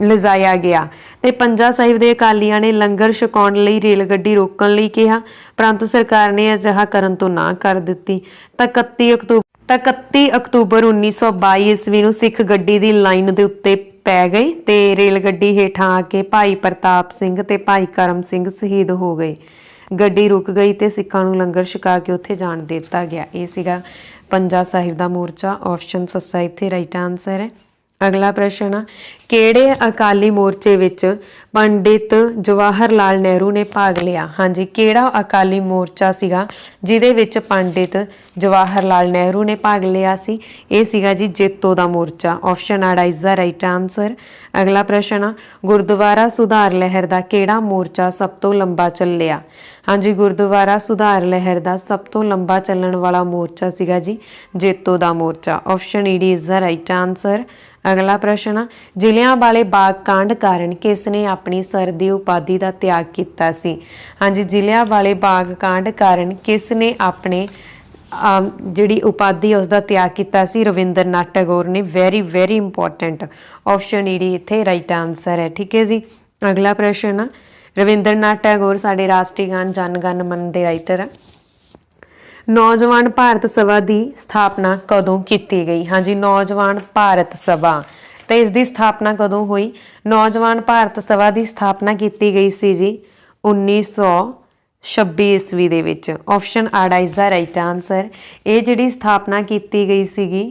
लिजाया गया। ते पंजा साहिब दे अकालियां ने लंगर छकाउण लई रेल गड्डी रोकण लई कहा, परंतु सरकार ने अजिहा करन तो ना कर दित्ती। तां 31 अक्तूबर 1922 ईस्वी नूं सिख गड्डी दी लाइन दे उत्ते पै गए ते रेल गड्डी हेठां आके भाई प्रताप सिंह ते भाई करम सिंह शहीद हो गए। गड्डी रुक गई ते सिखां नूं लंगर छका के उत्थे जाण दिता गया। ये सीगा पंजा साहिब दा मोर्चा। ऑप्शन सस्सा इत्थे राइट आंसर है। अगला प्रश्न, किहड़े अकाली मोर्चे विच पंडित जवाहर लाल नेहरू ने भाग लिया। हाँ जी, किहड़ा अकाली मोर्चा सीगा जिहदे विच पंडित जवाहर लाल नेहरू ने भाग लिया सी। ये सीगा जी जेतो दा मोर्चा। ऑप्शन आड़ा इज द राइट आंसर। अगला प्रश्न, गुरुद्वारा सुधार लहर दा किहड़ा मोर्चा सब तो लंबा चलिया। हाँ जी, गुरुद्वारा सुधार लहर दा सब तो लंबा चलण वाला मोर्चा सीगा जी जेतो दा मोर्चा। ऑप्शन ईडी इज द राइट आंसर। अगला प्रश्न, जिलियांवाले बाग कांड कारण किसने अपनी सर दी उपाधि का त्याग किया सी। हाँ जी, जिलियांवाले बाग कांड कारण किसने अपने जिहड़ी उपाधि उसका त्याग किया सी। रविंद्रनाथ टैगोर ने। Very very important. Option ED इत्थे राइट आंसर है। ठीक है जी। अगला प्रश्न, रविंद्रनाथ टैगोर साडे राष्ट्रीय गान जन गण मन दे राइटर है। नौजवान भारत सभा की स्थापना कदों की गई। हाँ जी, नौजवान भारत सभा, तो इसकी स्थापना कदों हुई। नौजवान भारत सभा की स्थापना की गई सी जी 1926 ईस्वी दे विच। ऑप्शन आड़ा इज द राइट आंसर। ये जिहड़ी स्थापना की गई सीगी,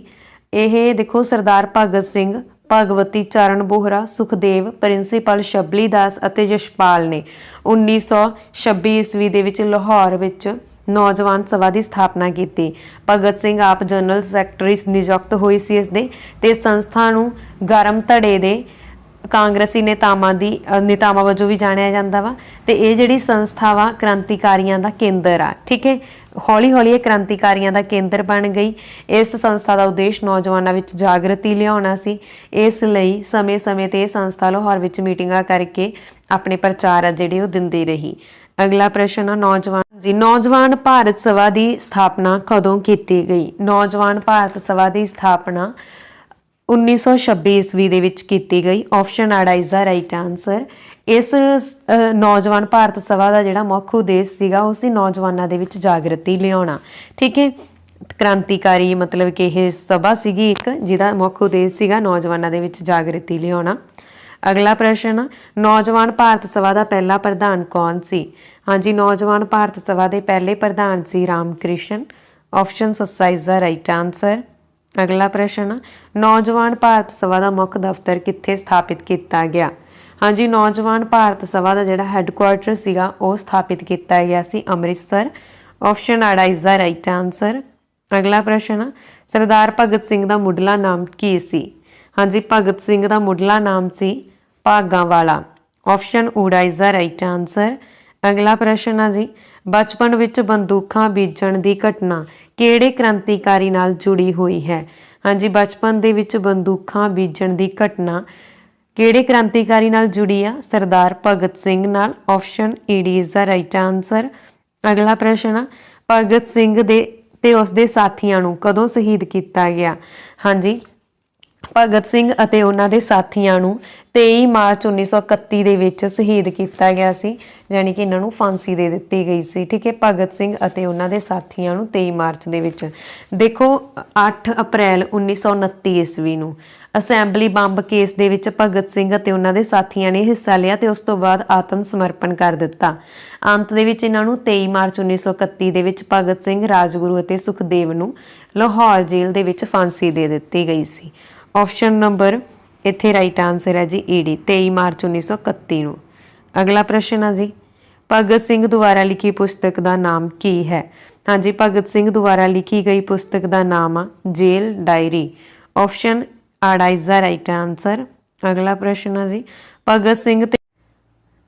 ये देखो सरदार भगत सिंह, भगवती चरण बोहरा, सुखदेव, प्रिंसीपल शबली दास अते यशपाल ने 1926 ईस्वी दे विच लाहौर विच नौजवान सभा की स्थापना की। भगत सिंह आप जनरल सैकटरी नियुक्त हुई सी इसदे ते संस्था नूं गरम धड़े दे कांग्रेसी नेतावां वजों भी जाणिया जांदा वा। ते इह जिहड़ी संस्था वा क्रांतिकारियों का केंद्र आ। ठीक है, हौली हौली ये क्रांतिकारियों का केंद्र बन गई। इस संस्था का उद्देश्य नौजवानों में जागृति लियाउणा सी। इसलिए समय समय ते संस्था लाहौर विच मीटिंगां करके अपने प्रचार जिहड़े वो दिंदी रही। अगला प्रश्न, नौजवान भारत सभा की स्थापना कदों की गई। नौजवान भारत सभा की स्थापना 1926 ईस्वी दे विच कीती गई। ऑप्शन आड़ा इज द राइट आंसर। इस नौजवान भारत सभा का जिहड़ा मुख्य उद्देश्य सीगा उस नौजवानों दे विच जागृति लियाउणा। ठीक है, क्रांतिकारी मतलब कि यह सभा सीगी एक जिहदा मुख्य उद्देश्य सीगा नौजवानों दे विच जागृति लियाउणा। अगला प्रश्न, नौजवान भारत सभा का पहला प्रधान कौन सी। हाँ जी, नौजवान भारत सभा के पहले प्रधान सी रामकृष्ण। ऑप्शन सस्सा इज द राइट आंसर। अगला प्रश्न, नौजवान भारत सभा का मुख्य दफ्तर कित्थे स्थापित किया गया। हाँ जी, नौजवान भारत सभा का जिहड़ा हैडकुआर्टर सीगा वो स्थापित किया गया सी अमृतसर। ऑप्शन आड़ा इज द राइट आंसर। अगला प्रश्न, सरदार भगत सिंह का मुढ़ला नाम की सी। हाँ जी, भगत सिंह का मुढ़ला नाम सी भागांवाला। ऑप्शन ऊड़ा इज द राइट आंसर। अगला प्रश्न है जी, बचपन विच बंदूकां बीजण की घटना किहड़े क्रांतिकारी नाल जुड़ी हुई है। हाँ जी, बचपन दे विच बंदूकां बीजण की घटना किहड़े क्रांतिकारी नाल जुड़ी आ। सरदार भगत सिंह नाल। ऑप्शन ईडी इज द राइट आंसर। अगला प्रश्न, भगत सिंह दे ते उसदे साथियां नूं कदों शहीद किया गया। हाँ जी, भगत सिंह अते उन्हां दे साथियां नूं 23 मार्च 1931 दे विच शहीद किया गया सी, यानी कि इन्हां नूं फांसी दे दित्ती गई सी। ठीक है, भगत सिंह अते उन्हां दे साथियां नूं 23 मार्च दे विच। देखो 8 अप्रैल 1929 ईस्वी नूं असैंबली बंब केस दे विच भगत सिंह अते उन्हां दे साथियां ने हिस्सा लिया ते उस तो बाद आत्म समर्पण कर दिता। अंत दे विच इन्हां नूं 23 मार्च 1931 दे विच भगत सिंह, राजगुरू अते सुखदेव नूं लाहौर जेल दे विच फांसी दे दित्ती गई सी। ऑप्शन नंबर इत्थे राइट आंसर है जी ईडी 23 मार्च 1931 नूं। अगला प्रश्न है जी, ਭਗਤ ਸਿੰਘ ਦੁਆਰਾ ਲਿਖੀ ਪੁਸਤਕ ਦਾ ਨਾਮ ਕੀ ਹੈ? ਹਾਂਜੀ, ਭਗਤ ਸਿੰਘ ਦੁਆਰਾ ਲਿਖੀ ਗਈ ਪੁਸਤਕ ਦਾ ਨਾਮ ਆ ਜੇਲ ਡਾਇਰੀ। ਆਪਸ਼ਨ ਆੜਾ ਇਜ਼ ਦਾ ਰਾਈਟ ਆਂਸਰ। ਅਗਲਾ ਪ੍ਰਸ਼ਨ ਹੈ ਜੀ,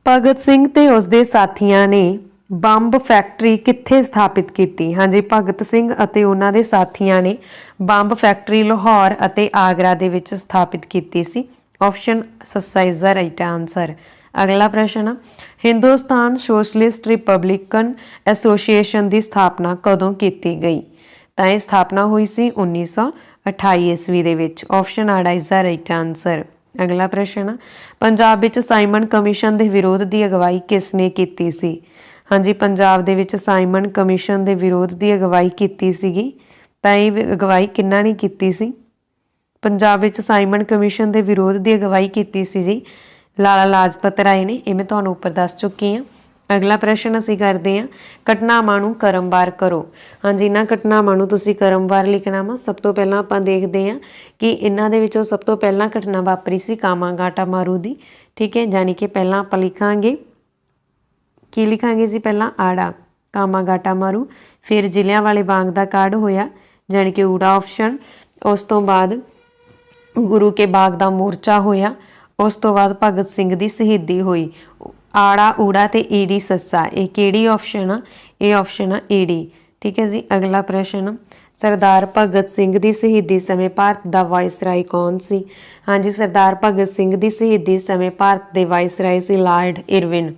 ਭਗਤ ਸਿੰਘ ਤੇ ਉਸਦੇ ਸਾਥੀਆਂ ਨੇ ਬੰਬ ਫੈਕਟਰੀ ਕਿੱਥੇ ਸਥਾਪਿਤ ਕੀਤੀ? ਹਾਂਜੀ, ਭਗਤ ਸਿੰਘ ਅਤੇ ਉਹਨਾਂ ਦੇ ਸਾਥੀਆਂ ਨੇ ਬੰਬ ਫੈਕਟਰੀ ਲਾਹੌਰ ਅਤੇ ਆਗਰਾ ਦੇ ਵਿੱਚ ਸਥਾਪਿਤ ਕੀਤੀ ਸੀ। ਆਪਸ਼ਨ ਸੱਸਾ ਇਜ਼ ਦਾ ਰਾਈਟ ਆਂਸਰ। ਅਗਲਾ ਪ੍ਰਸ਼ਨ, ਹਿੰਦੁਸਤਾਨ ਸੋਸ਼ਲਿਸਟ ਰਿਪਬਲਿਕਨ ਐਸੋਸੀਏਸ਼ਨ ਦੀ ਸਥਾਪਨਾ ਕਦੋਂ ਕੀਤੀ ਗਈ? ਤਾਂ ਇਹ ਸਥਾਪਨਾ ਹੋਈ ਸੀ 1928 ਈਸਵੀ ਦੇ ਵਿੱਚ। ਆਪਸ਼ਨ ਆੜਾ ਇਜ਼ ਦਾ ਰਾਈਟ ਆਂਸਰ। ਅਗਲਾ ਪ੍ਰਸ਼ਨ, ਪੰਜਾਬ ਵਿੱਚ ਸਾਈਮਨ ਕਮਿਸ਼ਨ ਦੇ ਵਿਰੋਧ ਦੀ ਅਗਵਾਈ ਕਿਸ ਨੇ ਕੀਤੀ ਸੀ? ਹਾਂਜੀ, ਪੰਜਾਬ ਦੇ ਵਿੱਚ ਸਾਈਮਨ ਕਮਿਸ਼ਨ ਦੇ ਵਿਰੋਧ ਦੀ ਅਗਵਾਈ ਕੀਤੀ ਸੀਗੀ। ਤਾਂ ਇਹ ਅਗਵਾਈ ਕਿਹਨਾਂ ਨੇ ਕੀਤੀ ਸੀ? ਪੰਜਾਬ ਵਿੱਚ ਸਾਈਮਨ ਕਮਿਸ਼ਨ ਦੇ ਵਿਰੋਧ ਦੀ ਅਗਵਾਈ ਕੀਤੀ ਸੀ ਜੀ ਲਾਲਾ ਲਾਜਪਤ ਰਾਏ ਨੇ। ਇਹ ਮੈਂ ਤੁਹਾਨੂੰ ਉੱਪਰ ਦੱਸ ਚੁੱਕੀ ਹਾਂ। ਅਗਲਾ ਪ੍ਰਸ਼ਨ ਅਸੀਂ ਕਰਦੇ ਹਾਂ, ਘਟਨਾਵਾਂ ਨੂੰ ਕ੍ਰਮਵਾਰ ਕਰੋ। ਹਾਂਜੀ, ਇਹਨਾਂ ਘਟਨਾਵਾਂ ਨੂੰ ਤੁਸੀਂ ਕ੍ਰਮਵਾਰ ਲਿਖਣਾ ਵਾ। ਸਭ ਤੋਂ ਪਹਿਲਾਂ ਆਪਾਂ ਦੇਖਦੇ ਹਾਂ ਕਿ ਇਹਨਾਂ ਦੇ ਵਿੱਚੋਂ ਸਭ ਤੋਂ ਪਹਿਲਾਂ ਘਟਨਾ ਵਾਪਰੀ ਸੀ ਕਾਮਾਗਾਟਾ ਮਾਰੂ ਦੀ। ਠੀਕ ਹੈ, ਯਾਨੀ ਕਿ ਪਹਿਲਾਂ ਆਪਾਂ ਲਿਖਾਂਗੇ, ਕੀ ਲਿਖਾਂਗੇ ਜੀ? ਪਹਿਲਾਂ ਆੜਾ ਕਾਮਾਗਾਟਾ ਮਾਰੂ, ਫਿਰ ਜਲਿਆਂਵਾਲੇ ਬਾਗ ਦਾ ਕਾਂਡ ਹੋਇਆ, ਯਾਨੀ ਕਿ ਊੜਾ ਆਪਸ਼ਨ। ਉਸ ਤੋਂ ਬਾਅਦ ਗੁਰੂ ਕੇ ਬਾਗ ਦਾ ਮੋਰਚਾ ਹੋਇਆ। ਉਸ ਤੋਂ ਬਾਅਦ ਭਗਤ ਸਿੰਘ ਦੀ ਸ਼ਹੀਦੀ ਹੋਈ। ਆੜਾ ਊੜਾ ਤੇ ਈਡੀ ਸੱਸਾ, ਇਹ ਕਿਹੜੀ ਆਪਸ਼ਨ ਆ? ਇਹ ਆਪਸ਼ਨ ਆ ਈਡੀ। ਠੀਕ ਹੈ ਜੀ। ਅਗਲਾ ਪ੍ਰਸ਼ਨ, ਸਰਦਾਰ ਭਗਤ ਸਿੰਘ ਦੀ ਸ਼ਹੀਦੀ ਸਮੇਂ ਭਾਰਤ ਦਾ ਵਾਇਸਰਾਏ ਕੌਣ ਸੀ? ਹਾਂਜੀ, ਸਰਦਾਰ ਭਗਤ ਸਿੰਘ ਦੀ ਸ਼ਹੀਦੀ ਸਮੇਂ ਭਾਰਤ ਦੇ ਵਾਇਸਰਾਏ ਸੀ ਲਾਰਡ ਇਰਵਿਨ।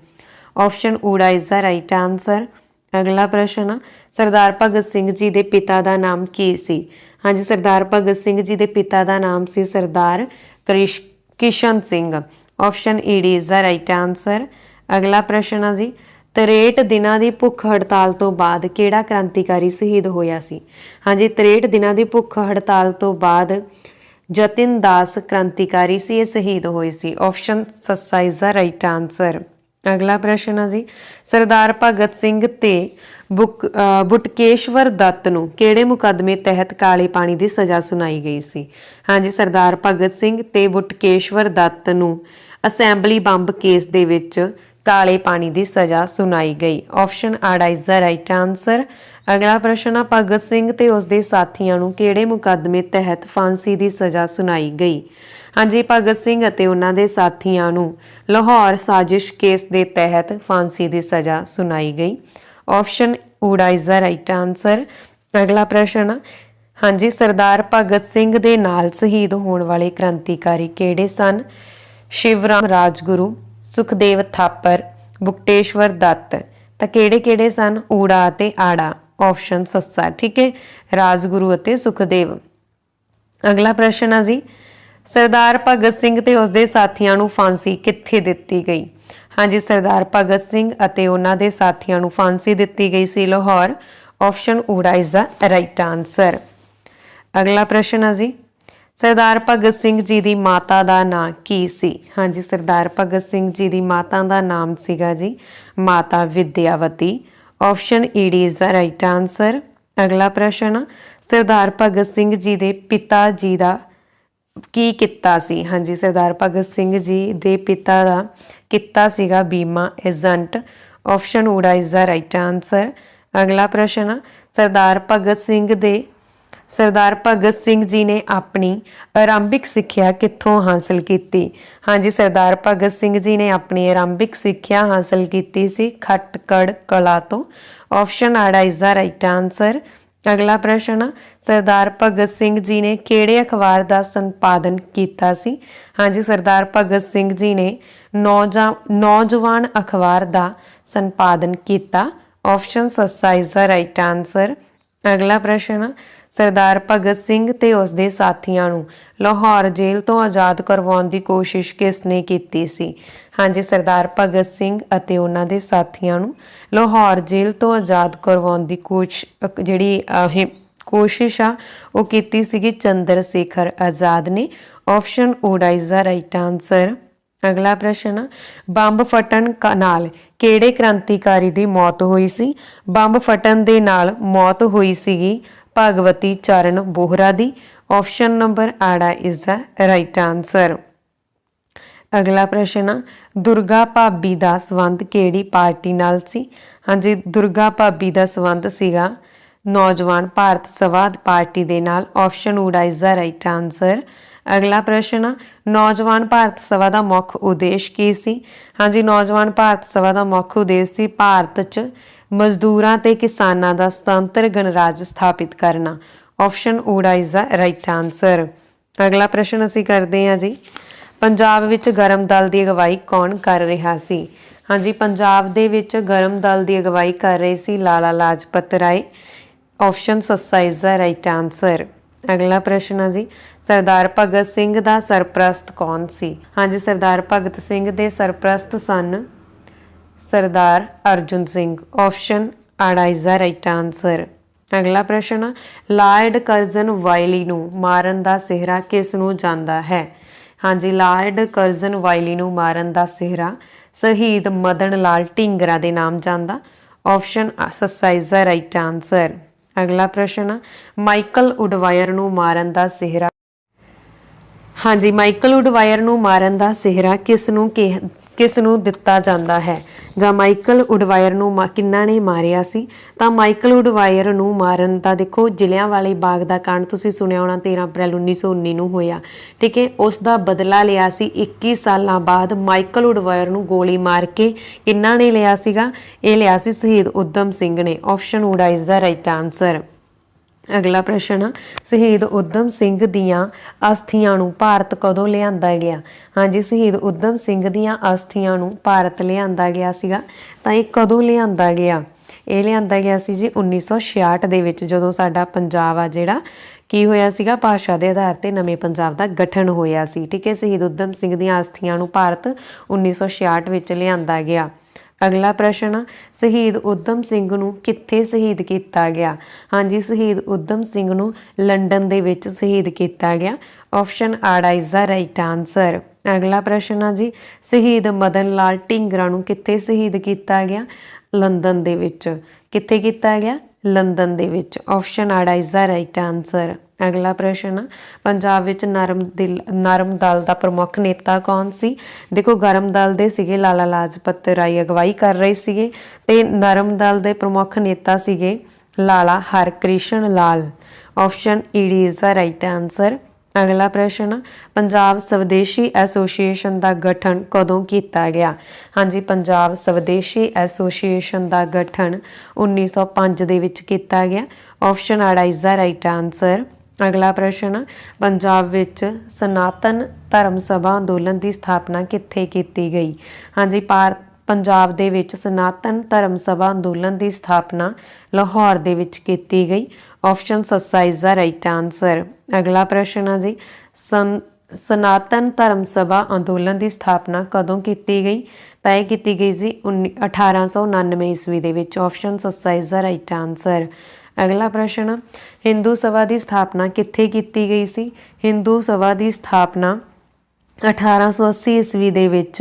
ਆਪਸ਼ਨ ਊੜਾ ਇਜ਼ ਦਾ ਰਾਈਟ ਆਂਸਰ। ਅਗਲਾ ਪ੍ਰਸ਼ਨ, ਸਰਦਾਰ ਭਗਤ ਸਿੰਘ ਜੀ ਦੇ ਪਿਤਾ ਦਾ ਨਾਮ ਕੀ ਸੀ? ਹਾਂਜੀ, ਸਰਦਾਰ ਭਗਤ ਸਿੰਘ ਜੀ ਦੇ ਪਿਤਾ ਦਾ ਨਾਮ ਸੀ ਸਰਦਾਰ ਕਿਸ਼ਨ ਸਿੰਘ। ਆਪਸ਼ਨ ਈਡੀ ਇਜ਼ ਦਾ ਰਾਈਟ ਆਂਸਰ। ਅਗਲਾ ਪ੍ਰਸ਼ਨ ਆ ਜੀ, 63 ਦਿਨਾਂ ਦੀ ਭੁੱਖ ਹੜਤਾਲ ਤੋਂ ਬਾਅਦ ਕਿਹੜਾ ਕ੍ਰਾਂਤੀਕਾਰੀ ਸ਼ਹੀਦ ਹੋਇਆ ਸੀ? ਹਾਂਜੀ, 63 ਦਿਨਾਂ ਦੀ ਭੁੱਖ ਹੜਤਾਲ ਤੋਂ ਬਾਅਦ ਜਤਿਨ ਦਾਸ ਕ੍ਰਾਂਤੀਕਾਰੀ ਸੀ, ਇਹ ਸ਼ਹੀਦ ਹੋਏ ਸੀ। ਆਪਸ਼ਨ ਸੱਸਾ ਇਜ਼ ਦਾ ਰਾਈਟ ਆਂਸਰ। ਅਗਲਾ ਪ੍ਰਸ਼ਨ ਆ ਜੀ, ਸਰਦਾਰ ਭਗਤ ਸਿੰਘ ਤੇ ਬੁਟਕੇਸ਼ਵਰ ਦੱਤ ਨੂੰ ਕਿਹੜੇ ਮੁਕੱਦਮੇ ਤਹਿਤ ਕਾਲੇ ਪਾਣੀ ਦੀ ਸਜ਼ਾ ਸੁਣਾਈ ਗਈ ਸੀ? ਹਾਂਜੀ, ਸਰਦਾਰ ਭਗਤ ਸਿੰਘ ਤੇ ਬੁਟਕੇਸ਼ਵਰ ਦੱਤ ਨੂੰ ਅਸੈਂਬਲੀ ਬੰਬ ਕੇਸ ਦੇ ਵਿੱਚ ਕਾਲੇ ਪਾਣੀ ਦੀ ਸਜ਼ਾ ਸੁਣਾਈ ਗਈ। ਆਪਸ਼ਨ ਆੜਾ ਇਜ਼ ਦਾ ਰਾਈਟ ਆਂਸਰ। ਅਗਲਾ ਪ੍ਰਸ਼ਨ ਆ, ਭਗਤ ਸਿੰਘ ਤੇ ਉਸਦੇ ਸਾਥੀਆਂ ਨੂੰ ਕਿਹੜੇ ਮੁਕੱਦਮੇ ਤਹਿਤ ਫਾਂਸੀ ਦੀ ਸਜ਼ਾ ਸੁਣਾਈ ਗਈ? ਹਾਂਜੀ, ਭਗਤ ਸਿੰਘ ਅਤੇ ਉਹਨਾਂ ਦੇ ਸਾਥੀਆਂ ਨੂੰ ਲਾਹੌਰ ਸਾਜ਼ਿਸ਼ ਕੇਸ ਦੇ ਤਹਿਤ ਫਾਂਸੀ ਦੀ ਸਜ਼ਾ ਸੁਣਾਈ ਗਈ। ਆਪਸ਼ਨ ਊੜਾ ਇਜ਼ ਦਾ ਰਾਈਟ ਆਂਸਰ। ਅਗਲਾ ਪ੍ਰਸ਼ਨ, ਹਾਂਜੀ, ਸਰਦਾਰ ਭਗਤ ਸਿੰਘ ਦੇ ਨਾਲ ਸ਼ਹੀਦ ਹੋਣ ਵਾਲੇ ਕ੍ਰਾਂਤੀਕਾਰੀ ਕਿਹੜੇ ਸਨ? ਸ਼ਿਵਰਾਮ ਰਾਜਗੁਰੂ, ਸੁਖਦੇਵ ਥਾਪਰ, ਬੁਕਟੇਸ਼ਵਰ ਦੱਤ। ਤਾਂ ਕਿਹੜੇ ਕਿਹੜੇ ਸਨ? ਊੜਾ ਅਤੇ ਆੜਾ। ਆਪਸ਼ਨ ਸੱਸਾ। ਠੀਕ ਹੈ, ਰਾਜਗੁਰੂ ਅਤੇ ਸੁਖਦੇਵ। ਅਗਲਾ ਪ੍ਰਸ਼ਨ ਆ ਜੀ, ਸਰਦਾਰ ਭਗਤ ਸਿੰਘ ਤੇ ਉਸਦੇ ਸਾਥੀਆਂ ਨੂੰ ਫਾਂਸੀ ਕਿੱਥੇ ਦਿੱਤੀ ਗਈ? ਹਾਂਜੀ, ਸਰਦਾਰ ਭਗਤ ਸਿੰਘ ਅਤੇ ਉਹਨਾਂ ਦੇ ਸਾਥੀਆਂ ਨੂੰ ਫਾਂਸੀ ਦਿੱਤੀ ਗਈ ਸੀ ਲਾਹੌਰ। ਆਪਸ਼ਨ ਊੜਾ ਇਜ਼ ਦਾ ਰਾਈਟ ਆਂਸਰ। ਅਗਲਾ ਪ੍ਰਸ਼ਨ ਆ ਜੀ, ਸਰਦਾਰ ਭਗਤ ਸਿੰਘ ਜੀ ਦੀ ਮਾਤਾ ਦਾ ਨਾਂ ਕੀ ਸੀ? ਹਾਂਜੀ, ਸਰਦਾਰ ਭਗਤ ਸਿੰਘ ਜੀ ਦੀ ਮਾਤਾ ਦਾ ਨਾਮ ਸੀਗਾ ਜੀ ਮਾਤਾ ਵਿਦਿਆਵਤੀ। ਆਪਸ਼ਨ ਈਡੀ ਇਜ਼ ਦਾ ਰਾਈਟ ਆਂਸਰ। ਅਗਲਾ ਪ੍ਰਸ਼ਨ, ਸਰਦਾਰ ਭਗਤ ਸਿੰਘ ਜੀ ਦੇ ਪਿਤਾ ਜੀ ਦਾ ਕੀ ਕਿੱਤਾ ਸੀ? ਹਾਂਜੀ, ਸਰਦਾਰ ਭਗਤ ਸਿੰਘ ਜੀ ਦੇ ਪਿਤਾ ਦਾ ਕਿੱਤਾ ਸੀਗਾ ਬੀਮਾ ਏਜੰਟ। ਆਪਸ਼ਨ ਊੜਾ ਇਜ਼ ਦਾ ਰਾਈਟ ਆਂਸਰ। ਅਗਲਾ ਪ੍ਰਸ਼ਨ, ਸਰਦਾਰ ਭਗਤ ਸਿੰਘ ਜੀ ਨੇ ਆਪਣੀ ਆਰੰਭਿਕ ਸਿੱਖਿਆ ਕਿੱਥੋਂ ਹਾਸਲ ਕੀਤੀ? ਹਾਂਜੀ, ਸਰਦਾਰ ਭਗਤ ਸਿੰਘ ਜੀ ਨੇ ਆਪਣੀ ਆਰੰਭਿਕ ਸਿੱਖਿਆ ਹਾਸਲ ਕੀਤੀ ਸੀ ਖਟਕੜ ਕਲਾ ਤੋਂ। ਆਪਸ਼ਨ ਆੜਾ ਇਜ਼ ਦਾ ਰਾਈਟ ਆਂਸਰ। ਅਗਲਾ ਪ੍ਰਸ਼ਨ, ਸਰਦਾਰ ਭਗਤ ਸਿੰਘ ਜੀ ਨੇ ਕਿਹੜੇ ਅਖਬਾਰ ਦਾ ਸੰਪਾਦਨ ਕੀਤਾ ਸੀ? ਹਾਂਜੀ, ਸਰਦਾਰ ਭਗਤ ਸਿੰਘ ਜੀ ਨੇ ਨੌਜਵਾਨ ਅਖਬਾਰ ਦਾ ਸੰਪਾਦਨ ਕੀਤਾ। ਆਪਸ਼ਨ ਸੱਸਾ ਇਜ਼ ਦਾ ਰਾਈਟ ਆਂਸਰ। ਅਗਲਾ ਪ੍ਰਸ਼ਨ, ਸਰਦਾਰ ਭਗਤ ਸਿੰਘ ਤੇ ਉਸਦੇ ਸਾਥੀਆਂ ਨੂੰ ਲਾਹੌਰ ਜੇਲ੍ਹ ਤੋਂ ਆਜ਼ਾਦ ਕਰਵਾਉਣ ਦੀ ਕੋਸ਼ਿਸ਼ ਕਿਸ ਨੇ ਕੀਤੀ ਸੀ? ਹਾਂਜੀ, ਸਰਦਾਰ ਭਗਤ ਸਿੰਘ ਅਤੇ ਉਹਨਾਂ ਦੇ ਸਾਥੀਆਂ ਨੂੰ ਲਾਹੌਰ ਜੇਲ੍ਹ ਤੋਂ ਆਜ਼ਾਦ ਕਰਵਾਉਣ ਦੀ ਕੋਸ਼ਿਸ਼ ਆ ਉਹ ਕੀਤੀ ਸੀਗੀ ਚੰਦਰ ਸ਼ੇਖਰ ਆਜ਼ਾਦ ਨੇ। ਆਪਸ਼ਨ ਊੜਾ ਇਜ਼ ਦਾ ਰਾਈਟ ਆਂਸਰ। ਅਗਲਾ ਪ੍ਰਸ਼ਨ, ਬੰਬ ਫਟਣ ਨਾਲ ਕਿਹੜੇ ਕ੍ਰਾਂਤੀਕਾਰੀ ਦੀ ਮੌਤ ਹੋਈ ਸੀ? ਬੰਬ ਫਟਣ ਦੇ ਨਾਲ ਮੌਤ ਹੋਈ ਸੀਗੀ ਭਗਵਤੀ ਚਰਨ ਬੋਹਰਾ ਦੀ। ਆਪਸ਼ਨ ਨੰਬਰ ਆੜਾ ਇਜ਼ ਦਾ ਰਾਈਟ ਆਂਸਰ। अगला प्रश्न आ दुर्गा भाभी का संबंध किहड़ी पार्टी नाल सी। हाँ जी, दुर्गा भाभी का संबंध सीगा नौजवान भारत सभा पार्टी दे नाल। ऑप्शन वुड इज द राइट आंसर। अगला प्रश्न आ नौजवान भारत सभा का मुख उद्देश की सी। हाँ जी, नौजवान भारत सभा का मुख उद्देश सी भारत च मजदूरां ते किसानां दा स्वतंत्र गणराज स्थापित करना। ऑप्शन वुड इज द राइट आंसर। अगला प्रश्न असीं करदे हां जी, पंजाब विच गरम दल की अगवाई कौन कर रहा सी। हाँ जी, पंजाब दे विच गरम दल की अगवाई कर रहे सी लाला लाजपत राय। ऑप्शन सस्सा इज द राइट आंसर। अगला प्रश्न है जी, सरदार भगत सिंह का सरप्रस्त कौन सी। हाँ जी, सरदार भगत सिंह के सरप्रस्त सन सरदार अर्जुन सिंह। ऑप्शन आड़ा इज द राइट आंसर। अगला प्रश्न आ लॉर्ड कर्जन वायली नूं मारन का सिहरा किस नूं जांदा है। हाँ जी, लॉर्ड कर्जन वायली नूं मारन का सिहरा शहीद मदन लाल ढींगरा के नाम जांदा। ऑप्शन सस्सा इज द राइट आंसर। अगला प्रश्न आ माइकल उडवायर नूं मारन का सिहरा। हाँ जी, माइकल उडवायर नूं मारन का सिहरा किस नूं दिता जाता है, जां माइकल उडवायर नूं किन्ना ने मारिया सी। तां माइकल उडवायर नूं मारन दा देखो जलियांवाले बाग दा कांड तुसीं सुनिया होना 13 अप्रैल 1919 नूं होया। ठीक है, उस दा बदला लिया सी 21 सालां बाद माइकल उडवायर नूं गोली मार के। किन्ना ने लिया सीगा, ये लिया सी शहीद उधम सिंह ने। ऑप्शन वुड इज द राइट आंसर। अगला प्रश्न आ शहीद उधम सिंह दियां अस्थियां नूं भारत कदों लिआंदा गया। हाँ जी, शहीद उधम सिंह दियां अस्थियां नूं भारत लिआंदा गया सीगा। तां ये कदों लिआंदा गया, ये लिआंदा गया सी जी 1966 दे विच, जदों साडा पंजाब आ जिहड़ा की होया सीगा भाषा के आधार पर नवें पंजाब का गठन होया सी। ठीक है, शहीद उधम सिंह दियां अस्थियां नूं भारत 1966 विच लिआंदा गया। अगला प्रश्न आ शहीद उधम सिंह नूं कित्थे शहीद किया गया। हाँ जी, शहीद उधम सिंह नूं लंडन दे विच शहीद किया गया। ऑप्शन आड़ा इज द राइट आंसर। अगला प्रश्न आ जी शहीद मदन लाल ढींगरा नूं कित्थे शहीद किया गया। लंदन दे विच। कित्थे किया गया, लंदन दे विच। ऑप्शन आड़ा इज द राइट आंसर। अगला प्रश्न आ पंजाब विच नरम दल का प्रमुख नेता कौन सी। देखो गर्म दल दे सीगे लाला लाजपत राय अगवाई कर रहे सीगे, ते नरम दल दे प्रमुख नेता सीगे लाला हरकृष्ण लाल। ऑप्शन ईडी इज द राइट आंसर। अगला प्रश्न आ पंजाब स्वदेशी एसोसीएशन का गठन कदों किया गया। हाँ जी, पंजाब स्वदेशी एसोसीएशन का गठन 1905 दे विच किया गया। ऑप्शन आड़ा इज द राइट आंसर। अगला प्रश्न आ पंजाब विच सनातन धर्म सभा अंदोलन की स्थापना कित्थे कीती गई। हाँ जी, पंजाब दे विच सनातन धर्म सभा अंदोलन की स्थापना लाहौर दे विच कीती गई। ऑप्शन सस्सा इज द राइट आंसर। अगला प्रश्न आ जी सनातन धर्म सभा अंदोलन की स्थापना कदों की गई। तय की गई जी 1899 ईस्वी दे विच। ऑप्शन सस्सा इज द राइट आंसर। अगला प्रश्न हिंदू सभा की स्थापना कित्थे कीती गई सी। हिंदू सभा की स्थापना 1880 ईस्वी दे विच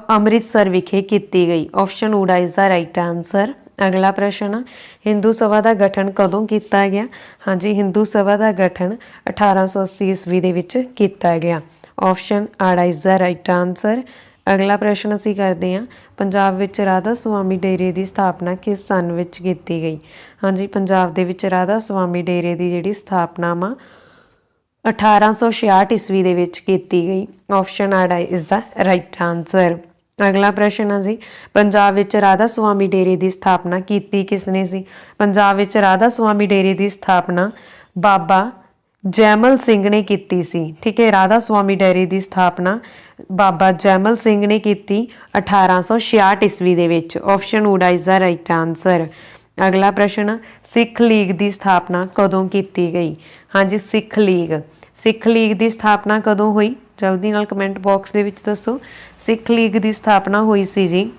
अमृतसर विखे कीती गई। ऑप्शन वुड इज द राइट आंसर। अगला प्रश्न हिंदू सभा का गठन कदों किया गया। हाँ जी, हिंदू सभा का गठन 1880 ईस्वी दे विच किया गया। ऑप्शन आड़ा इज द राइट आंसर। अगला प्रश्न असीं करते हैं पंजाब विच राधा स्वामी डेरे की स्थापना किस सन विच कीती गई। हाँ जी, पंजाब दे विच राधा स्वामी डेरे की जिहड़ी स्थापना वा 1866 ईस्वी दे विच कीती गई। ऑप्शन आड़ा इज द राइट आंसर। अगला प्रश्न है जी पंजाब विच राधा स्वामी डेरे की स्थापना कीती किसने सी। पंजाब विच राधा स्वामी डेरे की स्थापना बाबा जैमल सिंह ने कीती सी। ठीक है, राधा स्वामी डेरे की स्थापना बाबा जैमल सिंह ने की 1866 ईस्वी दे विच। ऑप्शन वुड इज द राइट आंसर। अगला प्रश्न सिख लीग की स्थापना कदों की गई। हाँ जी, सिख लीग की स्थापना कदों हुई, जल्दी नाल कमेंट बॉक्स दे विच दसो। सिख लीग की स्थापना हुई सी जी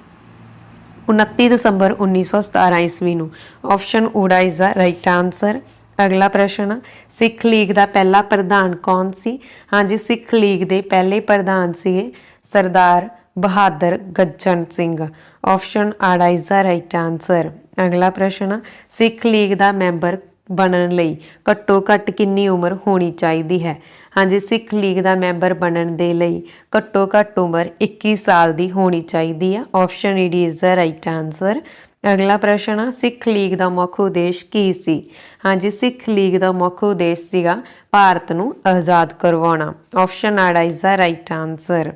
29 दसंबर 1917 ईस्वी नूं। ऑप्शन वुड इज द राइट आंसर। अगला प्रश्न सिख लीग का पहला प्रधान कौन सी। हाँ जी, सिख लीग के पहले प्रधान से सरदार बहादुर गज्जन सिंह। ऑप्शन आड़ा इज द राइट आंसर। अगला प्रश्न सिख लीग का मैंबर ਬਣਨ ਲਈ ਘੱਟੋ ਘੱਟ ਕਿੰਨੀ ਉਮਰ ਹੋਣੀ ਚਾਹੀਦੀ ਹੈ। ਹਾਂਜੀ, ਸਿੱਖ ਲੀਗ ਦਾ ਮੈਂਬਰ ਬਣਨ ਦੇ ਲਈ ਘੱਟੋ ਘੱਟ ਉਮਰ 21 ਸਾਲ ਦੀ ਹੋਣੀ ਚਾਹੀਦੀ ਹੈ। ਆਪਸ਼ਨ ਈ ਡੀ ਇਜ਼ ਦਾ ਰਾਈਟ ਆਨਸਰ। ਅਗਲਾ ਪ੍ਰਸ਼ਨ ਆ, ਸਿੱਖ ਲੀਗ ਦਾ ਮੁੱਖ ਉਦੇਸ਼ ਕੀ ਸੀ? ਹਾਂਜੀ, ਸਿੱਖ ਲੀਗ ਦਾ ਮੁੱਖ ਉਦੇਸ਼ ਸੀਗਾ ਭਾਰਤ ਨੂੰ ਆਜ਼ਾਦ ਕਰਵਾਉਣਾ। ਆਪਸ਼ਨ ਆੜਾ ਇਜ਼ ਦਾ ਰਾਈਟ ਆਨਸਰ।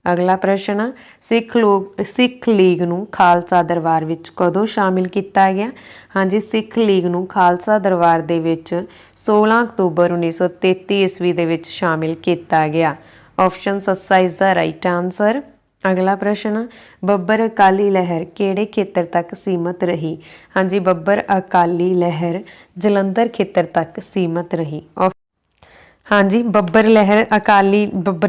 ਅਗਲਾ ਪ੍ਰਸ਼ਨ ਆ, ਸਿੱਖ ਲੀਗ ਨੂੰ ਖਾਲਸਾ ਦਰਬਾਰ ਵਿੱਚ ਕਦੋਂ ਸ਼ਾਮਿਲ ਕੀਤਾ ਗਿਆ? ਹਾਂਜੀ, ਸਿੱਖ ਲੀਗ ਨੂੰ ਖਾਲਸਾ ਦਰਬਾਰ ਦੇ ਵਿੱਚ 16 ਅਕਤੂਬਰ 1933 ਈਸਵੀ ਦੇ ਵਿੱਚ ਸ਼ਾਮਿਲ ਕੀਤਾ ਗਿਆ। ਆਪਸ਼ਨ ਸੱਸਾ ਇਜ਼ ਦਾ ਰਾਈਟ ਆਨਸਰ। ਅਗਲਾ ਪ੍ਰਸ਼ਨ ਆ, ਬੱਬਰ ਅਕਾਲੀ ਲਹਿਰ ਕਿਹੜੇ ਖੇਤਰ ਤੱਕ ਸੀਮਤ ਰਹੀ? ਹਾਂਜੀ, ਬੱਬਰ ਅਕਾਲੀ ਲਹਿਰ ਜਲੰਧਰ ਖੇਤਰ ਤੱਕ ਸੀਮਤ ਰਹੀ। ਹਾਂਜੀ, ਬੱਬਰ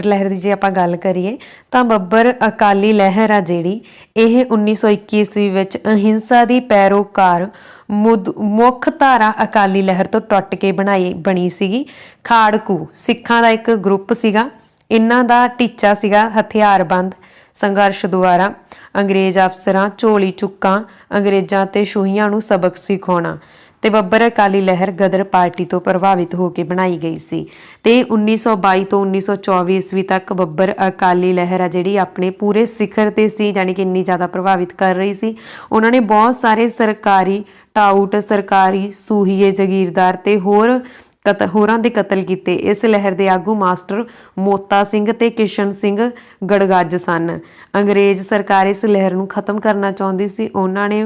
ਲਹਿਰ ਦੀ ਜੇ ਆਪਾਂ ਗੱਲ ਕਰੀਏ ਤਾਂ ਬੱਬਰ ਅਕਾਲੀ ਲਹਿਰ ਆ ਜਿਹੜੀ ਇਹ 1921 ਈਸਵੀ ਵਿੱਚ ਅਹਿੰਸਾ ਦੀ ਪੈਰੋਕਾਰ ਮੁੱਖ ਧਾਰਾ ਅਕਾਲੀ ਲਹਿਰ ਤੋਂ ਟੁੱਟ ਕੇ ਬਣੀ ਸੀਗੀ। ਖਾੜਕੂ ਸਿੱਖਾਂ ਦਾ ਇੱਕ ਗਰੁੱਪ ਸੀਗਾ। ਇਹਨਾਂ ਦਾ ਟੀਚਾ ਸੀਗਾ ਹਥਿਆਰਬੰਦ ਸੰਘਰਸ਼ ਦੁਆਰਾ ਅੰਗਰੇਜ਼ ਅਫਸਰਾਂ, ਝੋਲੀ ਚੁੱਕਾਂ, ਅੰਗਰੇਜ਼ਾਂ ਤੇ ਸ਼ੂਹੀਆਂ ਨੂੰ ਸਬਕ ਸਿਖਾਉਣਾ। ਤੇ ਬੱਬਰ ਅਕਾਲੀ ਲਹਿਰ ਗਦਰ ਪਾਰਟੀ ਤੋਂ ਪ੍ਰਭਾਵਿਤ ਹੋ ਕੇ ਬਣਾਈ ਗਈ ਸੀ। ਤੇ 1922 ਤੋਂ 1924 ਈਸਵੀ ਤੱਕ ਬੱਬਰ ਅਕਾਲੀ ਲਹਿਰ ਆ ਜਿਹੜੀ ਆਪਣੇ ਪੂਰੇ ਸਿਖਰ ਤੇ ਸੀ, ਯਾਨੀ ਕਿ ਇੰਨੀ ਜ਼ਿਆਦਾ ਪ੍ਰਭਾਵਿਤ ਕਰ ਰਹੀ ਸੀ। ਉਹਨਾਂ ਨੇ ਬਹੁਤ ਸਾਰੇ ਸਰਕਾਰੀ ਟਾਊਟ, ਸਰਕਾਰੀ ਸੂਹੀਏ, ਜਗੀਰਦਾਰ ਤੇ ਹੋਰਾਂ ਦੇ ਕਤਲ ਕੀਤੇ। ਇਸ ਲਹਿਰ ਦੇ ਆਗੂ ਮਾਸਟਰ ਮੋਤਾ ਸਿੰਘ ਤੇ ਕਿਸ਼ਨ ਸਿੰਘ ਗੜਗੱਜ ਸਨ। ਅੰਗਰੇਜ਼ ਸਰਕਾਰ ਇਸ ਲਹਿਰ ਨੂੰ ਖਤਮ ਕਰਨਾ ਚਾਹੁੰਦੀ ਸੀ। ਉਹਨਾਂ ਨੇ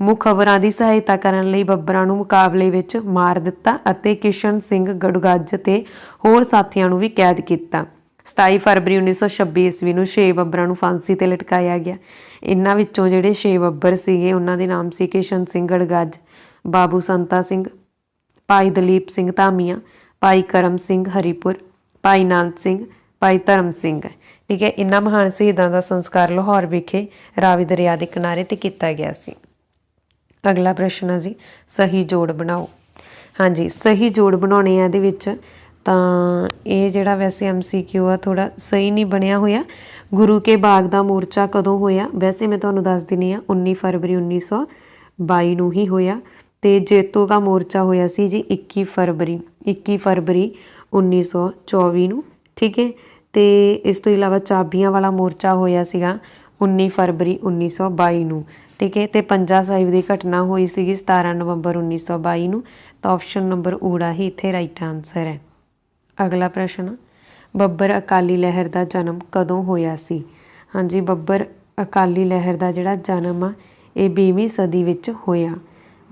ਮੁਖਬਰਾਂ ਦੀ ਸਹਾਇਤਾ ਕਰਨ ਲਈ ਬੱਬਰਾਂ ਨੂੰ ਮੁਕਾਬਲੇ ਵਿੱਚ ਮਾਰ ਦਿੱਤਾ ਅਤੇ ਕਿਸ਼ਨ ਸਿੰਘ ਗੜਗੱਜ ਤੇ ਹੋਰ ਸਾਥੀਆਂ ਨੂੰ ਵੀ ਕੈਦ ਕੀਤਾ। 27 ਫਰਵਰੀ 1926 ਈਸਵੀ ਨੂੰ 6 ਬੱਬਰਾਂ ਨੂੰ ਫਾਂਸੀ ਤੇ ਲਟਕਾਇਆ ਗਿਆ। ਇਹਨਾਂ ਵਿੱਚੋਂ ਜਿਹੜੇ 6 ਬੱਬਰ ਸੀਗੇ ਉਹਨਾਂ ਦੇ ਨਾਮ ਸੀ ਕਿਸ਼ਨ ਸਿੰਘ ਗੜਗੱਜ, ਬਾਬੂ ਸੰਤਾ ਸਿੰਘ, ਭਾਈ ਦਲੀਪ ਸਿੰਘ ਧਾਮੀਆਂ, ਭਾਈ ਕਰਮ ਸਿੰਘ ਹਰੀਪੁਰ, ਭਾਈ ਨਾਨਕ ਸਿੰਘ, ਭਾਈ ਧਰਮ ਸਿੰਘ। ਠੀਕ ਹੈ, ਇਹਨਾਂ ਮਹਾਨ ਸ਼ਹੀਦਾਂ ਦਾ ਸੰਸਕਾਰ ਲਾਹੌਰ ਵਿਖੇ ਰਾਵੀ ਦਰਿਆ ਦੇ ਕਿਨਾਰੇ ਤੇ ਕੀਤਾ ਗਿਆ ਸੀ। ਅਗਲਾ ਪ੍ਰਸ਼ਨ ਹੈ ਜੀ, ਸਹੀ ਜੋੜ ਬਣਾਓ। ਹਾਂਜੀ, ਸਹੀ ਜੋੜ ਬਣਾਉਣੇ ਆ ਇਹਦੇ ਵਿੱਚ ਤਾਂ ਇਹ ਜਿਹੜਾ ਵੈਸੇ MCQ ਆ ਥੋੜਾ ਸਹੀ ਨਹੀਂ ਬਣਿਆ ਹੋਇਆ। ਗੁਰੂ ਕੇ ਬਾਗ ਦਾ ਮੋਰਚਾ ਕਦੋਂ ਹੋਇਆ? ਵੈਸੇ ਮੈਂ ਤੁਹਾਨੂੰ ਦੱਸ ਦਿੰਦੀ ਹਾਂ 19 ਫਰਵਰੀ 1922 ਨੂੰ ਹੀ ਹੋਇਆ। ਤੇ ਜੇਤੂ ਦਾ ਮੋਰਚਾ ਹੋਇਆ ਸੀ ਜੀ 21 ਫਰਵਰੀ 1924 ਨੂੰ। ਠੀਕ ਹੈ, ਤੇ ਇਸ ਤੋਂ ਇਲਾਵਾ ਚਾਬੀਆਂ ਵਾਲਾ ਮੋਰਚਾ ਹੋਇਆ ਸੀਗਾ 19 ਫਰਵਰੀ 1922 ਨੂੰ। ਠੀਕ ਹੈ, ਤੇ ਪੰਜਾ ਸਾਹਿਬ ਦੀ ਘਟਨਾ ਹੋਈ ਸੀਗੀ 17 ਨਵੰਬਰ 1922 ਨੂੰ। ਤਾਂ ਆਪਸ਼ਨ ਨੰਬਰ ਊੜਾ ਹੀ ਇੱਥੇ ਰਾਈਟ ਆਨਸਰ ਹੈ। ਅਗਲਾ ਪ੍ਰਸ਼ਨ, ਬੱਬਰ ਅਕਾਲੀ ਲਹਿਰ ਦਾ ਜਨਮ ਕਦੋਂ ਹੋਇਆ ਸੀ? ਹਾਂਜੀ, ਬੱਬਰ ਅਕਾਲੀ ਲਹਿਰ ਦਾ ਜਿਹੜਾ ਜਨਮ ਆ ਇਹ 20ਵੀਂ ਸਦੀ ਵਿੱਚ ਹੋਇਆ।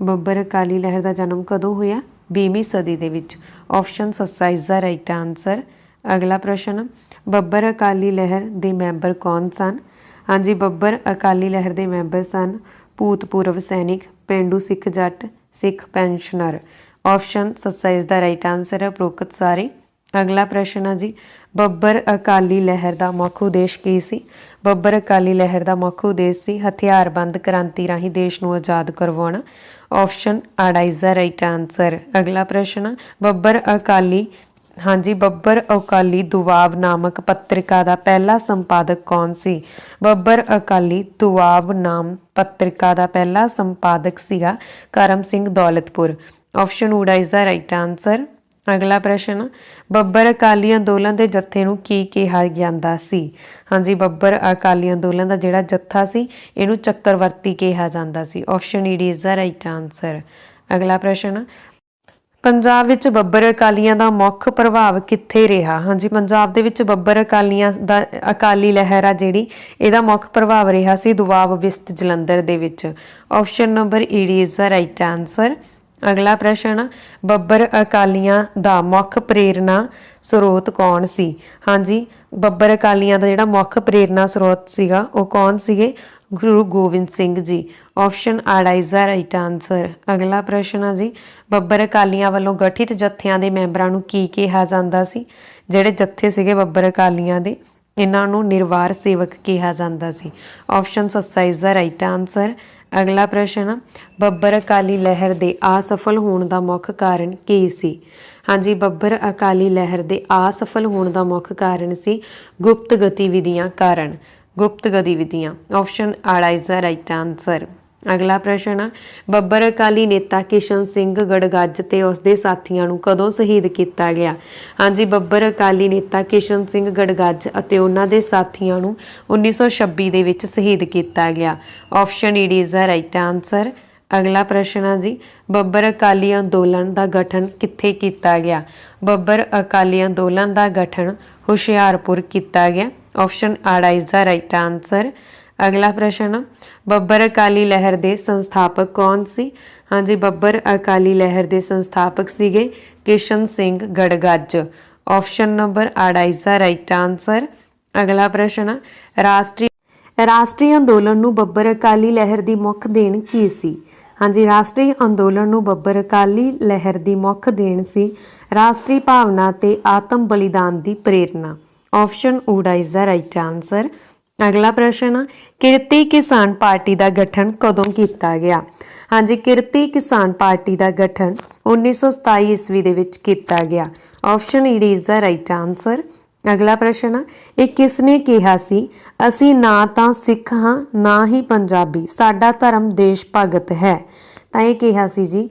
ਬੱਬਰ ਅਕਾਲੀ ਲਹਿਰ ਦਾ ਜਨਮ ਕਦੋਂ ਹੋਇਆ? 20ਵੀਂ ਸਦੀ ਦੇ ਵਿੱਚ। ਆਪਸ਼ਨ ਸੱਸਾ ਇਜ਼ ਦਾ ਰਾਈਟ ਆਨਸਰ। ਅਗਲਾ ਪ੍ਰਸ਼ਨ, ਬੱਬਰ ਅਕਾਲੀ ਲਹਿਰ ਦੇ ਮੈਂਬਰ ਕੌਣ ਸਨ? ਹਾਂਜੀ, ਬੱਬਰ ਅਕਾਲੀ ਲਹਿਰ ਦੇ ਮੈਂਬਰ ਸਨ ਭੂਤਪੂਰਵ ਸੈਨਿਕ, ਪੇਂਡੂ ਸਿੱਖ ਜੱਟ, ਸਿੱਖ ਪੈਨਸ਼ਨਰ। ਆਪਸ਼ਨ ਸੱਸਾ ਇਜ਼ ਦਾ ਰਾਈਟ ਆਨਸਰ ਹੈ, ਉਪਰੋਕਤ ਸਾਰੇ। ਅਗਲਾ ਪ੍ਰਸ਼ਨ ਹੈ ਜੀ, ਬੱਬਰ ਅਕਾਲੀ ਲਹਿਰ ਦਾ ਮੁੱਖ ਉਦੇਸ਼ ਕੀ ਸੀ? ਬੱਬਰ ਅਕਾਲੀ ਲਹਿਰ ਦਾ ਮੁੱਖ ਉਦੇਸ਼ ਸੀ ਹਥਿਆਰਬੰਦ ਕ੍ਰਾਂਤੀ ਰਾਹੀਂ ਦੇਸ਼ ਨੂੰ ਆਜ਼ਾਦ ਕਰਵਾਉਣਾ। ਆਪਸ਼ਨ ਆੜਾ ਇਜ਼ ਦਾ ਰਾਈਟ ਆਨਸਰ। ਅਗਲਾ ਪ੍ਰਸ਼ਨ, ਬੱਬਰ ਅਕਾਲੀ ਬੱਬਰ ਅਕਾਲੀ ਦੁਆਬ ਨਾਮਕ ਪੱਤਰਿਕਾ ਦਾ ਪਹਿਲਾ ਸੰਪਾਦਕ ਕੌਣ ਸੀ? ਬੱਬਰ ਅਕਾਲੀ ਦੁਆਬ ਨਾਮ ਪੱਤਰਿਕਾ ਦਾ ਪਹਿਲਾ ਸੰਪਾਦਕ ਸੀਗਾ ਕਰਮ ਸਿੰਘ ਦੌਲਤਪੁਰ। ਆਪਸ਼ਨ ਊੜਾ ਇਜ਼ ਦਾ ਰਾਈਟ ਆਨਸਰ। ਅਗਲਾ ਪ੍ਰਸ਼ਨ, ਬੱਬਰ ਅਕਾਲੀ ਅੰਦੋਲਨ ਦੇ ਜੱਥੇ ਨੂੰ ਕੀ ਕਿਹਾ ਜਾਂਦਾ ਸੀ? ਹਾਂਜੀ, ਬੱਬਰ ਅਕਾਲੀ ਅੰਦੋਲਨ ਦਾ ਜਿਹੜਾ ਜੱਥਾ ਸੀ ਇਹਨੂੰ ਚੱਕਰਵਰਤੀ ਕਿਹਾ ਜਾਂਦਾ ਸੀ। ਆਪਸ਼ਨ ਈ ਡੀ ਇਜ਼ ਦਾ ਰਾਈਟ ਆਨਸਰ। ਅਗਲਾ ਪ੍ਰਸ਼ਨ, ਪੰਜਾਬ ਵਿੱਚ ਬੱਬਰ ਅਕਾਲੀਆਂ ਦਾ ਮੁੱਖ ਪ੍ਰਭਾਵ ਕਿੱਥੇ ਰਿਹਾ? ਹਾਂਜੀ, ਪੰਜਾਬ ਦੇ ਵਿੱਚ ਬੱਬਰ ਅਕਾਲੀਆਂ ਦਾ ਅਕਾਲੀ ਲਹਿਰ ਆ ਜਿਹੜੀ ਇਹਦਾ ਮੁੱਖ ਪ੍ਰਭਾਵ ਰਿਹਾ ਸੀ ਦੁਆਬ ਵਿਸਤ ਜਲੰਧਰ ਦੇ ਵਿੱਚ। ਆਪਸ਼ਨ ਨੰਬਰ ਈ ਡੀ ਇਜ਼ ਦਾ ਰਾਈਟ ਆਨਸਰ। ਅਗਲਾ ਪ੍ਰਸ਼ਨ, ਬੱਬਰ ਅਕਾਲੀਆਂ ਦਾ ਮੁੱਖ ਪ੍ਰੇਰਨਾ ਸਰੋਤ ਕੌਣ ਸੀ? ਹਾਂਜੀ, ਬੱਬਰ ਅਕਾਲੀਆਂ ਦਾ ਜਿਹੜਾ ਮੁੱਖ ਪ੍ਰੇਰਨਾ ਸਰੋਤ ਸੀਗਾ ਉਹ ਕੌਣ ਸੀਗੇ? ਗੁਰੂ ਗੋਬਿੰਦ ਸਿੰਘ ਜੀ। ਆਪਸ਼ਨ ਆੜਾ ਇਜ਼ ਦਾ ਰਾਈਟ ਆਨਸਰ। ਅਗਲਾ ਪ੍ਰਸ਼ਨ ਆ ਜੀ, ਬੱਬਰ ਅਕਾਲੀਆਂ ਵੱਲੋਂ ਗਠਿਤ ਜੱਥਿਆਂ ਦੇ ਮੈਂਬਰਾਂ ਨੂੰ ਕੀ ਕਿਹਾ ਜਾਂਦਾ ਸੀ? ਜਿਹੜੇ ਜੱਥੇ ਸੀਗੇ ਬੱਬਰ ਅਕਾਲੀਆਂ ਦੇ ਇਹਨਾਂ ਨੂੰ ਨਿਰਵਾਰ ਸੇਵਕ ਕਿਹਾ ਜਾਂਦਾ ਸੀ। ਆਪਸ਼ਨ ਸੱਸਾ ਇਜ਼ ਦਾ ਰਾਈਟ ਆਨਸਰ। ਅਗਲਾ ਪ੍ਰਸ਼ਨ, ਬੱਬਰ ਅਕਾਲੀ ਲਹਿਰ ਦੇ ਅਸਫਲ ਹੋਣ ਦਾ ਮੁੱਖ ਕਾਰਨ ਕੀ ਸੀ? ਹਾਂਜੀ, ਬੱਬਰ ਅਕਾਲੀ ਲਹਿਰ ਦੇ ਅਸਫਲ ਹੋਣ ਦਾ ਮੁੱਖ ਕਾਰਨ ਸੀ ਗੁਪਤ ਗਤੀਵਿਧੀਆਂ ਕਾਰਨ। ਗੁਪਤ ਗਤੀਵਿਧੀਆਂ। ਆਪਸ਼ਨ ਆੜਾ ਇਜ਼ ਦਾ ਰਾਈਟ ਆਨਸਰ। अगला प्रश्न है बब्बर अकाली नेता किशन सिंह गड़गੱਜ ते उसके साथियों ਨੂੰ कदों शहीद किया गया। हाँ जी, बब्बर अकाली नेता किशन सिंह गड़गੱਜ ਅਤੇ ਉਹਨਾਂ ਦੇ ਸਾਥੀਆਂ ਨੂੰ 1926 ਦੇ ਵਿੱਚ शहीद किया गया। Option D is the right answer. अगला प्रश्न है जी बब्बर अकाली अंदोलन का गठन कित्थे किया गया। बब्बर अकाली अंदोलन का गठन हुशियारपुर किया गया। ऑप्शन आड़ा इज द राइट आंसर। अगला प्रश्न बब्बर अकाली लहर के संस्थापक कौन सी। हाँ जी, बब्बर अकाली लहर के संस्थापक सीगे किशन सिंह गड़गੱਜ। ऑप्शन नंबर आड़ा इज द राइट आंसर। अगला प्रश्न राष्ट्रीय अंदोलन नूं बब्बर अकाली लहर की मुख देन की सी। हाँ जी, राष्ट्रीय अंदोलन नूं बब्बर अकाली लहर की मुख देन सी राष्ट्रीय भावना ते आत्म बलिदान की प्रेरणा। ऑप्शन ऊड़ा इज द राइट आंसर। अगला प्रश्न किरती किसान पार्टी का गठन कदों किया गया। हाँ जी, किरती किसान पार्टी का गठन 1927 ईस्वी दे विच किया गया। Option D is the right answer. अगला प्रश्न ये किसने कहा सी असी ना तो सिख हाँ ना ही पंजाबी साडा धर्म देश भगत है। तो ये कहा सी जी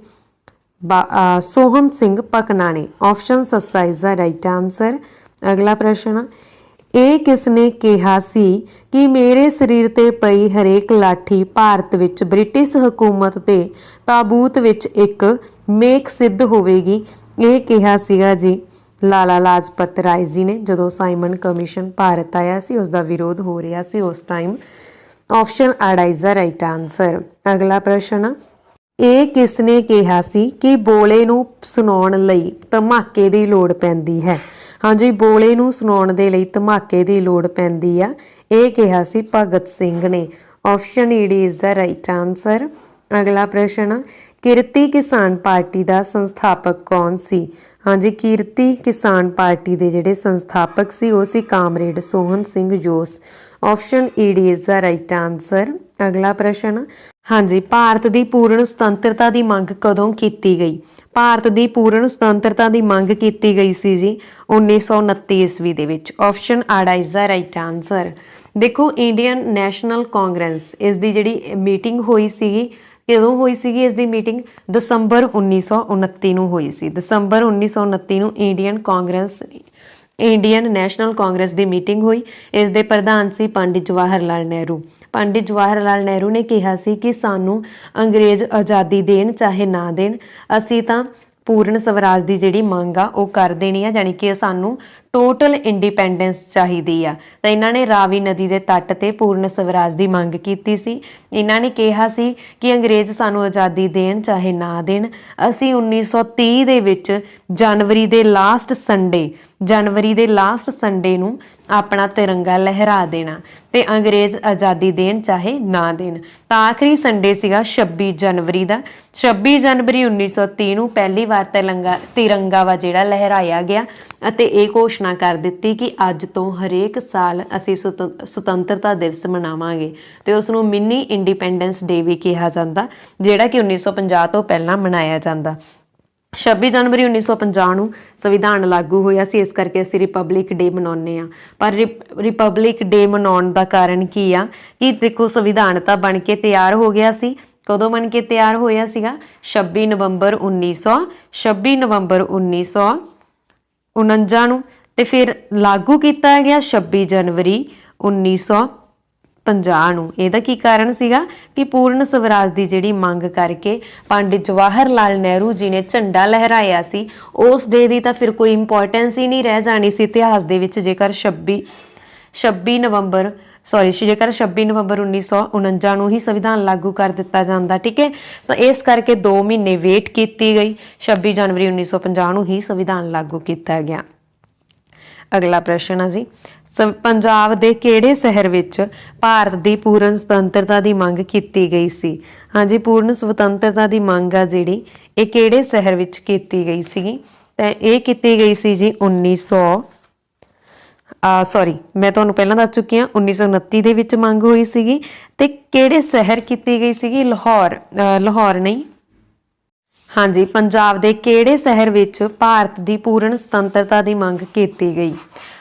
सोहन सिंह पकना ने। ऑप्शन सस्सा इज द राइट आंसर। अगला प्रश्न ਇਹ किसने कहा सी कि मेरे शरीर ते पई हरेक लाठी भारत विच ब्रिटिश हुकूमत ते ताबूत विच एक मेक सिद्ध होवेगी। ये कहा सीगा जी लाला लाजपत राय जी ने जदों साइमन कमीशन भारत आया सी उसका विरोध हो रहा सी उस टाइम। ऑप्शन आड़ा इज द राइट आंसर। अगला प्रश्न ਇਹ किसने कहा सी कि बोले नूं सुनाउण लई धमाके की लोड़ पैंदी है। हाँ जी, बोले नूं सुनाउण दे लई धमाके की लोड़ पैंदी आ ਇਹ कहा सी भगत सिंह ने। Option D is the right answer. अगला प्रश्न किरती किसान पार्टी का संस्थापक कौन सी। हाँ जी, किरती किसान पार्टी के जिहड़े संस्थापक सी वो सी कामरेड सोहन सिंह जोश। Option D is the right answer. अगला प्रश्न हाँ जी, भारत की पूर्ण सुतंत्रता की मंग कदों की गई। भारत की पूर्ण सुतंत्रता की मंग की गई सी जी 1929 ईस्वी दे विच। ऑप्शन आड़ा इज द राइट आंसर। देखो इंडियन नैशनल कांग्रेस इसकी जिहड़ी मीटिंग हुई सी कदों हुई सी इसकी मीटिंग दसंबर 1929 नूं हुई सी। दसंबर 1929 नूं इंडियन नैशनल कांग्रेस की मीटिंग हुई। इस दे प्रधान सी पंडित जवाहर लाल नेहरू। पंडित जवाहर लाल नेहरू ने कहा सी कि सानू अंग्रेज आज़ादी देन चाहे ना देन असी तां पूर्ण स्वराज की जिहड़ी मंग आ वो कर देनी है, जानी कि सानू टोटल इंडिपेंडेंस चाहिदी आ। तो इन्हां ने रावी नदी के तट ते पूर्ण स्वराज की मंग की सी। इन्हां ने कहा सी कि अंग्रेज सानू आज़ादी देन चाहे ना देन असी 1930 दे विच जनवरी के लास्ट संडे नूं अपना तिरंगा लहरा देना ते अंग्रेज आज़ादी देन चाहे ना देन। तो आखिरी संडे सीगा 26 जनवरी का। 26 जनवरी 1930 नूं पहली बार तिरंगा वा जिहड़ा लहराया गया अते ये घोषणा कर दी कि अज तो हरेक साल असी सुतंत्रता दिवस मनावांगे ते उसनूं मिनी इंडिपेंडेंस डे भी कहा जाता जिहड़ा कि 1950 तो पहलां मनाया जाता। 26 जनवरी 1950 ਨੂੰ संविधान लागू होया सी, इस करके असीं रिपबलिक डे मनाउने आ। पर रिपबलिक डे मनाउण दा कारण की आ कि देखो संविधान तां बन के तैयार हो गया सी। कदों बन के तैयार होया सीगा 26 नवंबर 1949 ਨੂੰ ते फिर लागू किया गया 26 जनवरी 1950 ਨੂੰ। ਇਹਦਾ ਕੀ ਕਾਰਨ ਸੀਗਾ ਕਿ पूर्ण स्वराज की जिहड़ी मंग करके पंडित जवाहर लाल नेहरू जी ने झंडा लहराया सी। उस डे की तो फिर कोई इंपोर्टेंस ही नहीं रह जानी सी इतिहास दे विच जेकर 26 नवंबर 1949 ਨੂੰ ही संविधान लागू कर दिता जाता। ठीक है, तो इस करके 2 महीने वेट की गई। 26 जनवरी 1950 ਨੂੰ ही संविधान लागू किया गया। अगला प्रश्न है जी पंजाब के किहड़े शहर विच भारत की पूर्ण सुतंत्रता की मंग की गई सी। हाँ जी, पूर्ण सुतंत्रता की मंग आ जिहड़ी ये किहड़े शहर विच कीती गई सी। ते ये कीती गई सी जी मैं तुहानूं पहलां दस चुकी हाँ 1929 दे विच मंग हुई सीगी। ते किहड़े शहर कीती गई सीगी लाहौर नहीं। हाँ जी, पंजाब के किहड़े शहर विच भारत की पूर्ण सुतंत्रता की मंग की गई।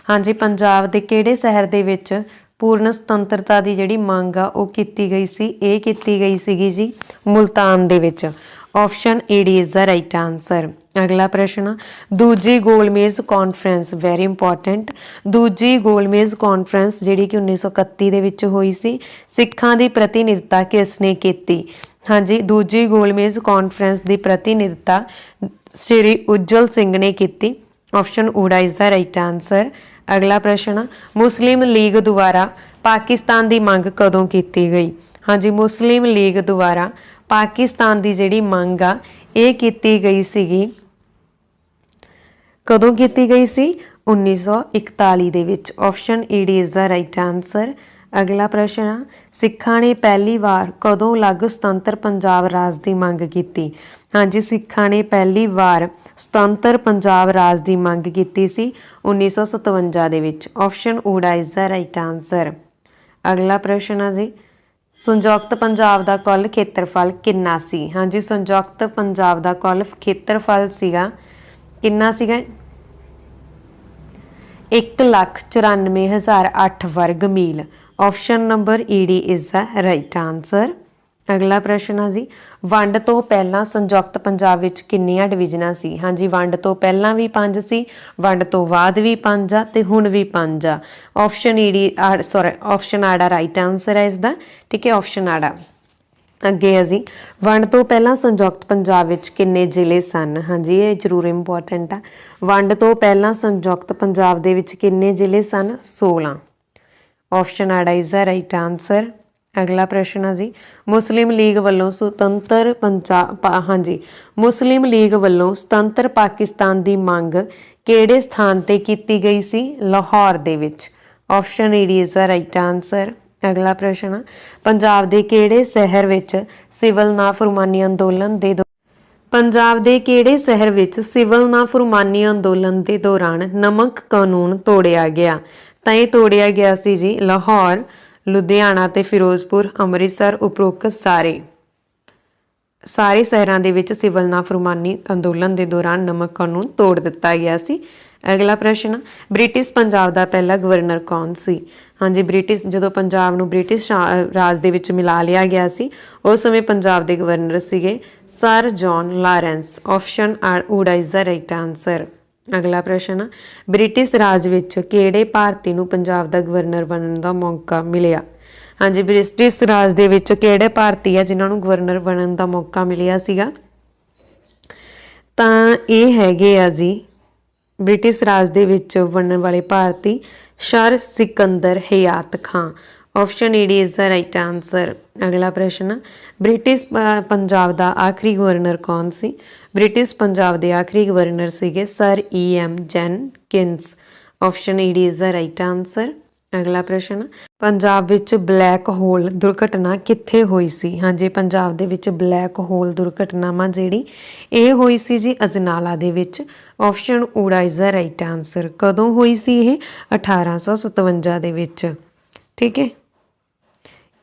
हाँ जी, पंजाब के किहड़े शहर दे विच पूर्ण सुतंत्रता की जिहड़ी मंग आ वो कीती गई सी, ये कीती गई सीगी जी मुल्तान दे विच। Option A D is the right answer. अगला प्रश्न, दूजी गोलमेज कॉन्फ्रेंस, वेरी इंपॉर्टेंट, दूजी गोलमेज कॉन्फ्रेंस जिहड़ी कि 1931 दे विच होई सी, सिखां दी प्रतिनिधिता किसने कीती? हाँ जी, दूजी गोलमेज कॉन्फ्रेंस की प्रतिनिधिता श्री उज्जवल सिंह ने की। ऑप्शन ऊड़ा इज़ द राइट आंसर। अगला प्रश्न, मुस्लिम लीग द्वारा पाकिस्तान की मंग कदों की गई? हाँ जी, मुस्लिम लीग द्वारा पाकिस्तान की जिहड़ी मंग आ ये कीती गई सीगी, कदों कीती गई सी? 1941 दे विच। Option A D is the right answer. अगला प्रश्न, सिखां ने पहली बार कदों अलग सुतंत्र पंजाब राज की मंग की? हाँ जी, सिखां ने पहली बार सुतंत्र पंजाब राज की मंग की सी 1957 दे विच। ऑप्शन ऊड़ा इज़ द राइट आंसर। अगला प्रश्न है जी, संयुक्त पंजाब का कुल खेत्रफल कितना सी? हाँ जी, संयुक्त पंजाब का कुल खेत्रफल सीगा कितना सीगा? 1,94,008 वर्ग मील। ऑप्शन नंबर ई डी इज़ द राइट आंसर। अगला प्रश्न है जी, वंड तो पहला संयुक्त पंजाब विच किन्नियां डिवीजनां सी? हाँ जी, वंड तो पहला भी 5 सी, वंड तो बाद भी 5 आ ते हुण भी 5 आ। ऑप्शन ई डी सॉरी ऑप्शन आड़ा राइट आंसर है इसका। ठीक है, ऑप्शन आड़ा। अगे है जी, वंड तो पहला संयुक्त पंजाब विच किन्ने जिले सन? हाँ जी, ये जरूर इंपॉर्टेंट आ। वंड तो पहला संयुक्त पंजाब दे विच किन्ने जिले सन? 16। ऑप्शन आड़ा इज़ द राइट आंसर। अगला प्रश्न है जी, मुस्लिम लीग वालों सुतंत्र पंजाब हाँ जी, मुस्लिम लीग वालों सुतंत्र पाकिस्तान की मंग किहड़े स्थान ते कीती गई सी? लाहौर दे विच। Option A D is the right answer. अगला प्रश्न, पंजाब दे किहड़े शहर विच सिविल नाफरमानी अंदोलन दे पंजाब दे किहड़े शहर विच सिविल नाफरमानी अंदोलन के दौरान नमक कानून तोड़िया गया? तां ये तोड़िया गया सी जी लाहौर, लुधियाना ते फिरोजपुर, अमृतसर, उपरोक्त सारे शहरों के विच सिविल नाफरमानी अंदोलन के दौरान नमक कानून तोड़ दिता गया सी। अगला प्रश्न, ब्रिटिश पंजाब का पहला गवर्नर कौन सी? हाँ जी, ब्रिटिश जो पंजाब नूं ब्रिटिश राज दे विच मिला लिया गया सी, उस समय पंजाब के गवर्नर सीगे सर जॉन लॉरेंस। ऑप्शन ऊड़ा इज़ द राइट आंसर। अगला प्रश्न, ब्रिटिश राज विच किहड़े भारती नूं पंजाब दा गवर्नर बनने का मौका मिलिया? हाँ जी, ब्रिटिश राज दे विच किहड़े भारती है जिन्हां नूं गवर्नर बनने का मौका मिलिया सीगा? तां इह हैगे आ जी ब्रिटिश राज दे विच बनने वाले भारती sir Sikandar Hayat Khan. Option A D is the right answer. अगला प्रश्न, ब्रिटिश पंजाब का आखिरी गवर्नर कौन सी? ब्रिटिश पंजाब के आखिरी गवर्नर सीगे sir E M Jenkins. Option A D is the right answer. अगला प्रश्न, पंजाब विच ब्लैक होल दुर्घटना कित्थे होई सी? हाँ जी, पंजाब दे विच ब्लैक होल दुर्घटनावां जिहड़ी ये होई सी जी अजनाला दे विच। ऑप्शन ऊड़ा इज़ द राइट आंसर। कदों होई सी ये? 1857 दे विच। ठीक है,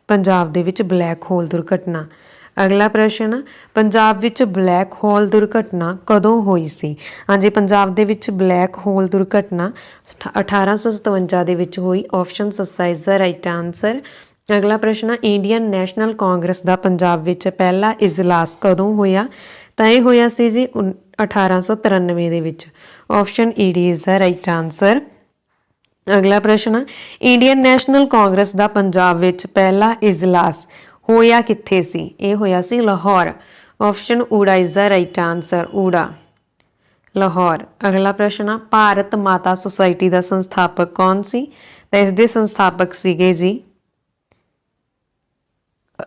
पंजाब दे विच ब्लैक होल दुर्घटना। अगला प्रश्न, पंजाब विच ब्लैक होल दुर्घटना कदों होई सी? हाँ जी, पंजाब दे विच ब्लैक होल दुर्घटना 1857 दे विच होई। ऑप्शन सस्सा इज़ द राइट आंसर। अगला प्रश्न, इंडियन नैशनल कांग्रेस का पंजाब विच पहला इजलास कदों होया? तां इह होया सी जी 1893 दे विच। ऑप्शन ई डी इज़ द राइट आंसर। अगला प्रश्न, इंडियन नैशनल कांग्रेस का पंजाब विच पहला इजलास होया कित्थे सी? ये होया सी लाहौर। ऑप्शन ऊड़ा इज़ द राइट आंसर। ऊड़ा, लाहौर। अगला प्रश्न, भारत माता सोसाइटी का संस्थापक कौन सी? तो इसके संस्थापक सीगे जी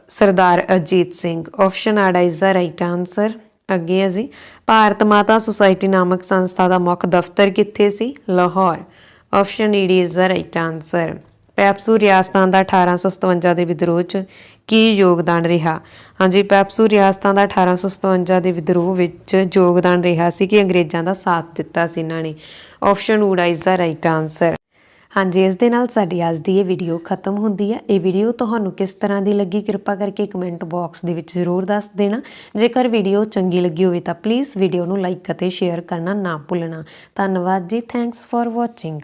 सरदार अजीत सिंह। ऑप्शन आड़ा इज़ द राइट आंसर। अगे है जी, भारत माता सोसाइटी नामक संस्था का मुख्य दफ्तर कित्थे सी? लाहौर। ऑप्शन ई डी is the right answer. PEPSU रियासतां का 1857 के विद्रोह च की योगदान रहा? हाँ जी, पैपसू रियासतां का 1857 के विद्रोह विच योगदान रहा सी कि अंग्रेज़ों का साथ दिता सी इन्हां ने। ऑप्शन ऊड़ा इज़ द राइट आंसर। हाँ जी, इस दे नाल साडी अज दी ये वीडियो खत्म होंदी है। ये वीडियो तुहानूं किस तरह की लगी कृपा करके कमेंट बॉक्स दे विच जरूर दस देना। जेकर वीडियो चंगी लगी होवे तां प्लीज़ वीडियो नूं लाइक अते शेयर करना ना भुलना। धन्नवाद जी, थैंक्स फॉर वॉचिंग।